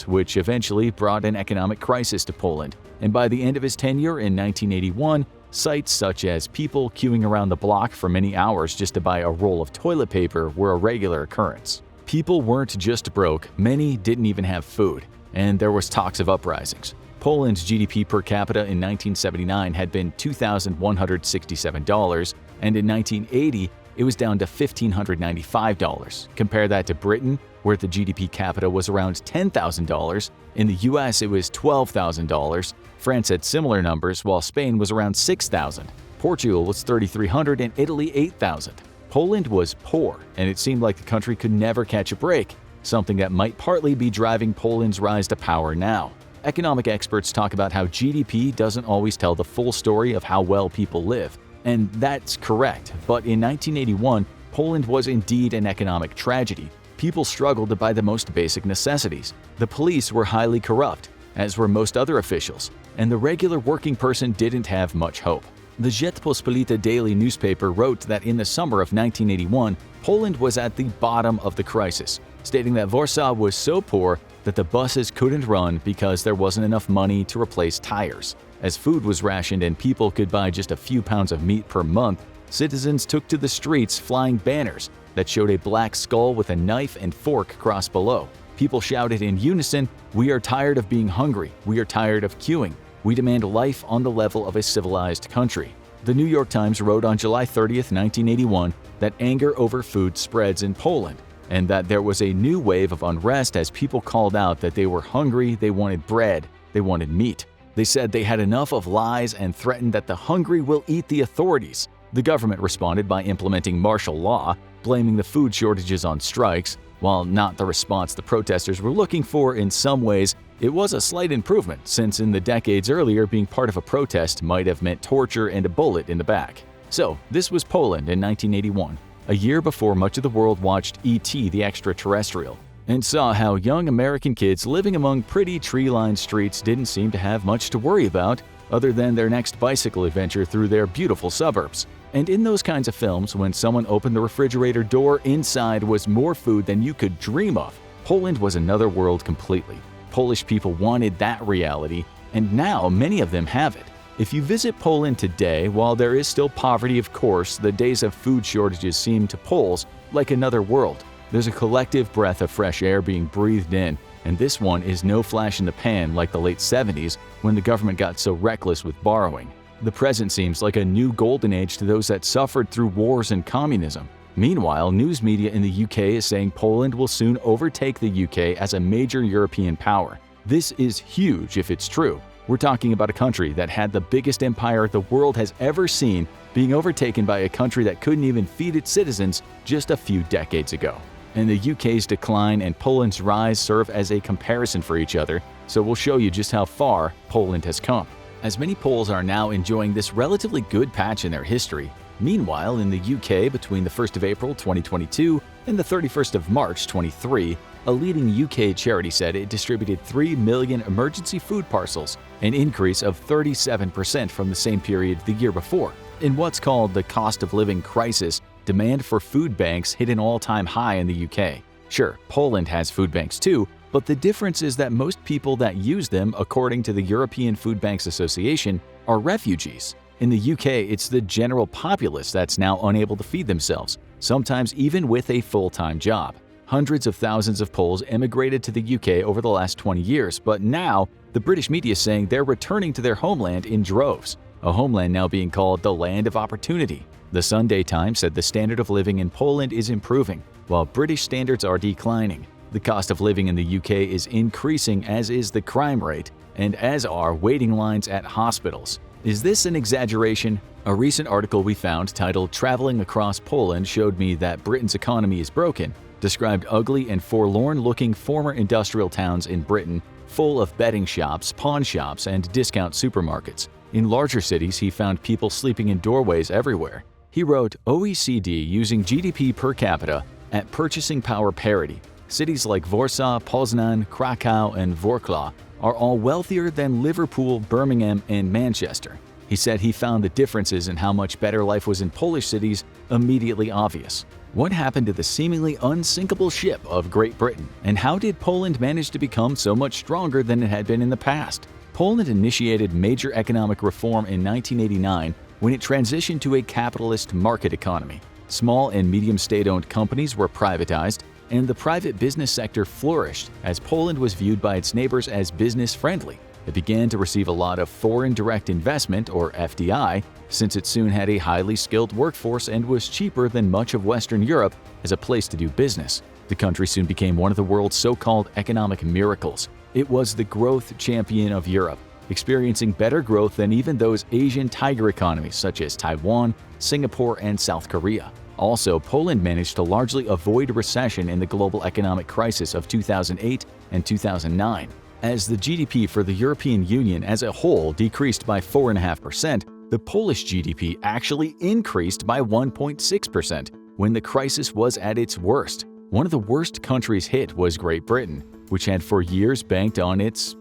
which eventually brought an economic crisis to Poland. And by the end of his tenure in 1981, sights such as people queuing around the block for many hours just to buy a roll of toilet paper were a regular occurrence. People weren't just broke, many didn't even have food, and there was talks of uprisings. Poland's GDP per capita in 1979 had been $2,167, and in 1980, it was down to $1,595. Compare that to Britain, where the GDP capita was around $10,000. In the US, it was $12,000. France had similar numbers, while Spain was around $6,000. Portugal was $3,300 and Italy $8,000. Poland was poor, and it seemed like the country could never catch a break, something that might partly be driving Poland's rise to power now. Economic experts talk about how GDP doesn't always tell the full story of how well people live. And that's correct, but in 1981, Poland was indeed an economic tragedy. People struggled to buy the most basic necessities. The police were highly corrupt, as were most other officials, and the regular working person didn't have much hope. The Rzeczpospolita daily newspaper wrote that in the summer of 1981, Poland was at the bottom of the crisis, stating that Warsaw was so poor that the buses couldn't run because there wasn't enough money to replace tires. As food was rationed and people could buy just a few pounds of meat per month, citizens took to the streets flying banners that showed a black skull with a knife and fork crossed below. People shouted in unison, "We are tired of being hungry. We are tired of queuing. We demand life on the level of a civilized country." The New York Times wrote on July 30, 1981, that anger over food spreads in Poland, and that there was a new wave of unrest as people called out that they were hungry, they wanted bread, they wanted meat. They said they had enough of lies and threatened that the hungry will eat the authorities. The government responded by implementing martial law, blaming the food shortages on strikes. While not the response the protesters were looking for in some ways, it was a slight improvement, since in the decades earlier being part of a protest might have meant torture and a bullet in the back. So, this was Poland in 1981, a year before much of the world watched E.T. the Extraterrestrial, and saw how young American kids living among pretty tree-lined streets didn't seem to have much to worry about other than their next bicycle adventure through their beautiful suburbs. And in those kinds of films, when someone opened the refrigerator door, inside was more food than you could dream of. Poland was another world completely. Polish people wanted that reality, and now many of them have it. If you visit Poland today, while there is still poverty of course, the days of food shortages seem to Poles like another world. There's a collective breath of fresh air being breathed in, and this one is no flash in the pan like the late 70s when the government got so reckless with borrowing. The present seems like a new golden age to those that suffered through wars and communism. Meanwhile, news media in the UK is saying Poland will soon overtake the UK as a major European power. This is huge if it's true. We're talking about a country that had the biggest empire the world has ever seen being overtaken by a country that couldn't even feed its citizens just a few decades ago. And the UK's decline and Poland's rise serve as a comparison for each other, so we'll show you just how far Poland has come. As many Poles are now enjoying this relatively good patch in their history, Meanwhile, in the UK, between the 1st of April 2022 and the 31st of March 23, a leading UK charity said it distributed 3 million emergency food parcels, an increase of 37% from the same period the year before. In what's called the cost of living crisis, demand for food banks hit an all-time high in the UK. Sure, Poland has food banks too, but the difference is that most people that use them, according to the European Food Banks Association, are refugees. In the UK, it's the general populace that's now unable to feed themselves, sometimes even with a full-time job. Hundreds of thousands of Poles emigrated to the UK over the last 20 years, but now the British media is saying they're returning to their homeland in droves, a homeland now being called the Land of Opportunity. The Sunday Times said the standard of living in Poland is improving, while British standards are declining. The cost of living in the UK is increasing, as is the crime rate, and as are waiting lines at hospitals. Is this an exaggeration? A recent article we found titled "Traveling Across Poland Showed Me That Britain's Economy is Broken" described ugly and forlorn-looking former industrial towns in Britain full of betting shops, pawn shops, and discount supermarkets. In larger cities, he found people sleeping in doorways everywhere. He wrote, OECD using GDP per capita at purchasing power parity. Cities like Warsaw, Poznan, Krakow, and Wrocław are all wealthier than Liverpool, Birmingham, and Manchester. He said he found the differences in how much better life was in Polish cities immediately obvious. What happened to the seemingly unsinkable ship of Great Britain, and how did Poland manage to become so much stronger than it had been in the past? Poland initiated major economic reform in 1989 when it transitioned to a capitalist market economy. Small and medium state-owned companies were privatized, and the private business sector flourished as Poland was viewed by its neighbors as business-friendly. It began to receive a lot of foreign direct investment, or FDI, since it soon had a highly skilled workforce and was cheaper than much of Western Europe as a place to do business. The country soon became one of the world's so-called economic miracles. It was the growth champion of Europe, experiencing better growth than even those Asian tiger economies such as Taiwan, Singapore, and South Korea. Also, Poland managed to largely avoid recession in the global economic crisis of 2008 and 2009. As the GDP for the European Union as a whole decreased by 4.5%, the Polish GDP actually increased by 1.6% when the crisis was at its worst. One of the worst countries hit was Great Britain, which had for years banked on its,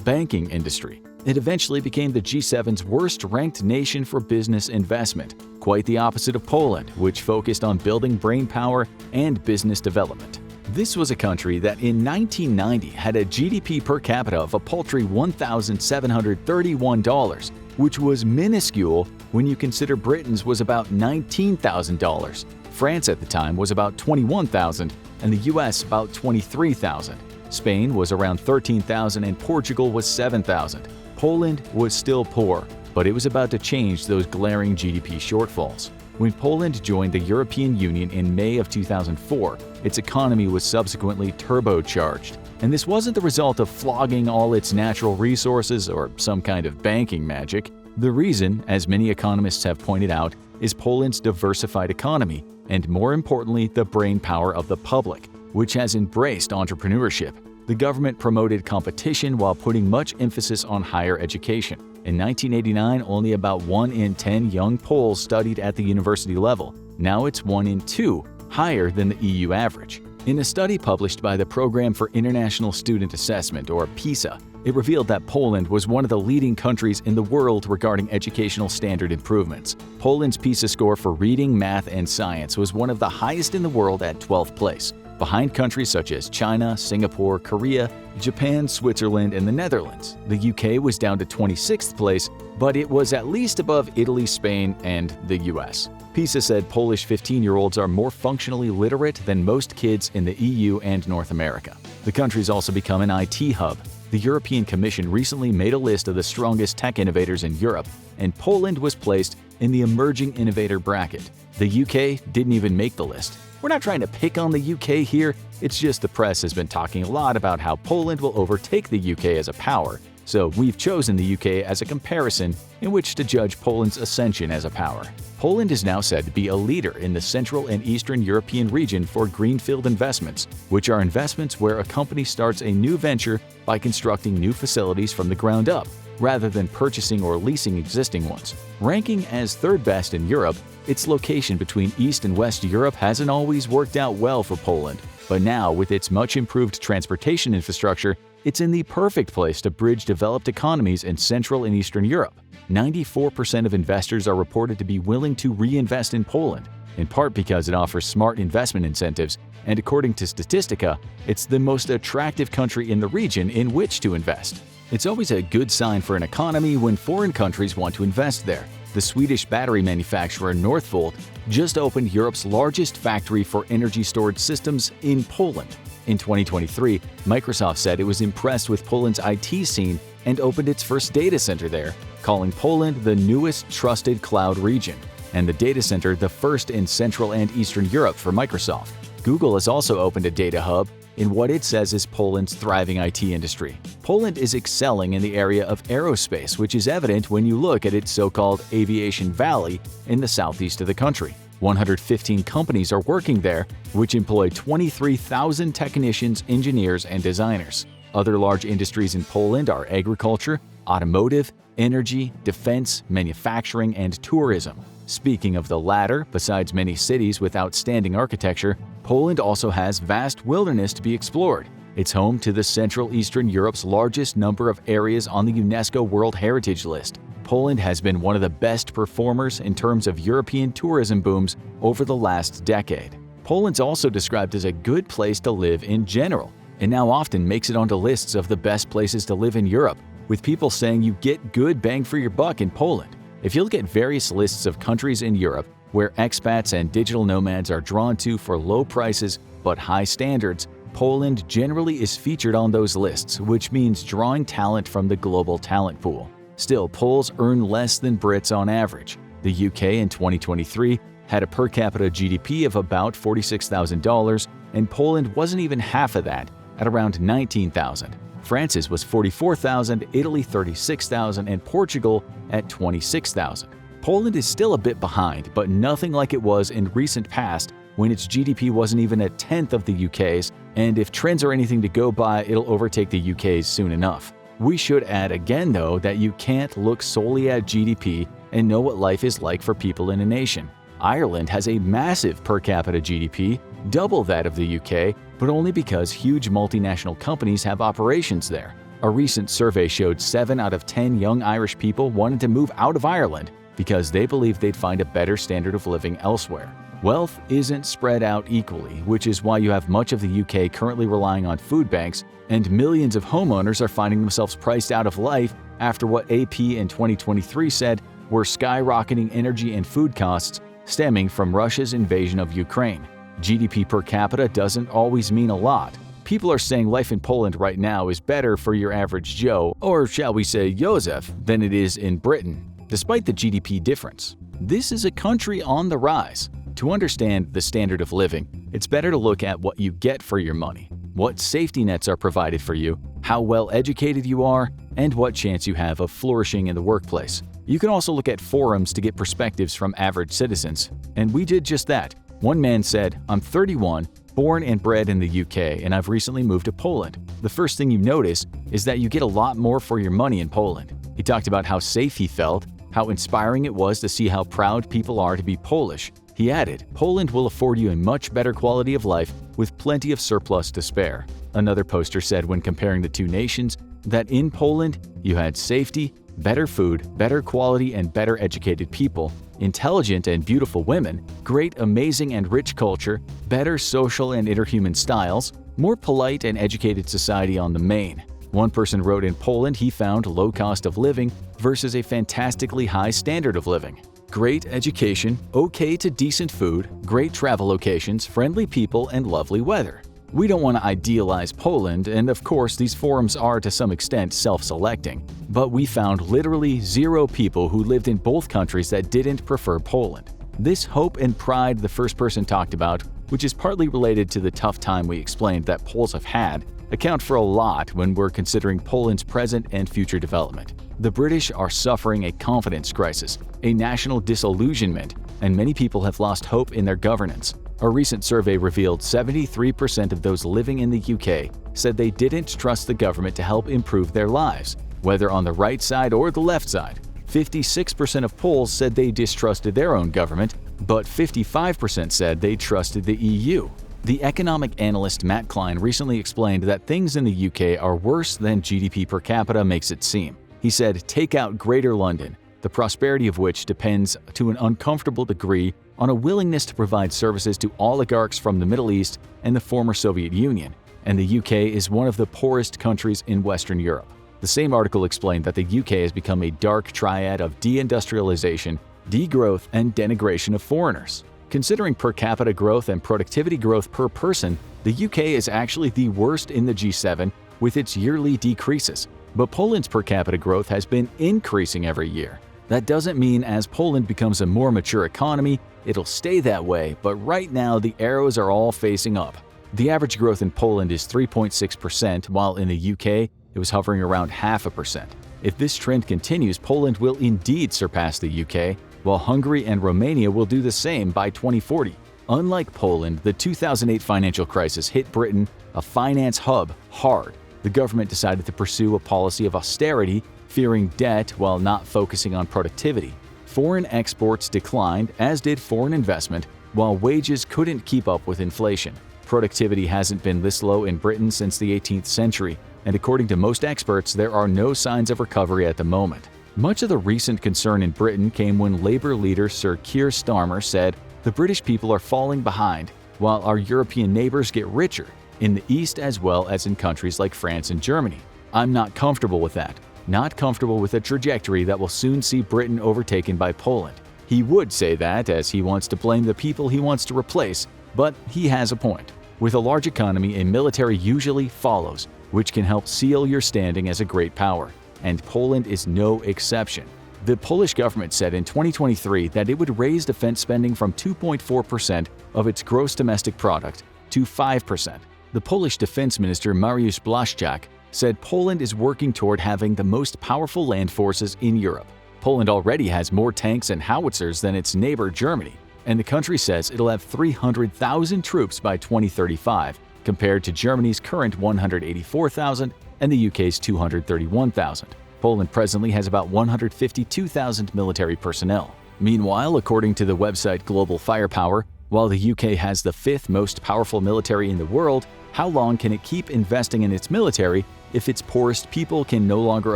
banking industry. It eventually became the G7's worst-ranked nation for business investment, quite the opposite of Poland, which focused on building brainpower and business development. This was a country that in 1990 had a GDP per capita of a paltry $1,731, which was minuscule when you consider Britain's was about $19,000. France at the time was about $21,000, and the US about $23,000. Spain was around $13,000 and Portugal was $7,000. Poland was still poor, but it was about to change those glaring GDP shortfalls. When Poland joined the European Union in May of 2004, its economy was subsequently turbocharged. And this wasn't the result of flogging all its natural resources or some kind of banking magic. The reason, as many economists have pointed out, is Poland's diversified economy, and more importantly, the brainpower of the public, which has embraced entrepreneurship. The government promoted competition while putting much emphasis on higher education. In 1989, only about 1 in 10 young Poles studied at the university level. Now it's 1 in 2, higher than the EU average. In a study published by the Program for International Student Assessment, or PISA, it revealed that Poland was one of the leading countries in the world regarding educational standard improvements. Poland's PISA score for reading, math, and science was one of the highest in the world at 12th place, behind countries such as China, Singapore, Korea, Japan, Switzerland, and the Netherlands. The UK was down to 26th place, but it was at least above Italy, Spain, and the US. PISA said Polish 15-year-olds are more functionally literate than most kids in the EU and North America. The country's also become an IT hub. The European Commission recently made a list of the strongest tech innovators in Europe, and Poland was placed in the emerging innovator bracket. The UK didn't even make the list. We're not trying to pick on the UK here, it's just the press has been talking a lot about how Poland will overtake the UK as a power, so we've chosen the UK as a comparison in which to judge Poland's ascension as a power. Poland is now said to be a leader in the Central and Eastern European region for greenfield investments, which are investments where a company starts a new venture by constructing new facilities from the ground up. rather than purchasing or leasing existing ones. Ranking as third best in Europe, its location between East and West Europe hasn't always worked out well for Poland. But now, with its much improved transportation infrastructure, it's in the perfect place to bridge developed economies in Central and Eastern Europe. 94% of investors are reported to be willing to reinvest in Poland, in part because it offers smart investment incentives, and according to Statistica, it's the most attractive country in the region in which to invest. It's always a good sign for an economy when foreign countries want to invest there. The Swedish battery manufacturer Northvolt just opened Europe's largest factory for energy storage systems in Poland. In 2023, Microsoft said it was impressed with Poland's IT scene and opened its first data center there, calling Poland the newest trusted cloud region, and the data center the first in Central and Eastern Europe for Microsoft. Google has also opened a data hub in what it says is Poland's thriving IT industry. Poland is excelling in the area of aerospace, which is evident when you look at its so-called Aviation Valley in the southeast of the country. 115 companies are working there, which employ 23,000 technicians, engineers, and designers. Other large industries in Poland are agriculture, automotive, energy, defense, manufacturing, and tourism. Speaking of the latter, besides many cities with outstanding architecture, Poland also has vast wilderness to be explored. It's home to the Central Eastern Europe's largest number of areas on the UNESCO World Heritage List. Poland has been one of the best performers in terms of European tourism booms over the last decade. Poland's also described as a good place to live in general, and now often makes it onto lists of the best places to live in Europe, with people saying you get good bang for your buck in Poland. If you look at various lists of countries in Europe where expats and digital nomads are drawn to for low prices but high standards, Poland generally is featured on those lists, which means drawing talent from the global talent pool. Still, Poles earn less than Brits on average. The UK in 2023 had a per capita GDP of about $46,000, and Poland wasn't even half of that, at around $19,000. France's was $44,000, Italy $36,000, and Portugal at $26,000. Poland is still a bit behind, but nothing like it was in recent past when its GDP wasn't even a tenth of the UK's, and if trends are anything to go by, it'll overtake the UK's soon enough. We should add again, though, that you can't look solely at GDP and know what life is like for people in a nation. Ireland has a massive per capita GDP, double that of the UK, but only because huge multinational companies have operations there. A recent survey showed 7 out of 10 young Irish people wanted to move out of Ireland because they believed they'd find a better standard of living elsewhere. Wealth isn't spread out equally, which is why you have much of the UK currently relying on food banks, and millions of homeowners are finding themselves priced out of life after what AP in 2023 said were skyrocketing energy and food costs stemming from Russia's invasion of Ukraine. GDP per capita doesn't always mean a lot. People are saying life in Poland right now is better for your average Joe, or shall we say Joseph, than it is in Britain, despite the GDP difference. This is a country on the rise. To understand the standard of living, it's better to look at what you get for your money, what safety nets are provided for you, how well educated you are, and what chance you have of flourishing in the workplace. You can also look at forums to get perspectives from average citizens, and we did just that. One man said, "I'm 31, born and bred in the UK, and I've recently moved to Poland. The first thing you notice is that you get a lot more for your money in Poland." He talked about how safe he felt, how inspiring it was to see how proud people are to be Polish. He added, "Poland will afford you a much better quality of life with plenty of surplus to spare." Another poster said when comparing the two nations that in Poland you had safety, better food, better quality and better educated people, intelligent and beautiful women, great, amazing and rich culture, better social and interhuman styles, more polite and educated society on the main. One person wrote in Poland he found low cost of living versus a fantastically high standard of living. Great education, okay to decent food, great travel locations, friendly people, and lovely weather. We don't want to idealize Poland, and of course these forums are to some extent self-selecting, but we found literally 0 people who lived in both countries that didn't prefer Poland. This hope and pride the first person talked about, which is partly related to the tough time we explained that Poles have had, account for a lot when we're considering Poland's present and future development. The British are suffering a confidence crisis, a national disillusionment, and many people have lost hope in their governance. A recent survey revealed 73% of those living in the UK said they didn't trust the government to help improve their lives, whether on the right side or the left side. 56% of Poles said they distrusted their own government, but 55% said they trusted the EU. The economic analyst Matt Klein recently explained that things in the UK are worse than GDP per capita makes it seem. He said, "Take out Greater London, the prosperity of which depends to an uncomfortable degree on a willingness to provide services to oligarchs from the Middle East and the former Soviet Union, and the UK is one of the poorest countries in Western Europe." The same article explained that the UK has become a dark triad of deindustrialization, degrowth, and denigration of foreigners. Considering per capita growth and productivity growth per person, the UK is actually the worst in the G7 with its yearly decreases. But Poland's per capita growth has been increasing every year. That doesn't mean as Poland becomes a more mature economy, it'll stay that way, but right now the arrows are all facing up. The average growth in Poland is 3.6%, while in the UK, it was hovering around 0.5%. If this trend continues, Poland will indeed surpass the UK, while Hungary and Romania will do the same by 2040. Unlike Poland, the 2008 financial crisis hit Britain, a finance hub, hard. The government decided to pursue a policy of austerity, fearing debt while not focusing on productivity. Foreign exports declined, as did foreign investment, while wages couldn't keep up with inflation. Productivity hasn't been this low in Britain since the 18th century, and according to most experts, there are no signs of recovery at the moment. Much of the recent concern in Britain came when Labour leader Sir Keir Starmer said, "The British people are falling behind, while our European neighbours get richer, in the East as well as in countries like France and Germany. I'm not comfortable with that. Not comfortable with a trajectory that will soon see Britain overtaken by Poland." He would say that as he wants to blame the people he wants to replace, but he has a point. With a large economy, a military usually follows, which can help seal your standing as a great power, and Poland is no exception. The Polish government said in 2023 that it would raise defense spending from 2.4% of its gross domestic product to 5%. The Polish defense minister Mariusz Błaszczak said Poland is working toward having the most powerful land forces in Europe. Poland already has more tanks and howitzers than its neighbor Germany, and the country says it'll have 300,000 troops by 2035, compared to Germany's current 184,000 and the UK's 231,000. Poland presently has about 152,000 military personnel. Meanwhile, according to the website Global Firepower, while the UK has the 5th most powerful military in the world, how long can it keep investing in its military if its poorest people can no longer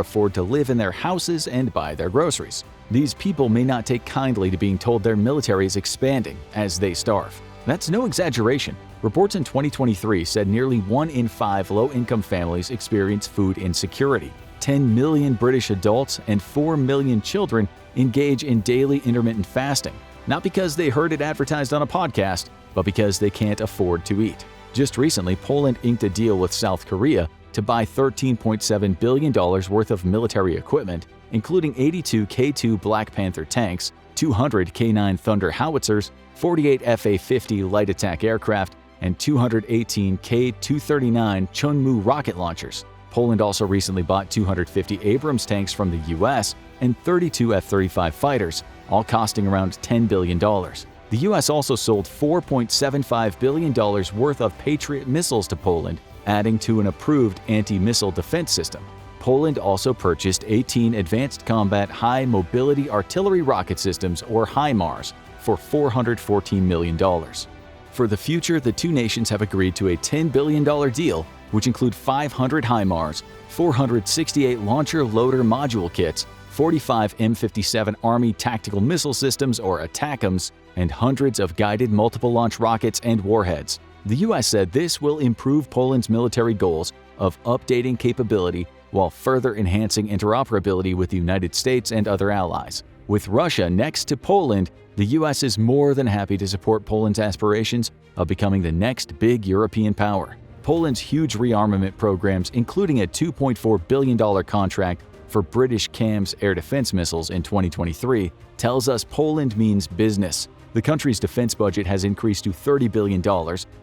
afford to live in their houses and buy their groceries? These people may not take kindly to being told their military is expanding as they starve. That's no exaggeration. Reports in 2023 said nearly 1 in 5 low-income families experience food insecurity. 10 million British adults and 4 million children engage in daily intermittent fasting, not because they heard it advertised on a podcast, but because they can't afford to eat. Just recently, Poland inked a deal with South Korea to buy $13.7 billion worth of military equipment, including 82 K2 Black Panther tanks, 200 K9 Thunder howitzers, 48 Fa-50 light attack aircraft, and 218 K239 Chunmoo rocket launchers. Poland also recently bought 250 Abrams tanks from the US and 32 F-35 fighters, all costing around $10 billion. The US also sold $4.75 billion worth of Patriot missiles to Poland, adding to an approved anti-missile defense system. Poland also purchased 18 Advanced Combat High Mobility Artillery Rocket Systems, or HIMARS, for $414 million. For the future, the two nations have agreed to a $10 billion deal, which include 500 HIMARS, 468 launcher-loader module kits, 45 M57 Army Tactical Missile Systems, or ATACMS, and hundreds of guided multiple-launch rockets and warheads. The U.S. said this will improve Poland's military goals of updating capability while further enhancing interoperability with the United States and other allies. With Russia next to Poland, the U.S. is more than happy to support Poland's aspirations of becoming the next big European power. Poland's huge rearmament programs, including a $2.4 billion contract for British CAMS air defense missiles in 2023, tells us Poland means business. The country's defense budget has increased to $30 billion,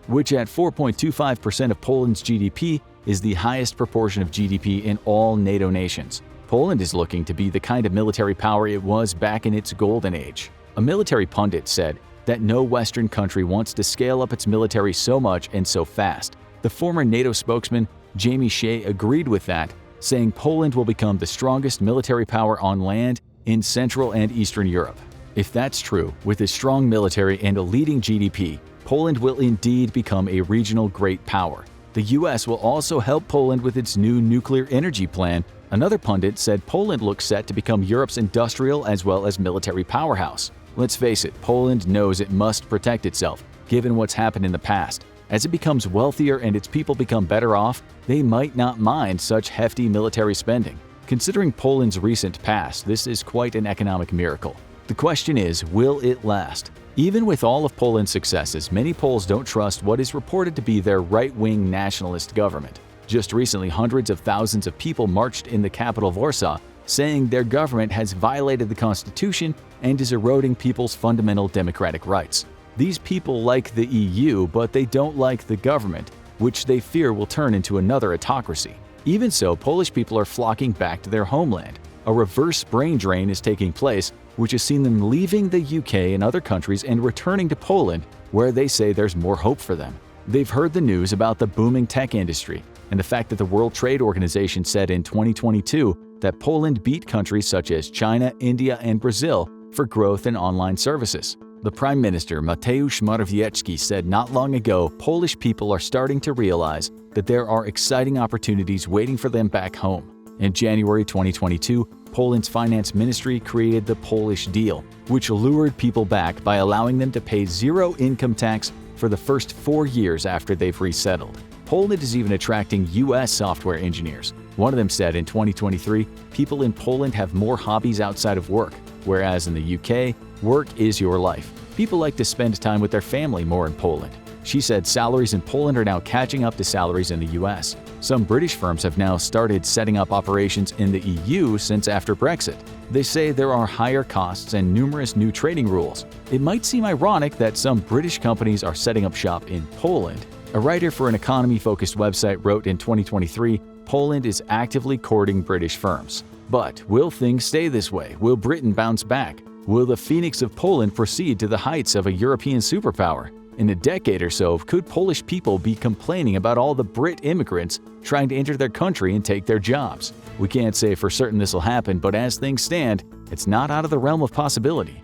which at 4.25% of Poland's GDP is the highest proportion of GDP in all NATO nations. Poland is looking to be the kind of military power it was back in its golden age. A military pundit said that no Western country wants to scale up its military so much and so fast. The former NATO spokesman, Jamie Shea, agreed with that, saying Poland will become the strongest military power on land in Central and Eastern Europe. If that's true, with a strong military and a leading GDP, Poland will indeed become a regional great power. The US will also help Poland with its new nuclear energy plan. Another pundit said Poland looks set to become Europe's industrial as well as military powerhouse. Let's face it, Poland knows it must protect itself, given what's happened in the past. As it becomes wealthier and its people become better off, they might not mind such hefty military spending. Considering Poland's recent past, this is quite an economic miracle. The question is, will it last? Even with all of Poland's successes, many Poles don't trust what is reported to be their right-wing nationalist government. Just recently, hundreds of thousands of people marched in the capital Warsaw, saying their government has violated the Constitution and is eroding people's fundamental democratic rights. These people like the EU, but they don't like the government, which they fear will turn into another autocracy. Even so, Polish people are flocking back to their homeland. A reverse brain drain is taking place, which has seen them leaving the UK and other countries and returning to Poland, where they say there's more hope for them. They've heard the news about the booming tech industry and the fact that the World Trade Organization said in 2022 that Poland beat countries such as China, India, and Brazil for growth in online services. The Prime Minister Mateusz Morawiecki said not long ago Polish people are starting to realize that there are exciting opportunities waiting for them back home. In January 2022, Poland's finance ministry created the Polish Deal, which lured people back by allowing them to pay zero income tax for the first 4 years after they've resettled. Poland is even attracting US software engineers. One of them said in 2023, people in Poland have more hobbies outside of work, whereas in the UK, work is your life. People like to spend time with their family more in Poland. She said salaries in Poland are now catching up to salaries in the US. Some British firms have now started setting up operations in the EU since after Brexit. They say there are higher costs and numerous new trading rules. It might seem ironic that some British companies are setting up shop in Poland. A writer for an economy-focused website wrote in 2023, Poland is actively courting British firms. But will things stay this way? Will Britain bounce back? Will the Phoenix of Poland proceed to the heights of a European superpower? In a decade or so, could Polish people be complaining about all the Brit immigrants trying to enter their country and take their jobs? We can't say for certain this will happen, but as things stand, it's not out of the realm of possibility.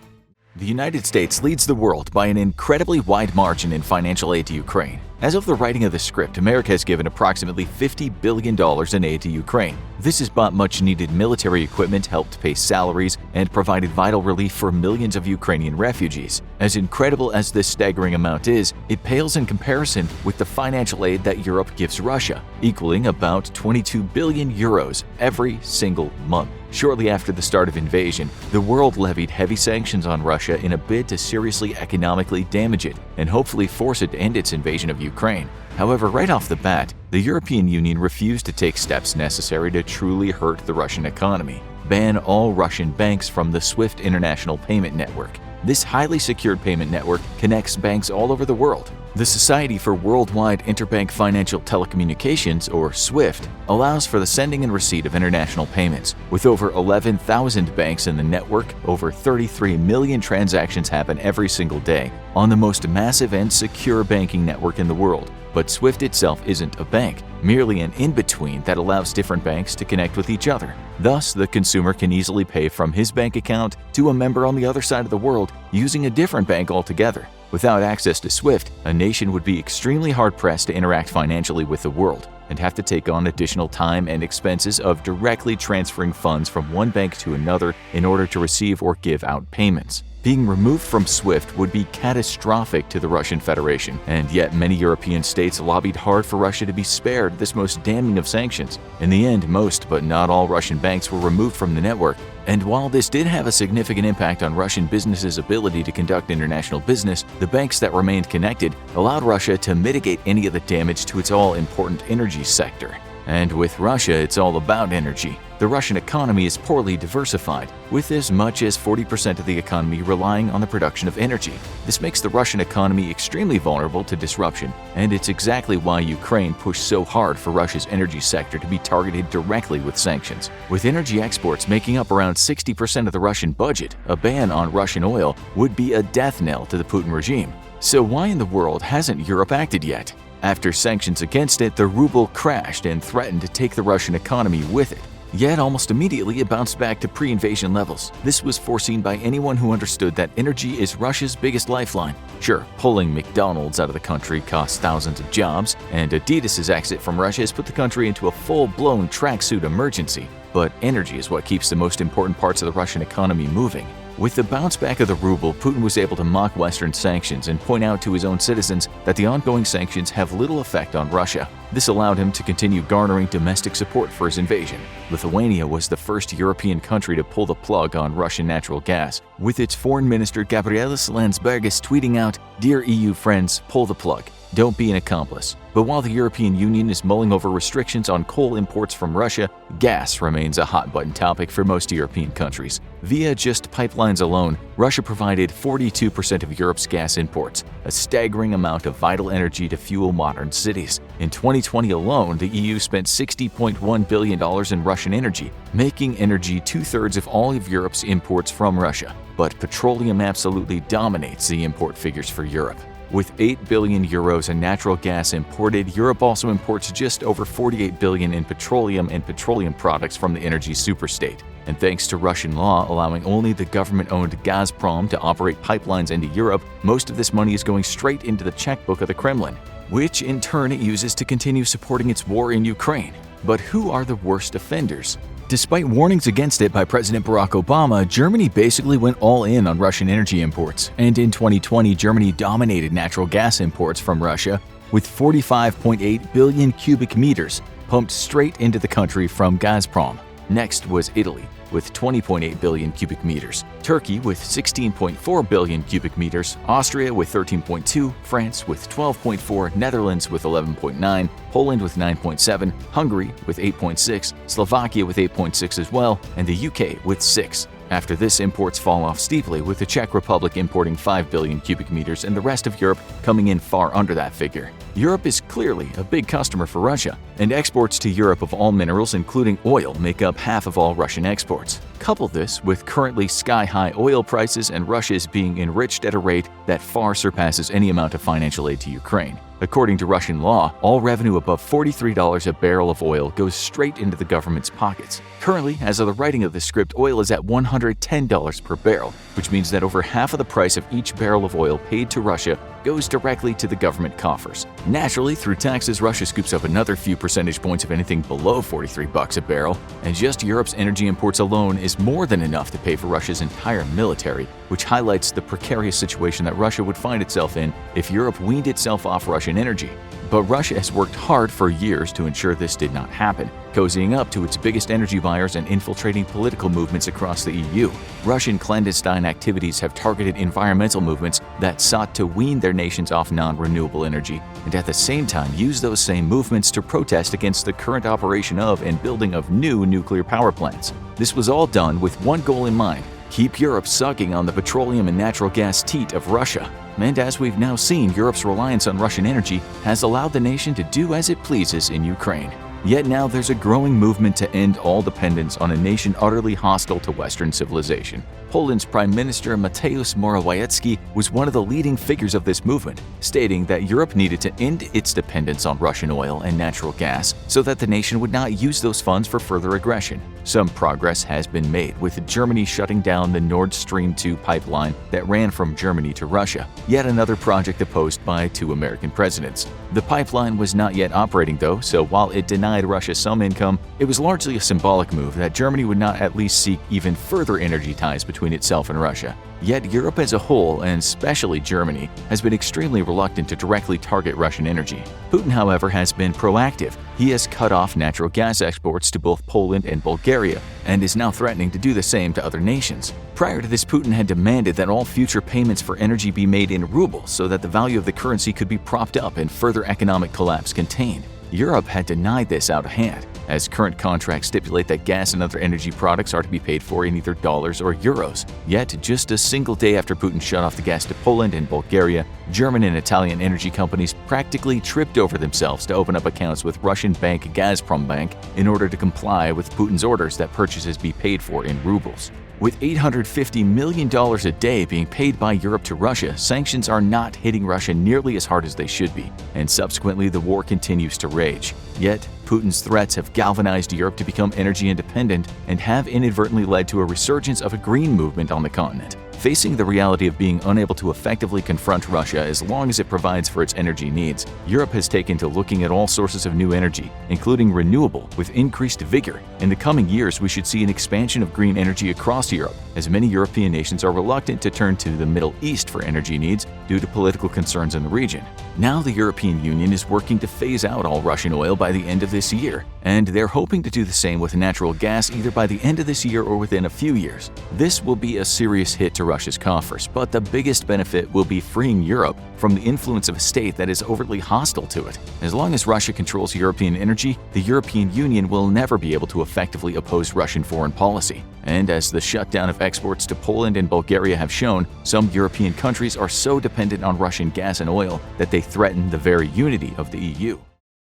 The United States leads the world by an incredibly wide margin in financial aid to Ukraine. As of the writing of the script, America has given approximately $50 billion in aid to Ukraine. This has bought much-needed military equipment, helped pay salaries, and provided vital relief for millions of Ukrainian refugees. As incredible as this staggering amount is, it pales in comparison with the financial aid that Europe gives Russia, equaling about 22 billion euros every single month. Shortly after the start of invasion, the world levied heavy sanctions on Russia in a bid to seriously economically damage it and hopefully force it to end its invasion of Ukraine. However, right off the bat, the European Union refused to take steps necessary to truly hurt the Russian economy. Ban all Russian banks from the SWIFT international payment network. This highly secured payment network connects banks all over the world. The Society for Worldwide Interbank Financial Telecommunications, or SWIFT, allows for the sending and receipt of international payments. With over 11,000 banks in the network, over 33 million transactions happen every single day on the most massive and secure banking network in the world. But SWIFT itself isn't a bank, merely an in-between that allows different banks to connect with each other. Thus, the consumer can easily pay from his bank account to a member on the other side of the world using a different bank altogether. Without access to SWIFT, a nation would be extremely hard-pressed to interact financially with the world and have to take on additional time and expenses of directly transferring funds from one bank to another in order to receive or give out payments. Being removed from SWIFT would be catastrophic to the Russian Federation, and yet many European states lobbied hard for Russia to be spared this most damning of sanctions. In the end, most but not all Russian banks were removed from the network, and while this did have a significant impact on Russian businesses' ability to conduct international business, the banks that remained connected allowed Russia to mitigate any of the damage to its all-important energy sector. And with Russia, it's all about energy. The Russian economy is poorly diversified, with as much as 40% of the economy relying on the production of energy. This makes the Russian economy extremely vulnerable to disruption, and it's exactly why Ukraine pushed so hard for Russia's energy sector to be targeted directly with sanctions. With energy exports making up around 60% of the Russian budget, a ban on Russian oil would be a death knell to the Putin regime. So why in the world hasn't Europe acted yet? After sanctions against it, the ruble crashed and threatened to take the Russian economy with it. Yet almost immediately it bounced back to pre-invasion levels. This was foreseen by anyone who understood that energy is Russia's biggest lifeline. Sure, pulling McDonald's out of the country cost thousands of jobs, and Adidas's exit from Russia has put the country into a full-blown tracksuit emergency. But energy is what keeps the most important parts of the Russian economy moving. With the bounce back of the ruble, Putin was able to mock Western sanctions and point out to his own citizens that the ongoing sanctions have little effect on Russia. This allowed him to continue garnering domestic support for his invasion. Lithuania was the first European country to pull the plug on Russian natural gas, with its foreign minister Gabrielius Landsbergis tweeting out, "Dear EU friends, pull the plug. Don't be an accomplice." But while the European Union is mulling over restrictions on coal imports from Russia, gas remains a hot-button topic for most European countries. Via just pipelines alone, Russia provided 42% of Europe's gas imports, a staggering amount of vital energy to fuel modern cities. In 2020 alone, the EU spent $60.1 billion in Russian energy, making energy two-thirds of all of Europe's imports from Russia. But petroleum absolutely dominates the import figures for Europe. With 8 billion euros in natural gas imported, Europe also imports just over 48 billion in petroleum and petroleum products from the energy superstate. And thanks to Russian law allowing only the government-owned Gazprom to operate pipelines into Europe, most of this money is going straight into the checkbook of the Kremlin, which in turn it uses to continue supporting its war in Ukraine. But who are the worst offenders? Despite warnings against it by President Barack Obama, Germany basically went all in on Russian energy imports. And in 2020, Germany dominated natural gas imports from Russia with 45.8 billion cubic meters pumped straight into the country from Gazprom. Next was Italy, with 20.8 billion cubic meters, Turkey with 16.4 billion cubic meters, Austria with 13.2, France with 12.4, Netherlands with 11.9, Poland with 9.7, Hungary with 8.6, Slovakia with 8.6 as well, and the UK with 6. After this, imports fall off steeply, with the Czech Republic importing 5 billion cubic meters and the rest of Europe coming in far under that figure. Europe is clearly a big customer for Russia, and exports to Europe of all minerals, including oil, make up half of all Russian exports. Couple this with currently sky-high oil prices, and Russia is being enriched at a rate that far surpasses any amount of financial aid to Ukraine. According to Russian law, all revenue above $43 a barrel of oil goes straight into the government's pockets. Currently, as of the writing of this script, oil is at $110 per barrel, which means that over half of the price of each barrel of oil paid to Russia goes directly to the government coffers. Naturally, through taxes, Russia scoops up another few percentage points of anything below $43 a barrel, and just Europe's energy imports alone is more than enough to pay for Russia's entire military, which highlights the precarious situation that Russia would find itself in if Europe weaned itself off Russian energy. But Russia has worked hard for years to ensure this did not happen, cozying up to its biggest energy buyers and infiltrating political movements across the EU. Russian clandestine activities have targeted environmental movements that sought to wean their nations off non-renewable energy, and at the same time use those same movements to protest against the current operation of and building of new nuclear power plants. This was all done with one goal in mind: keep Europe sucking on the petroleum and natural gas teat of Russia. And as we've now seen, Europe's reliance on Russian energy has allowed the nation to do as it pleases in Ukraine. Yet now there's a growing movement to end all dependence on a nation utterly hostile to Western civilization. Poland's Prime Minister Mateusz Morawiecki was one of the leading figures of this movement, stating that Europe needed to end its dependence on Russian oil and natural gas so that the nation would not use those funds for further aggression. Some progress has been made, with Germany shutting down the Nord Stream 2 pipeline that ran from Germany to Russia, yet another project opposed by two American presidents. The pipeline was not yet operating though, so while it denied Russia some income, it was largely a symbolic move that Germany would not at least seek even further energy ties between itself and Russia. Yet Europe as a whole, and especially Germany, has been extremely reluctant to directly target Russian energy. Putin, however, has been proactive. He has cut off natural gas exports to both Poland and Bulgaria, and is now threatening to do the same to other nations. Prior to this, Putin had demanded that all future payments for energy be made in rubles so that the value of the currency could be propped up and further economic collapse contained. Europe had denied this out of hand, as current contracts stipulate that gas and other energy products are to be paid for in either dollars or euros. Yet, just a single day after Putin shut off the gas to Poland and Bulgaria, German and Italian energy companies practically tripped over themselves to open up accounts with Russian bank Gazprom Bank in order to comply with Putin's orders that purchases be paid for in rubles. With $850 million a day being paid by Europe to Russia, sanctions are not hitting Russia nearly as hard as they should be, and subsequently the war continues to rage. Yet, Putin's threats have galvanized Europe to become energy independent and have inadvertently led to a resurgence of a green movement on the continent. Facing the reality of being unable to effectively confront Russia as long as it provides for its energy needs, Europe has taken to looking at all sources of new energy, including renewable, with increased vigor. In the coming years, we should see an expansion of green energy across Europe, as many European nations are reluctant to turn to the Middle East for energy needs due to political concerns in the region. Now the European Union is working to phase out all Russian oil by the end of this year, and they're hoping to do the same with natural gas either by the end of this year or within a few years. This will be a serious hit to Russia's coffers, but the biggest benefit will be freeing Europe from the influence of a state that is overtly hostile to it. As long as Russia controls European energy, the European Union will never be able to effectively oppose Russian foreign policy. And as the shutdown of exports to Poland and Bulgaria have shown, some European countries are so dependent on Russian gas and oil that they threaten the very unity of the EU.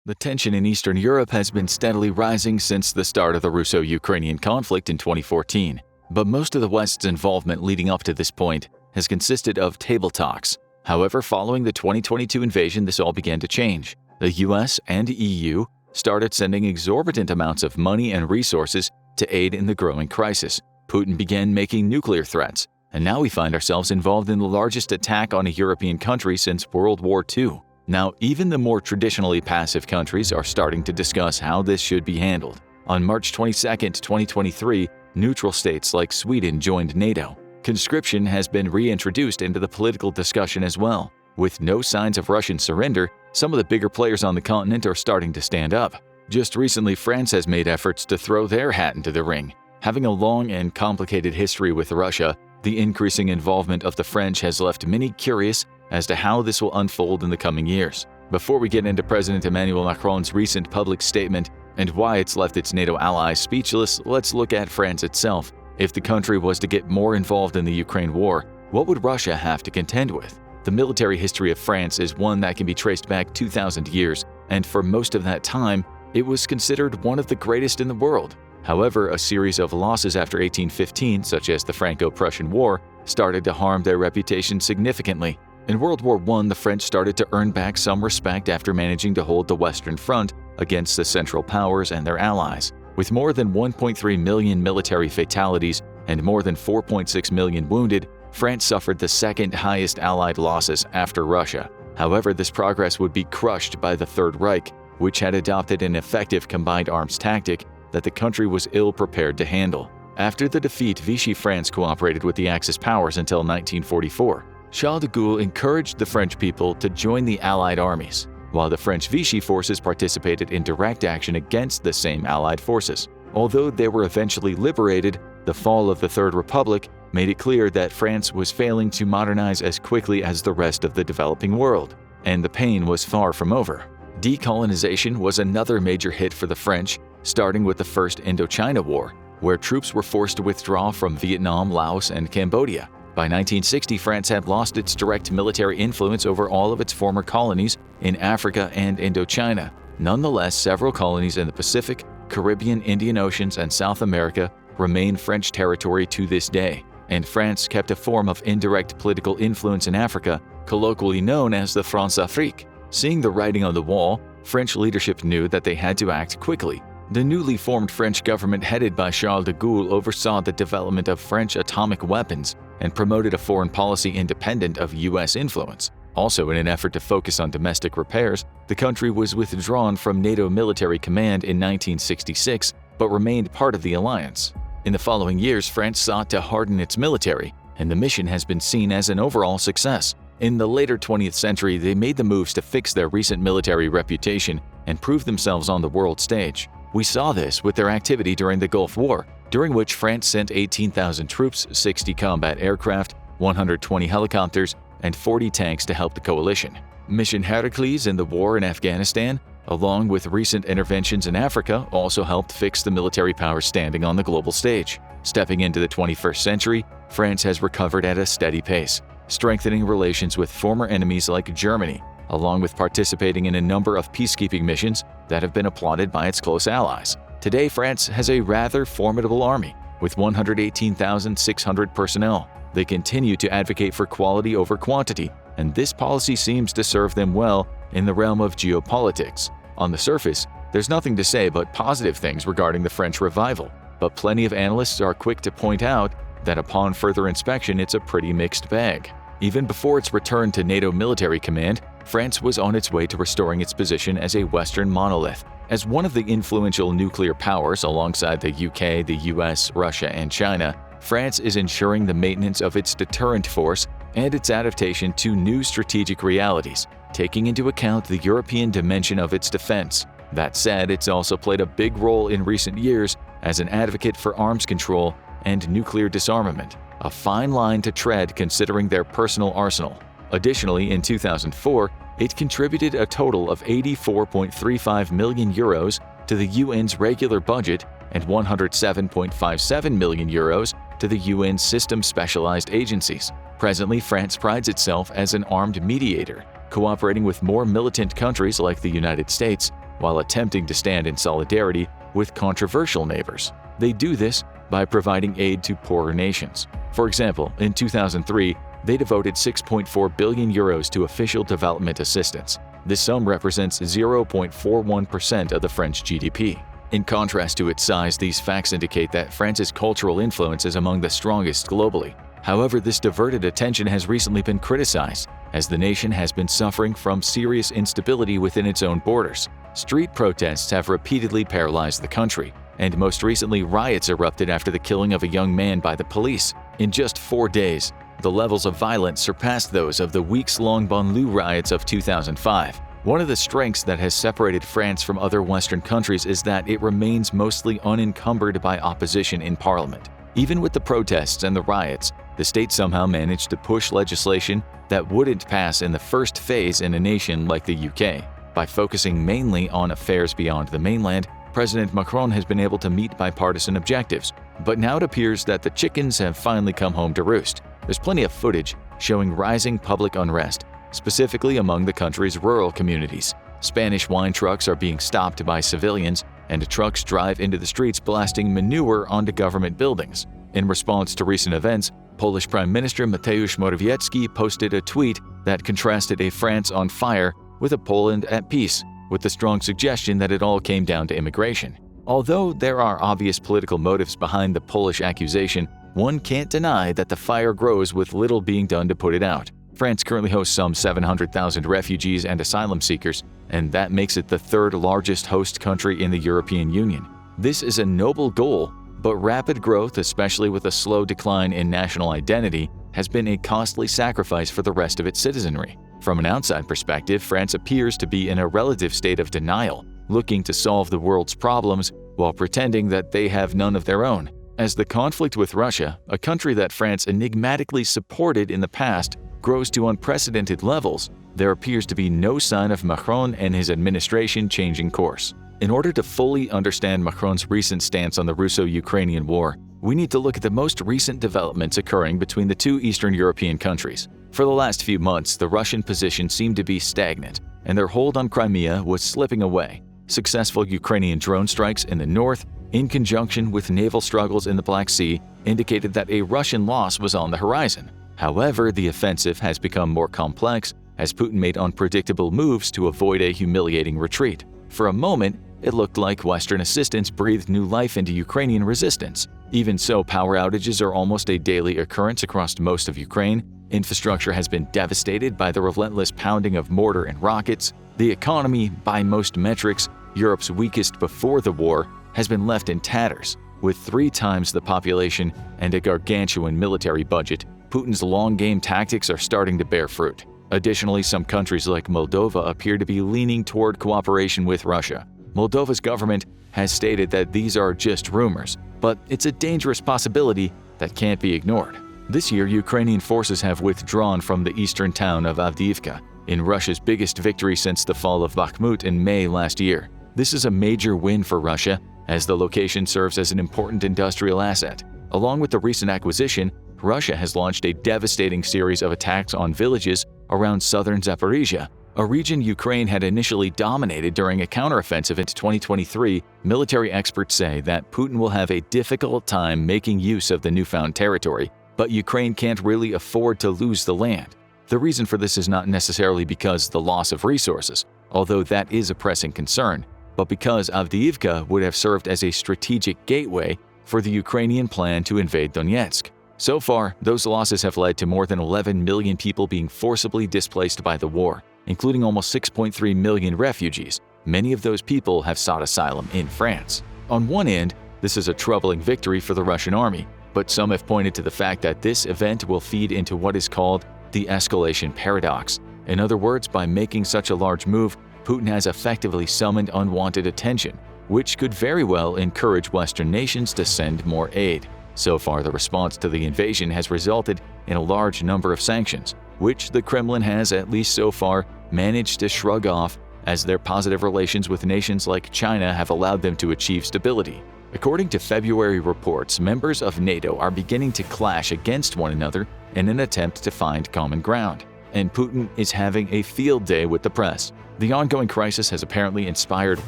The tension in Eastern Europe has been steadily rising since the start of the Russo-Ukrainian conflict in 2014. But most of the West's involvement leading up to this point has consisted of table talks. However, following the 2022 invasion, this all began to change. The US and EU started sending exorbitant amounts of money and resources to aid in the growing crisis. Putin began making nuclear threats, and now we find ourselves involved in the largest attack on a European country since World War II. Now, even the more traditionally passive countries are starting to discuss how this should be handled. On March 22, 2023, neutral states like Sweden joined NATO. Conscription has been reintroduced into the political discussion as well. With no signs of Russian surrender, some of the bigger players on the continent are starting to stand up. Just recently, France has made efforts to throw their hat into the ring. Having a long and complicated history with Russia, the increasing involvement of the French has left many curious as to how this will unfold in the coming years. Before we get into President Emmanuel Macron's recent public statement and why it's left its NATO allies speechless, let's look at France itself. If the country was to get more involved in the Ukraine war, what would Russia have to contend with? The military history of France is one that can be traced back 2,000 years, and for most of that time, it was considered one of the greatest in the world. However, a series of losses after 1815, such as the Franco-Prussian War, started to harm their reputation significantly. In World War I, the French started to earn back some respect after managing to hold the Western Front against the Central Powers and their allies. With more than 1.3 million military fatalities and more than 4.6 million wounded, France suffered the second highest Allied losses after Russia. However, this progress would be crushed by the Third Reich, which had adopted an effective combined arms tactic that the country was ill-prepared to handle. After the defeat, Vichy France cooperated with the Axis powers until 1944. Charles de Gaulle encouraged the French people to join the Allied armies, while the French Vichy forces participated in direct action against the same Allied forces. Although they were eventually liberated, the fall of the Third Republic made it clear that France was failing to modernize as quickly as the rest of the developing world, and the pain was far from over. Decolonization was another major hit for the French, starting with the First Indochina War, where troops were forced to withdraw from Vietnam, Laos, and Cambodia. By 1960, France had lost its direct military influence over all of its former colonies in Africa and Indochina. Nonetheless, several colonies in the Pacific, Caribbean, Indian Oceans, and South America remain French territory to this day, and France kept a form of indirect political influence in Africa, colloquially known as the France-Afrique. Seeing the writing on the wall, French leadership knew that they had to act quickly. The newly formed French government headed by Charles de Gaulle oversaw the development of French atomic weapons and promoted a foreign policy independent of U.S. influence. Also, in an effort to focus on domestic repairs, the country was withdrawn from NATO military command in 1966, but remained part of the alliance. In the following years, France sought to harden its military, and the mission has been seen as an overall success. In the later 20th century, they made the moves to fix their recent military reputation and prove themselves on the world stage. We saw this with their activity during the Gulf War, during which France sent 18,000 troops, 60 combat aircraft, 120 helicopters, and 40 tanks to help the coalition. Mission Heracles in the war in Afghanistan, along with recent interventions in Africa, also helped fix the military power standing on the global stage. Stepping into the 21st century, France has recovered at a steady pace, strengthening relations with former enemies like Germany, along with participating in a number of peacekeeping missions that have been applauded by its close allies. Today, France has a rather formidable army, with 118,600 personnel. They continue to advocate for quality over quantity, and this policy seems to serve them well in the realm of geopolitics. On the surface, there's nothing to say but positive things regarding the French revival, but plenty of analysts are quick to point out that upon further inspection it's a pretty mixed bag. Even before its return to NATO military command, France was on its way to restoring its position as a Western monolith. As one of the influential nuclear powers alongside the UK, the US, Russia, and China, France is ensuring the maintenance of its deterrent force and its adaptation to new strategic realities, taking into account the European dimension of its defense. That said, it's also played a big role in recent years as an advocate for arms control and nuclear disarmament, a fine line to tread considering their personal arsenal. Additionally, in 2004, it contributed a total of 84.35 million euros to the UN's regular budget and 107.57 million euros to the UN's system-specialized agencies. Presently, France prides itself as an armed mediator, cooperating with more militant countries like the United States while attempting to stand in solidarity with controversial neighbors. They do this by providing aid to poorer nations. For example, in 2003, they devoted 6.4 billion euros to official development assistance. This sum represents 0.41% of the French GDP. In contrast to its size, these facts indicate that France's cultural influence is among the strongest globally. However, this diverted attention has recently been criticized, as the nation has been suffering from serious instability within its own borders. Street protests have repeatedly paralyzed the country, and most recently riots erupted after the killing of a young man by the police. In just 4 days, the levels of violence surpassed those of the weeks-long banlieue riots of 2005. One of the strengths that has separated France from other Western countries is that it remains mostly unencumbered by opposition in parliament. Even with the protests and the riots, the state somehow managed to push legislation that wouldn't pass in the first phase in a nation like the UK. By focusing mainly on affairs beyond the mainland, President Macron has been able to meet bipartisan objectives, but now it appears that the chickens have finally come home to roost. There's plenty of footage showing rising public unrest, specifically among the country's rural communities. Spanish wine trucks are being stopped by civilians, and trucks drive into the streets blasting manure onto government buildings. In response to recent events, Polish Prime Minister Mateusz Morawiecki posted a tweet that contrasted a France on fire with a Poland at peace, with the strong suggestion that it all came down to immigration. Although there are obvious political motives behind the Polish accusation, one can't deny that the fire grows with little being done to put it out. France currently hosts some 700,000 refugees and asylum seekers, and that makes it the third largest host country in the European Union. This is a noble goal, but rapid growth, especially with a slow decline in national identity, has been a costly sacrifice for the rest of its citizenry. From an outside perspective, France appears to be in a relative state of denial, looking to solve the world's problems while pretending that they have none of their own. As the conflict with Russia, a country that France enigmatically supported in the past, grows to unprecedented levels, there appears to be no sign of Macron and his administration changing course. In order to fully understand Macron's recent stance on the Russo-Ukrainian war, we need to look at the most recent developments occurring between the two Eastern European countries. For the last few months, the Russian position seemed to be stagnant, and their hold on Crimea was slipping away. Successful Ukrainian drone strikes in the north, in conjunction with naval struggles in the Black Sea, indicated that a Russian loss was on the horizon. However, the offensive has become more complex as Putin made unpredictable moves to avoid a humiliating retreat. For a moment, it looked like Western assistance breathed new life into Ukrainian resistance. Even so, power outages are almost a daily occurrence across most of Ukraine. Infrastructure has been devastated by the relentless pounding of mortar and rockets. The economy, by most metrics, Europe's weakest before the war, has been left in tatters. With 3 times the population and a gargantuan military budget, Putin's long-game tactics are starting to bear fruit. Additionally, some countries like Moldova appear to be leaning toward cooperation with Russia. Moldova's government has stated that these are just rumors, but it's a dangerous possibility that can't be ignored. This year, Ukrainian forces have withdrawn from the eastern town of Avdiivka, in Russia's biggest victory since the fall of Bakhmut in May last year. This is a major win for Russia, as the location serves as an important industrial asset. Along with the recent acquisition, Russia has launched a devastating series of attacks on villages around southern Zaporizhia, a region Ukraine had initially dominated during a counteroffensive in 2023. Military experts say that Putin will have a difficult time making use of the newfound territory, but Ukraine can't really afford to lose the land. The reason for this is not necessarily because the loss of resources, although that is a pressing concern, but because Avdiivka would have served as a strategic gateway for the Ukrainian plan to invade Donetsk. So far, those losses have led to more than 11 million people being forcibly displaced by the war, including almost 6.3 million refugees. Many of those people have sought asylum in France. On one end, this is a troubling victory for the Russian army, but some have pointed to the fact that this event will feed into what is called the escalation paradox. In other words, by making such a large move, Putin has effectively summoned unwanted attention, which could very well encourage Western nations to send more aid. So far, the response to the invasion has resulted in a large number of sanctions, which the Kremlin has, at least so far, managed to shrug off, as their positive relations with nations like China have allowed them to achieve stability. According to February reports, members of NATO are beginning to clash against one another in an attempt to find common ground, and Putin is having a field day with the press. The ongoing crisis has apparently inspired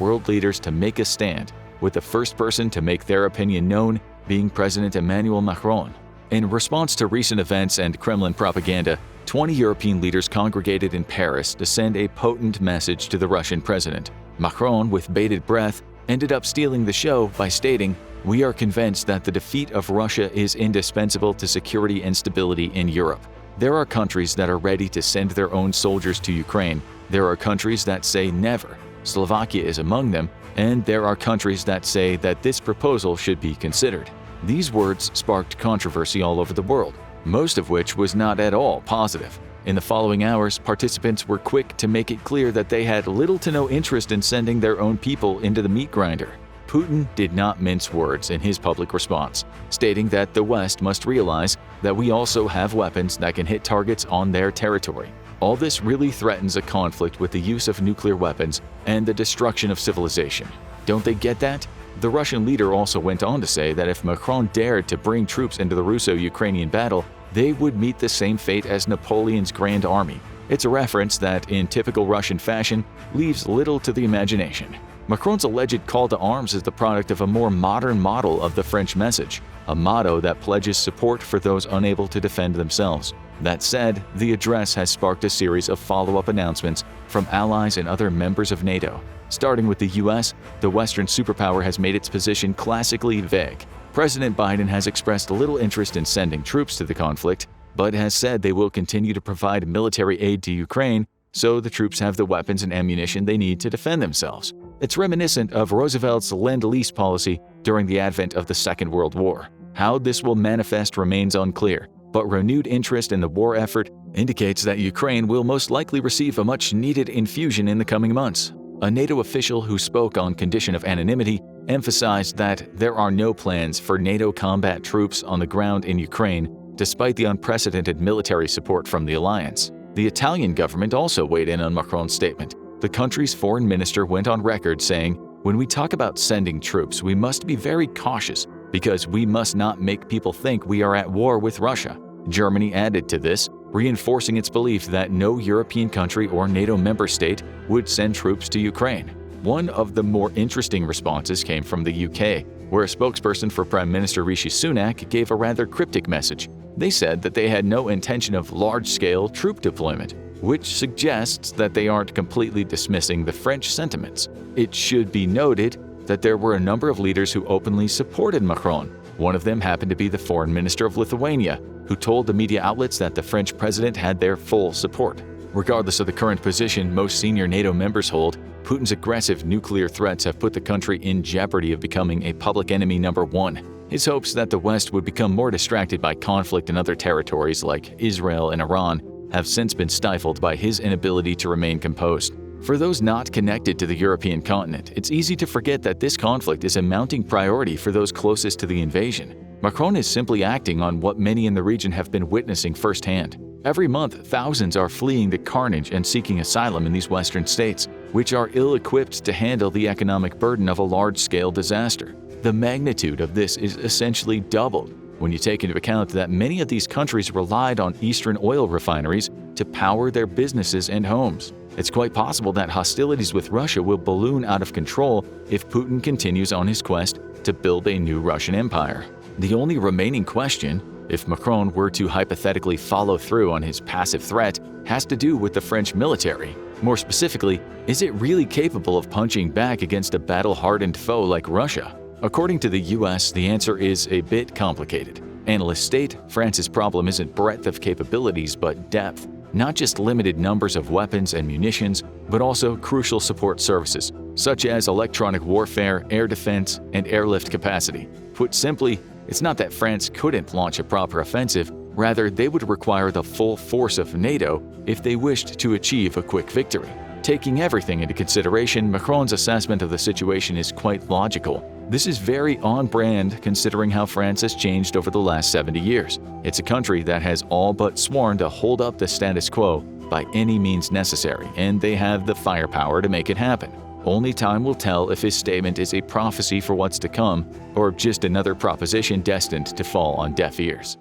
world leaders to make a stand, with the first person to make their opinion known being President Emmanuel Macron. In response to recent events and Kremlin propaganda, 20 European leaders congregated in Paris to send a potent message to the Russian president. Macron, with bated breath, ended up stealing the show by stating, "We are convinced that the defeat of Russia is indispensable to security and stability in Europe. There are countries that are ready to send their own soldiers to Ukraine. There are countries that say never. Slovakia is among them, and there are countries that say that this proposal should be considered." These words sparked controversy all over the world, most of which was not at all positive. In the following hours, participants were quick to make it clear that they had little to no interest in sending their own people into the meat grinder. Putin did not mince words in his public response, stating that the West must realize that we also have weapons that can hit targets on their territory. All this really threatens a conflict with the use of nuclear weapons and the destruction of civilization. Don't they get that? The Russian leader also went on to say that if Macron dared to bring troops into the Russo-Ukrainian battle, they would meet the same fate as Napoleon's Grand Army. It's a reference that, in typical Russian fashion, leaves little to the imagination. Macron's alleged call to arms is the product of a more modern model of the French message, a motto that pledges support for those unable to defend themselves. That said, the address has sparked a series of follow-up announcements from allies and other members of NATO. Starting with the US, the Western superpower has made its position classically vague. President Biden has expressed little interest in sending troops to the conflict, but has said they will continue to provide military aid to Ukraine so the troops have the weapons and ammunition they need to defend themselves. It's reminiscent of Roosevelt's Lend-Lease policy during the advent of the Second World War. How this will manifest remains unclear, but renewed interest in the war effort indicates that Ukraine will most likely receive a much-needed infusion in the coming months. A NATO official who spoke on condition of anonymity emphasized that there are no plans for NATO combat troops on the ground in Ukraine, despite the unprecedented military support from the alliance. The Italian government also weighed in on Macron's statement. The country's foreign minister went on record saying, "When we talk about sending troops, we must be very cautious because we must not make people think we are at war with Russia." Germany added to this, reinforcing its belief that no European country or NATO member state would send troops to Ukraine. One of the more interesting responses came from the UK, where a spokesperson for Prime Minister Rishi Sunak gave a rather cryptic message. They said that they had no intention of large-scale troop deployment, which suggests that they aren't completely dismissing the French sentiments. It should be noted that there were a number of leaders who openly supported Macron. One of them happened to be the foreign minister of Lithuania, who told the media outlets that the French president had their full support. Regardless of the current position most senior NATO members hold, Putin's aggressive nuclear threats have put the country in jeopardy of becoming a public enemy number one. His hopes that the West would become more distracted by conflict in other territories like Israel and Iran have since been stifled by his inability to remain composed. For those not connected to the European continent, it's easy to forget that this conflict is a mounting priority for those closest to the invasion. Macron is simply acting on what many in the region have been witnessing firsthand. Every month, thousands are fleeing the carnage and seeking asylum in these Western states, which are ill-equipped to handle the economic burden of a large-scale disaster. The magnitude of this is essentially doubled when you take into account that many of these countries relied on Eastern oil refineries to power their businesses and homes. It's quite possible that hostilities with Russia will balloon out of control if Putin continues on his quest to build a new Russian empire. The only remaining question, if Macron were to hypothetically follow through on his passive threat, has to do with the French military. More specifically, is it really capable of punching back against a battle-hardened foe like Russia? According to the US, the answer is a bit complicated. Analysts state France's problem isn't breadth of capabilities but depth, not just limited numbers of weapons and munitions, but also crucial support services, such as electronic warfare, air defense, and airlift capacity. Put simply, it's not that France couldn't launch a proper offensive, rather they would require the full force of NATO if they wished to achieve a quick victory. Taking everything into consideration, Macron's assessment of the situation is quite logical. This is very on-brand considering how France has changed over the last 70 years. It's a country that has all but sworn to hold up the status quo by any means necessary, and they have the firepower to make it happen. Only time will tell if his statement is a prophecy for what's to come, or just another proposition destined to fall on deaf ears.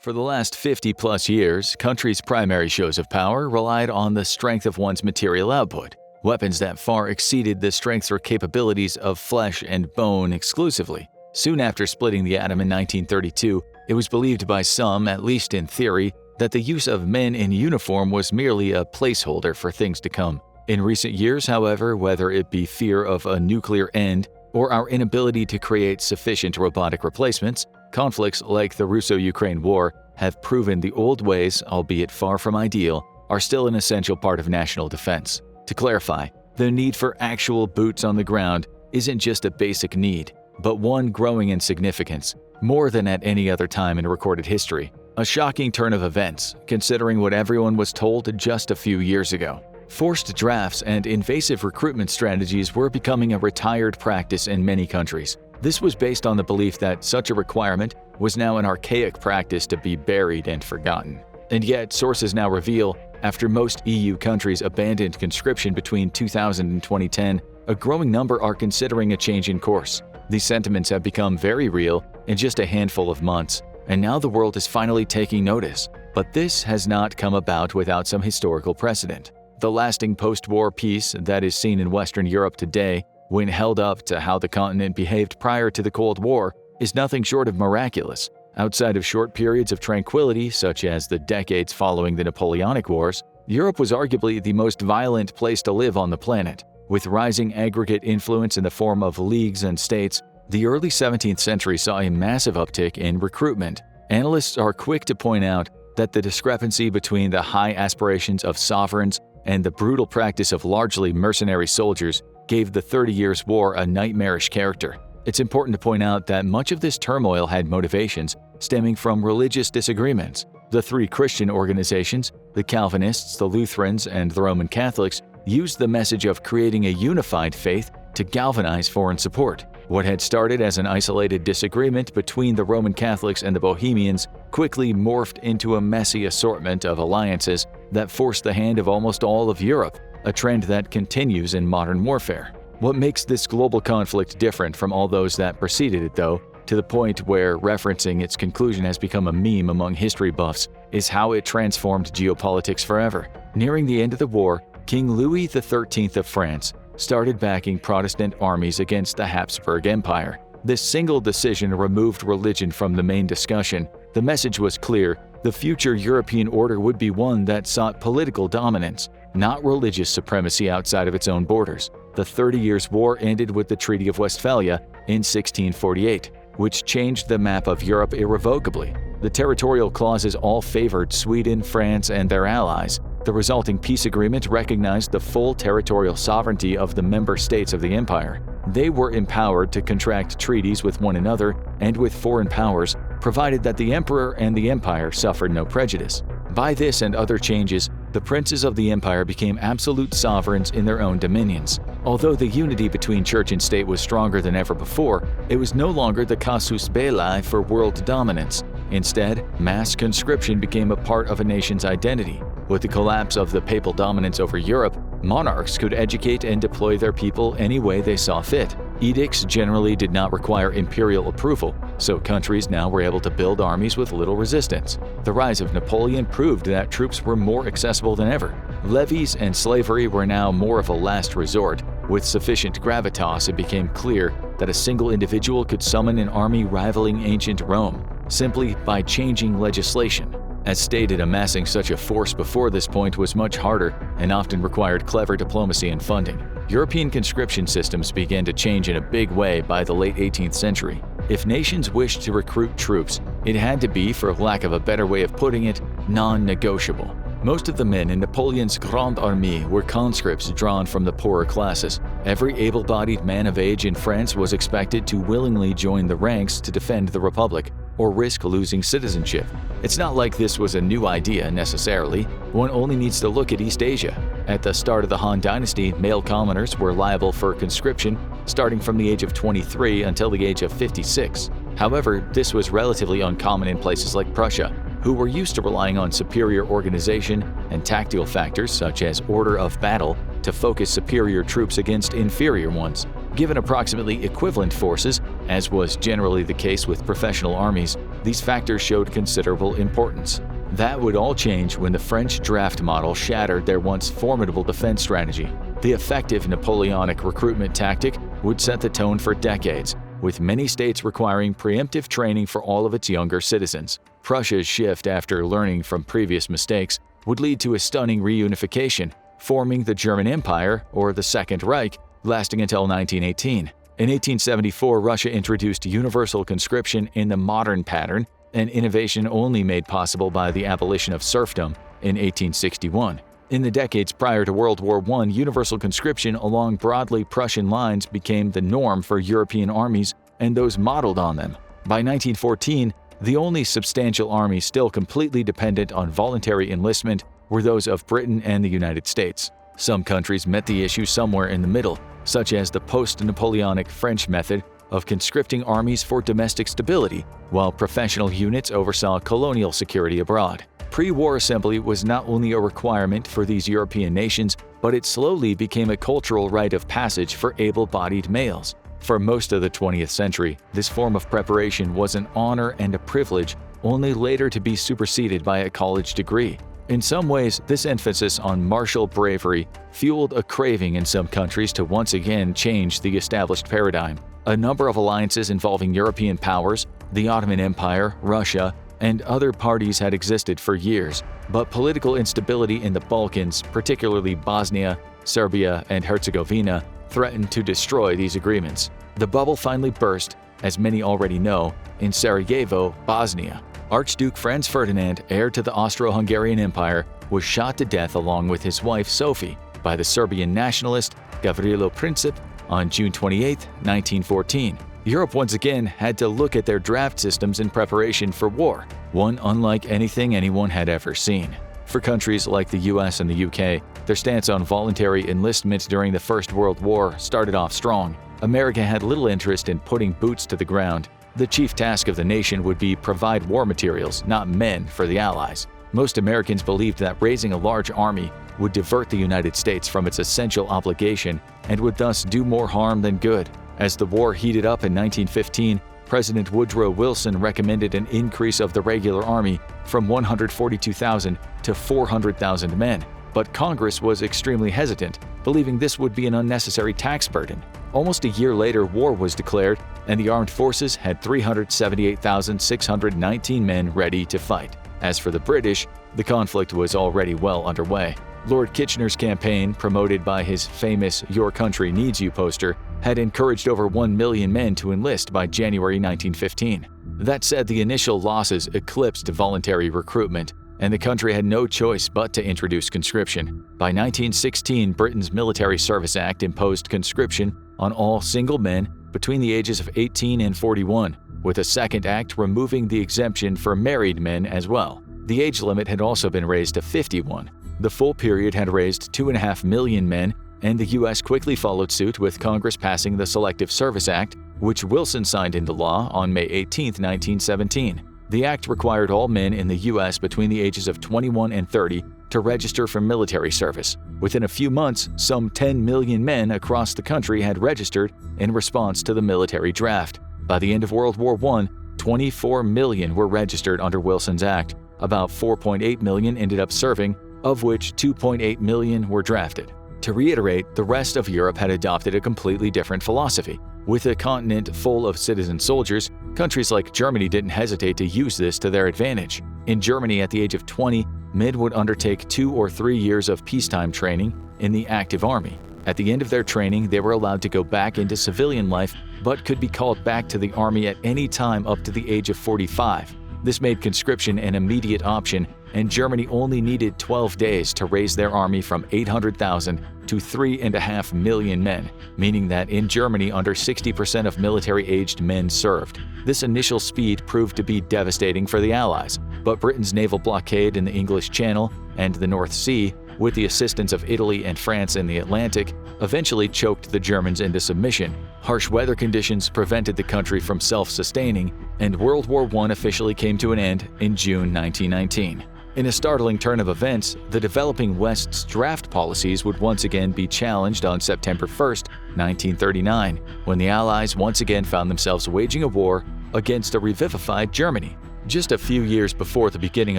For the last 50-plus years, countries' primary shows of power relied on the strength of one's material output, weapons that far exceeded the strengths or capabilities of flesh and bone exclusively. Soon after splitting the atom in 1932, it was believed by some, at least in theory, that the use of men in uniform was merely a placeholder for things to come. In recent years, however, whether it be fear of a nuclear end or our inability to create sufficient robotic replacements, conflicts like the Russo-Ukraine War have proven the old ways, albeit far from ideal, are still an essential part of national defense. To clarify, the need for actual boots on the ground isn't just a basic need, but one growing in significance, more than at any other time in recorded history. A shocking turn of events, considering what everyone was told just a few years ago. Forced drafts and invasive recruitment strategies were becoming a retired practice in many countries. This was based on the belief that such a requirement was now an archaic practice to be buried and forgotten. And yet, sources now reveal, after most EU countries abandoned conscription between 2000 and 2010, a growing number are considering a change in course. These sentiments have become very real in just a handful of months, and now the world is finally taking notice. But this has not come about without some historical precedent. The lasting post-war peace that is seen in Western Europe today, when held up to how the continent behaved prior to the Cold War, is nothing short of miraculous. Outside of short periods of tranquility, such as the decades following the Napoleonic Wars, Europe was arguably the most violent place to live on the planet. With rising aggregate influence in the form of leagues and states, the early 17th century saw a massive uptick in recruitment. Analysts are quick to point out that the discrepancy between the high aspirations of sovereigns and the brutal practice of largely mercenary soldiers gave the 30 Years' War a nightmarish character. It's important to point out that much of this turmoil had motivations stemming from religious disagreements. The three Christian organizations, the Calvinists, the Lutherans, and the Roman Catholics, used the message of creating a unified faith to galvanize foreign support. What had started as an isolated disagreement between the Roman Catholics and the Bohemians quickly morphed into a messy assortment of alliances that forced the hand of almost all of Europe, a trend that continues in modern warfare. What makes this global conflict different from all those that preceded it, though, to the point where referencing its conclusion has become a meme among history buffs, is how it transformed geopolitics forever. Nearing the end of the war, King Louis XIII of France started backing Protestant armies against the Habsburg Empire. This single decision removed religion from the main discussion. The message was clear: the future European order would be one that sought political dominance, not religious supremacy outside of its own borders. The 30 Years' War ended with the Treaty of Westphalia in 1648, which changed the map of Europe irrevocably. The territorial clauses all favored Sweden, France, and their allies. The resulting peace agreement recognized the full territorial sovereignty of the member states of the empire. They were empowered to contract treaties with one another and with foreign powers, provided that the emperor and the empire suffered no prejudice. By this and other changes, the princes of the empire became absolute sovereigns in their own dominions. Although the unity between church and state was stronger than ever before, it was no longer the casus belli for world dominance. Instead, mass conscription became a part of a nation's identity. With the collapse of the papal dominance over Europe, monarchs could educate and deploy their people any way they saw fit. Edicts generally did not require imperial approval, so countries now were able to build armies with little resistance. The rise of Napoleon proved that troops were more accessible than ever. Levies and slavery were now more of a last resort. With sufficient gravitas, it became clear that a single individual could summon an army rivaling ancient Rome, simply by changing legislation. As stated, amassing such a force before this point was much harder and often required clever diplomacy and funding. European conscription systems began to change in a big way by the late 18th century. If nations wished to recruit troops, it had to be, for lack of a better way of putting it, non-negotiable. Most of the men in Napoleon's Grande Armée were conscripts drawn from the poorer classes. Every able-bodied man of age in France was expected to willingly join the ranks to defend the Republic or risk losing citizenship. It's not like this was a new idea necessarily. One only needs to look at East Asia. At the start of the Han Dynasty, male commoners were liable for conscription starting from the age of 23 until the age of 56. However, this was relatively uncommon in places like Prussia, who were used to relying on superior organization and tactical factors such as order of battle to focus superior troops against inferior ones. Given approximately equivalent forces, as was generally the case with professional armies, these factors showed considerable importance. That would all change when the French draft model shattered their once formidable defense strategy. The effective Napoleonic recruitment tactic would set the tone for decades, with many states requiring preemptive training for all of its younger citizens. Prussia's shift after learning from previous mistakes would lead to a stunning reunification, forming the German Empire, or the Second Reich, lasting until 1918. In 1874, Russia introduced universal conscription in the modern pattern, an innovation only made possible by the abolition of serfdom in 1861. In the decades prior to World War I, universal conscription along broadly Prussian lines became the norm for European armies and those modeled on them. By 1914, the only substantial armies still completely dependent on voluntary enlistment were those of Britain and the United States. Some countries met the issue somewhere in the middle, such as the post-Napoleonic French method of conscripting armies for domestic stability, while professional units oversaw colonial security abroad. Pre-war assembly was not only a requirement for these European nations, but it slowly became a cultural rite of passage for able-bodied males. For most of the 20th century, this form of preparation was an honor and a privilege, only later to be superseded by a college degree. In some ways, this emphasis on martial bravery fueled a craving in some countries to once again change the established paradigm. A number of alliances involving European powers, the Ottoman Empire, Russia, and other parties had existed for years, but political instability in the Balkans, particularly Bosnia, Serbia, and Herzegovina, threatened to destroy these agreements. The bubble finally burst, as many already know, in Sarajevo, Bosnia. Archduke Franz Ferdinand, heir to the Austro-Hungarian Empire, was shot to death along with his wife Sophie by the Serbian nationalist Gavrilo Princip on June 28, 1914. Europe once again had to look at their draft systems in preparation for war, one unlike anything anyone had ever seen. For countries like the US and the UK, their stance on voluntary enlistment during the First World War started off strong. America had little interest in putting boots to the ground. The chief task of the nation would be provide war materials, not men, for the Allies. Most Americans believed that raising a large army would divert the United States from its essential obligation and would thus do more harm than good. As the war heated up in 1915, President Woodrow Wilson recommended an increase of the regular army from 142,000 to 400,000 men, but Congress was extremely hesitant, believing this would be an unnecessary tax burden. Almost a year later, war was declared, and the armed forces had 378,619 men ready to fight. As for the British, the conflict was already well underway. Lord Kitchener's campaign, promoted by his famous "Your Country Needs You" poster, had encouraged over 1 million men to enlist by January 1915. That said, the initial losses eclipsed voluntary recruitment, and the country had no choice but to introduce conscription. By 1916, Britain's Military Service Act imposed conscription on all single men between the ages of 18 and 41, with a second act removing the exemption for married men as well. The age limit had also been raised to 51. The full period had raised 2.5 million men, and the U.S. quickly followed suit, with Congress passing the Selective Service Act, which Wilson signed into law on May 18, 1917. The act required all men in the U.S. between the ages of 21 and 30 to register for military service. Within a few months, some 10 million men across the country had registered in response to the military draft. By the end of World War I, 24 million were registered under Wilson's act. About 4.8 million ended up serving, of which 2.8 million were drafted. To reiterate, the rest of Europe had adopted a completely different philosophy. With a continent full of citizen soldiers, countries like Germany didn't hesitate to use this to their advantage. In Germany, at the age of 20, men would undertake 2 or 3 years of peacetime training in the active army. At the end of their training, they were allowed to go back into civilian life, but could be called back to the army at any time up to the age of 45. This made conscription an immediate option, and Germany only needed 12 days to raise their army from 800,000 to 3.5 million men, meaning that in Germany under 60% of military-aged men served. This initial speed proved to be devastating for the Allies, but Britain's naval blockade in the English Channel and the North Sea, with the assistance of Italy and France in the Atlantic, eventually choked the Germans into submission. Harsh weather conditions prevented the country from self-sustaining, and World War I officially came to an end in June 1919. In a startling turn of events, the developing West's draft policies would once again be challenged on September 1, 1939, when the Allies once again found themselves waging a war against a revivified Germany. Just a few years before the beginning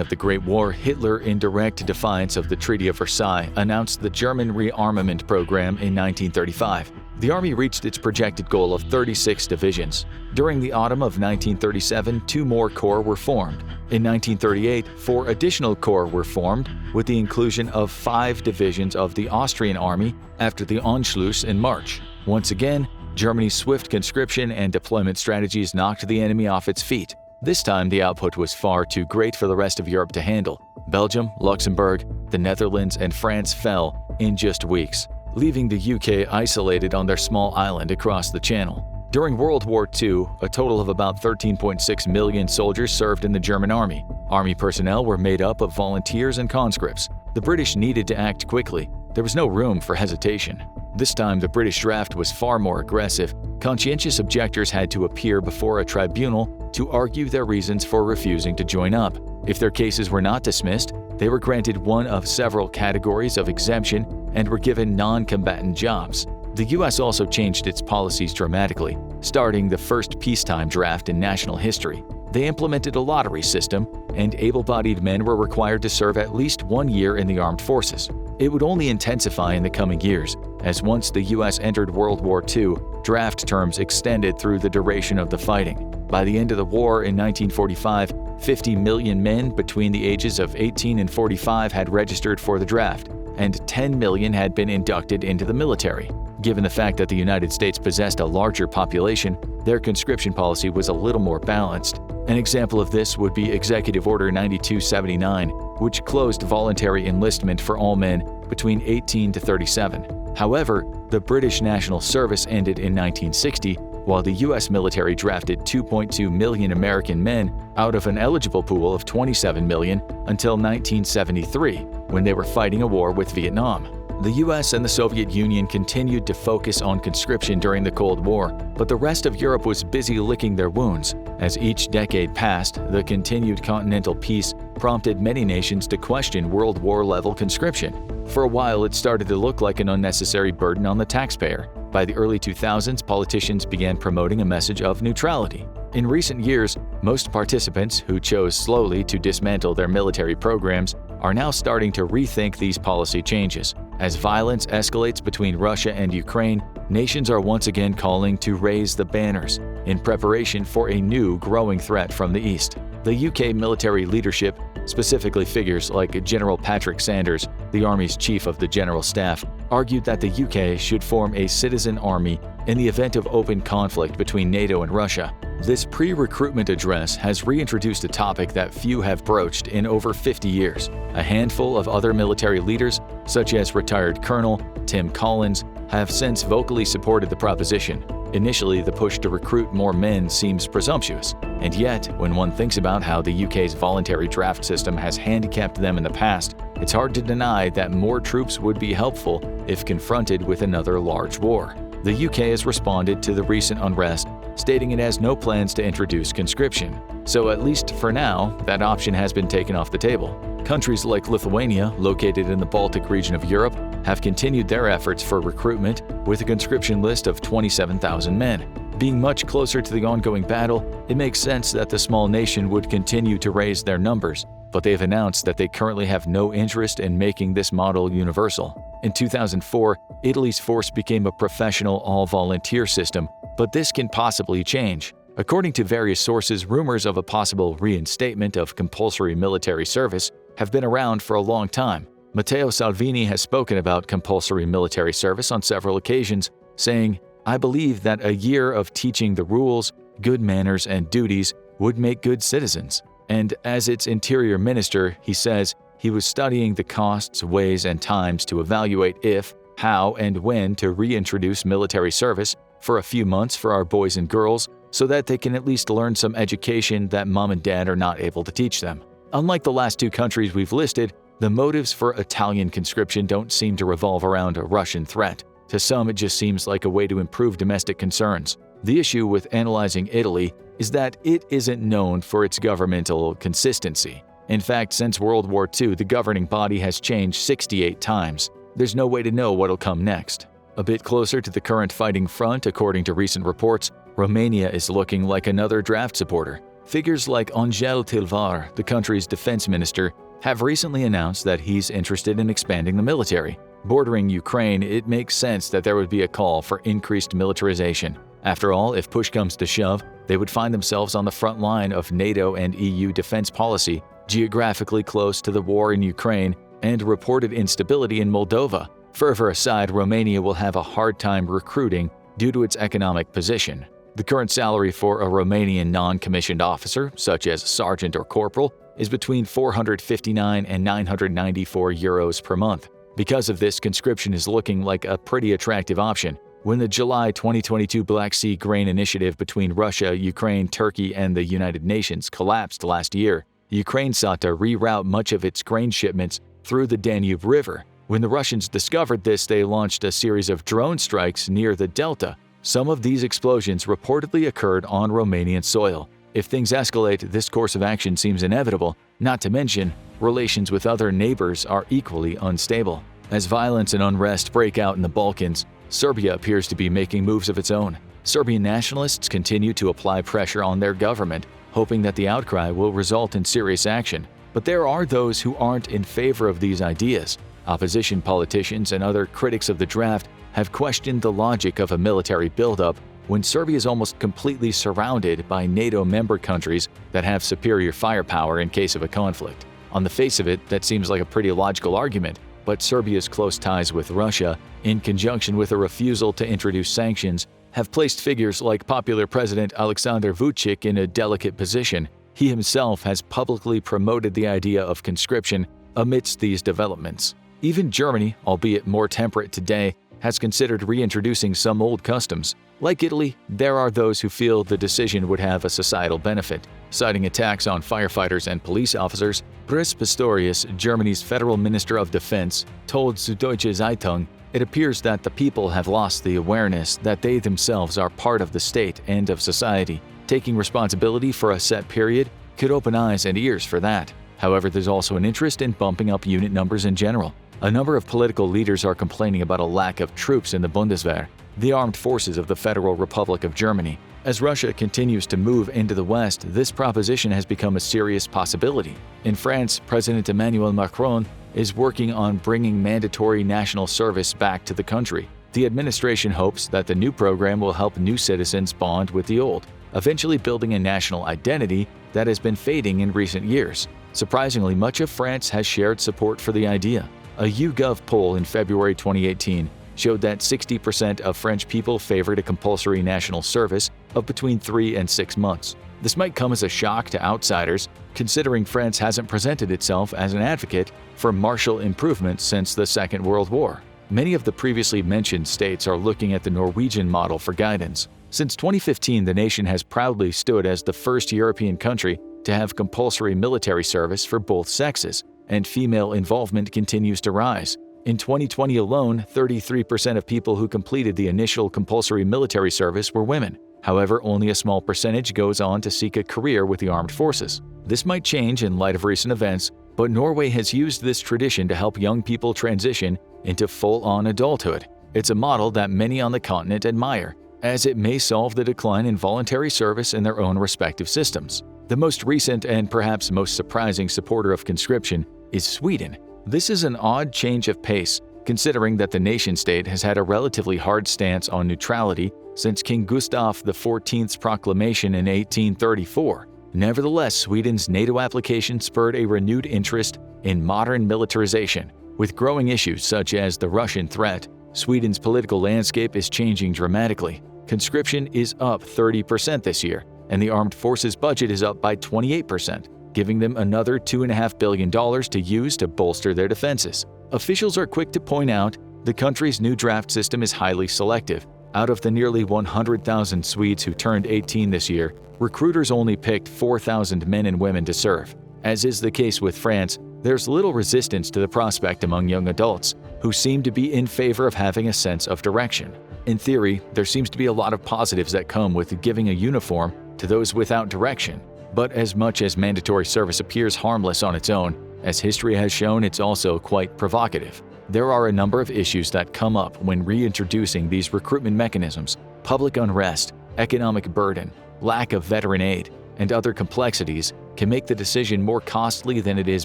of the Great War, Hitler, in direct defiance of the Treaty of Versailles, announced the German rearmament program in 1935. The army reached its projected goal of 36 divisions. During the autumn of 1937, 2 more corps were formed. In 1938, 4 additional corps were formed, with the inclusion of 5 divisions of the Austrian army after the Anschluss in March. Once again, Germany's swift conscription and deployment strategies knocked the enemy off its feet. This time, the output was far too great for the rest of Europe to handle. Belgium, Luxembourg, the Netherlands, and France fell in just weeks, leaving the UK isolated on their small island across the Channel. During World War II, a total of about 13.6 million soldiers served in the German army. Army personnel were made up of volunteers and conscripts. The British needed to act quickly. There was no room for hesitation. This time, the British draft was far more aggressive. Conscientious objectors had to appear before a tribunal to argue their reasons for refusing to join up. If their cases were not dismissed, they were granted one of several categories of exemption and were given non-combatant jobs. The U.S. also changed its policies dramatically, starting the first peacetime draft in national history. They implemented a lottery system, and able-bodied men were required to serve at least 1 year in the armed forces. It would only intensify in the coming years, as once the U.S. entered World War II, draft terms extended through the duration of the fighting. By the end of the war in 1945, 50 million men between the ages of 18 and 45 had registered for the draft, and 10 million had been inducted into the military. Given the fact that the United States possessed a larger population, their conscription policy was a little more balanced. An example of this would be Executive Order 9279, which closed voluntary enlistment for all men between 18 to 37. However, the British National Service ended in 1960, while the U.S. military drafted 2.2 million American men out of an eligible pool of 27 million until 1973, when they were fighting a war with Vietnam. The US and the Soviet Union continued to focus on conscription during the Cold War, but the rest of Europe was busy licking their wounds. As each decade passed, the continued continental peace prompted many nations to question World War-level conscription. For a while, it started to look like an unnecessary burden on the taxpayer. By the early 2000s, politicians began promoting a message of neutrality. In recent years, most participants who chose slowly to dismantle their military programs are now starting to rethink these policy changes. As violence escalates between Russia and Ukraine, nations are once again calling to raise the banners in preparation for a new growing threat from the East. The UK military leadership, specifically figures like General Patrick Sanders, the Army's Chief of the General Staff, argued that the UK should form a citizen army in the event of open conflict between NATO and Russia. This pre-recruitment address has reintroduced a topic that few have broached in over 50 years. A handful of other military leaders, such as retired Colonel Tim Collins, have since vocally supported the proposition. Initially, the push to recruit more men seems presumptuous, and yet, when one thinks about how the UK's voluntary draft system has handicapped them in the past, it's hard to deny that more troops would be helpful if confronted with another large war. The UK has responded to the recent unrest, stating it has no plans to introduce conscription. So at least for now, that option has been taken off the table. Countries like Lithuania, located in the Baltic region of Europe, have continued their efforts for recruitment with a conscription list of 27,000 men. Being much closer to the ongoing battle, it makes sense that the small nation would continue to raise their numbers. but they've announced that they currently have no interest in making this model universal. In 2004, Italy's force became a professional all-volunteer system, but this can possibly change. According to various sources, rumors of a possible reinstatement of compulsory military service have been around for a long time. Matteo Salvini has spoken about compulsory military service on several occasions, saying, "I believe that a year of teaching the rules, good manners, and duties would make good citizens." And as its interior minister, he says he was studying the costs, ways, and times to evaluate if, how, and when to reintroduce military service for a few months for our boys and girls so that they can at least learn some education that mom and dad are not able to teach them. Unlike the last two countries we've listed, the motives for Italian conscription don't seem to revolve around a Russian threat. To some, it just seems like a way to improve domestic concerns. The issue with analyzing Italy is that it isn't known for its governmental consistency. In fact, since World War II, the governing body has changed 68 times. There's no way to know what'll come next. A bit closer to the current fighting front, according to recent reports, Romania is looking like another draft supporter. Figures like Angel Tilvar, the country's defense minister, have recently announced that he's interested in expanding the military. Bordering Ukraine, it makes sense that there would be a call for increased militarization. After all, if push comes to shove, they would find themselves on the front line of NATO and EU defense policy, geographically close to the war in Ukraine and reported instability in Moldova. Further aside, Romania will have a hard time recruiting due to its economic position. The current salary for a Romanian non-commissioned officer, such as sergeant or corporal, is between 459 and 994 euros per month. Because of this, conscription is looking like a pretty attractive option. When the July 2022 Black Sea grain initiative between Russia, Ukraine, Turkey, and the United Nations collapsed last year, Ukraine sought to reroute much of its grain shipments through the Danube River. When the Russians discovered this, they launched a series of drone strikes near the delta. Some of these explosions reportedly occurred on Romanian soil. If things escalate, this course of action seems inevitable, not to mention, relations with other neighbors are equally unstable. As violence and unrest break out in the Balkans, Serbia appears to be making moves of its own. Serbian nationalists continue to apply pressure on their government, hoping that the outcry will result in serious action. But there are those who aren't in favor of these ideas. Opposition politicians and other critics of the draft have questioned the logic of a military buildup when Serbia is almost completely surrounded by NATO member countries that have superior firepower in case of a conflict. On the face of it, that seems like a pretty logical argument, but Serbia's close ties with Russia, in conjunction with a refusal to introduce sanctions, have placed figures like popular President Aleksandar Vučić in a delicate position. He himself has publicly promoted the idea of conscription amidst these developments. Even Germany, albeit more temperate today, has considered reintroducing some old customs. Like Italy, there are those who feel the decision would have a societal benefit. Citing attacks on firefighters and police officers, Chris Pistorius, Germany's federal minister of defense, told Süddeutsche Zeitung, "It appears that the people have lost the awareness that they themselves are part of the state and of society. Taking responsibility for a set period could open eyes and ears for that. However, there's also an interest in bumping up unit numbers in general. A number of political leaders are complaining about a lack of troops in the Bundeswehr, the armed forces of the Federal Republic of Germany. As Russia continues to move into the West, this proposition has become a serious possibility. In France, President Emmanuel Macron is working on bringing mandatory national service back to the country. The administration hopes that the new program will help new citizens bond with the old, eventually building a national identity that has been fading in recent years. Surprisingly, much of France has shared support for the idea. A YouGov poll in February 2018 showed that 60% of French people favored a compulsory national service of between 3 and 6 months. This might come as a shock to outsiders, considering France hasn't presented itself as an advocate for martial improvements since the Second World War. Many of the previously mentioned states are looking at the Norwegian model for guidance. Since 2015, the nation has proudly stood as the first European country to have compulsory military service for both sexes, and female involvement continues to rise. In 2020 alone, 33% of people who completed the initial compulsory military service were women. However, only a small percentage goes on to seek a career with the armed forces. This might change in light of recent events, but Norway has used this tradition to help young people transition into full-on adulthood. It's a model that many on the continent admire, as it may solve the decline in voluntary service in their own respective systems. The most recent and perhaps most surprising supporter of conscription is Sweden. This is an odd change of pace, considering that the nation-state has had a relatively hard stance on neutrality since King Gustav XIV's proclamation in 1834. Nevertheless, Sweden's NATO application spurred a renewed interest in modern militarization. With growing issues such as the Russian threat, Sweden's political landscape is changing dramatically. Conscription is up 30% this year, and the armed forces budget is up by 28%, giving them another $2.5 billion to use to bolster their defenses. Officials are quick to point out the country's new draft system is highly selective. Out of the nearly 100,000 Swedes who turned 18 this year, recruiters only picked 4,000 men and women to serve. As is the case with France, there's little resistance to the prospect among young adults, who seem to be in favor of having a sense of direction. In theory, there seems to be a lot of positives that come with giving a uniform to those without direction. But as much as mandatory service appears harmless on its own, as history has shown, it's also quite provocative. There are a number of issues that come up when reintroducing these recruitment mechanisms: public unrest, economic burden, lack of veteran aid, and other complexities can make the decision more costly than it is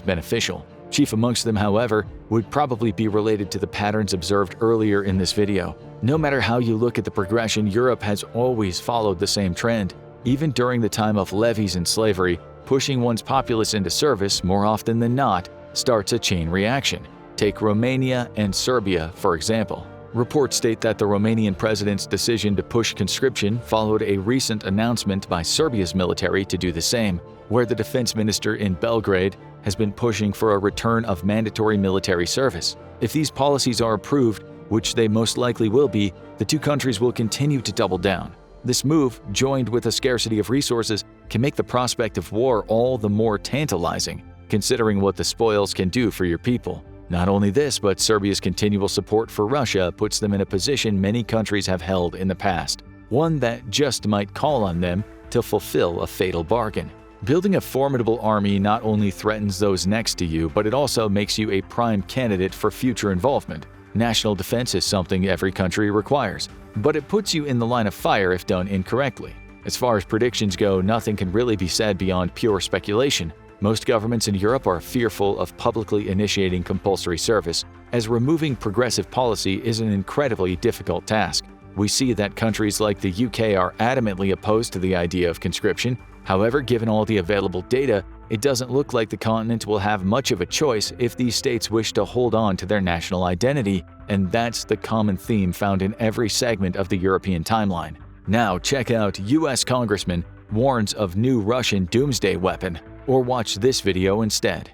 beneficial. Chief amongst them, however, would probably be related to the patterns observed earlier in this video. No matter how you look at the progression, Europe has always followed the same trend. Even during the time of levies and slavery, pushing one's populace into service more often than not starts a chain reaction. Take Romania and Serbia, for example. Reports state that the Romanian president's decision to push conscription followed a recent announcement by Serbia's military to do the same, where the defense minister in Belgrade has been pushing for a return of mandatory military service. If these policies are approved, which they most likely will be, the two countries will continue to double down. This move, joined with a scarcity of resources, can make the prospect of war all the more tantalizing, considering what the spoils can do for your people. Not only this, but Serbia's continual support for Russia puts them in a position many countries have held in the past, one that just might call on them to fulfill a fatal bargain. Building a formidable army not only threatens those next to you, but it also makes you a prime candidate for future involvement. National defense is something every country requires, but it puts you in the line of fire if done incorrectly. As far as predictions go, nothing can really be said beyond pure speculation. Most governments in Europe are fearful of publicly initiating compulsory service, as removing progressive policy is an incredibly difficult task. We see that countries like the UK are adamantly opposed to the idea of conscription. However, given all the available data, it doesn't look like the continent will have much of a choice if these states wish to hold on to their national identity, and that's the common theme found in every segment of the European timeline. Now check out US Congressman warns of new Russian doomsday weapon, or watch this video instead.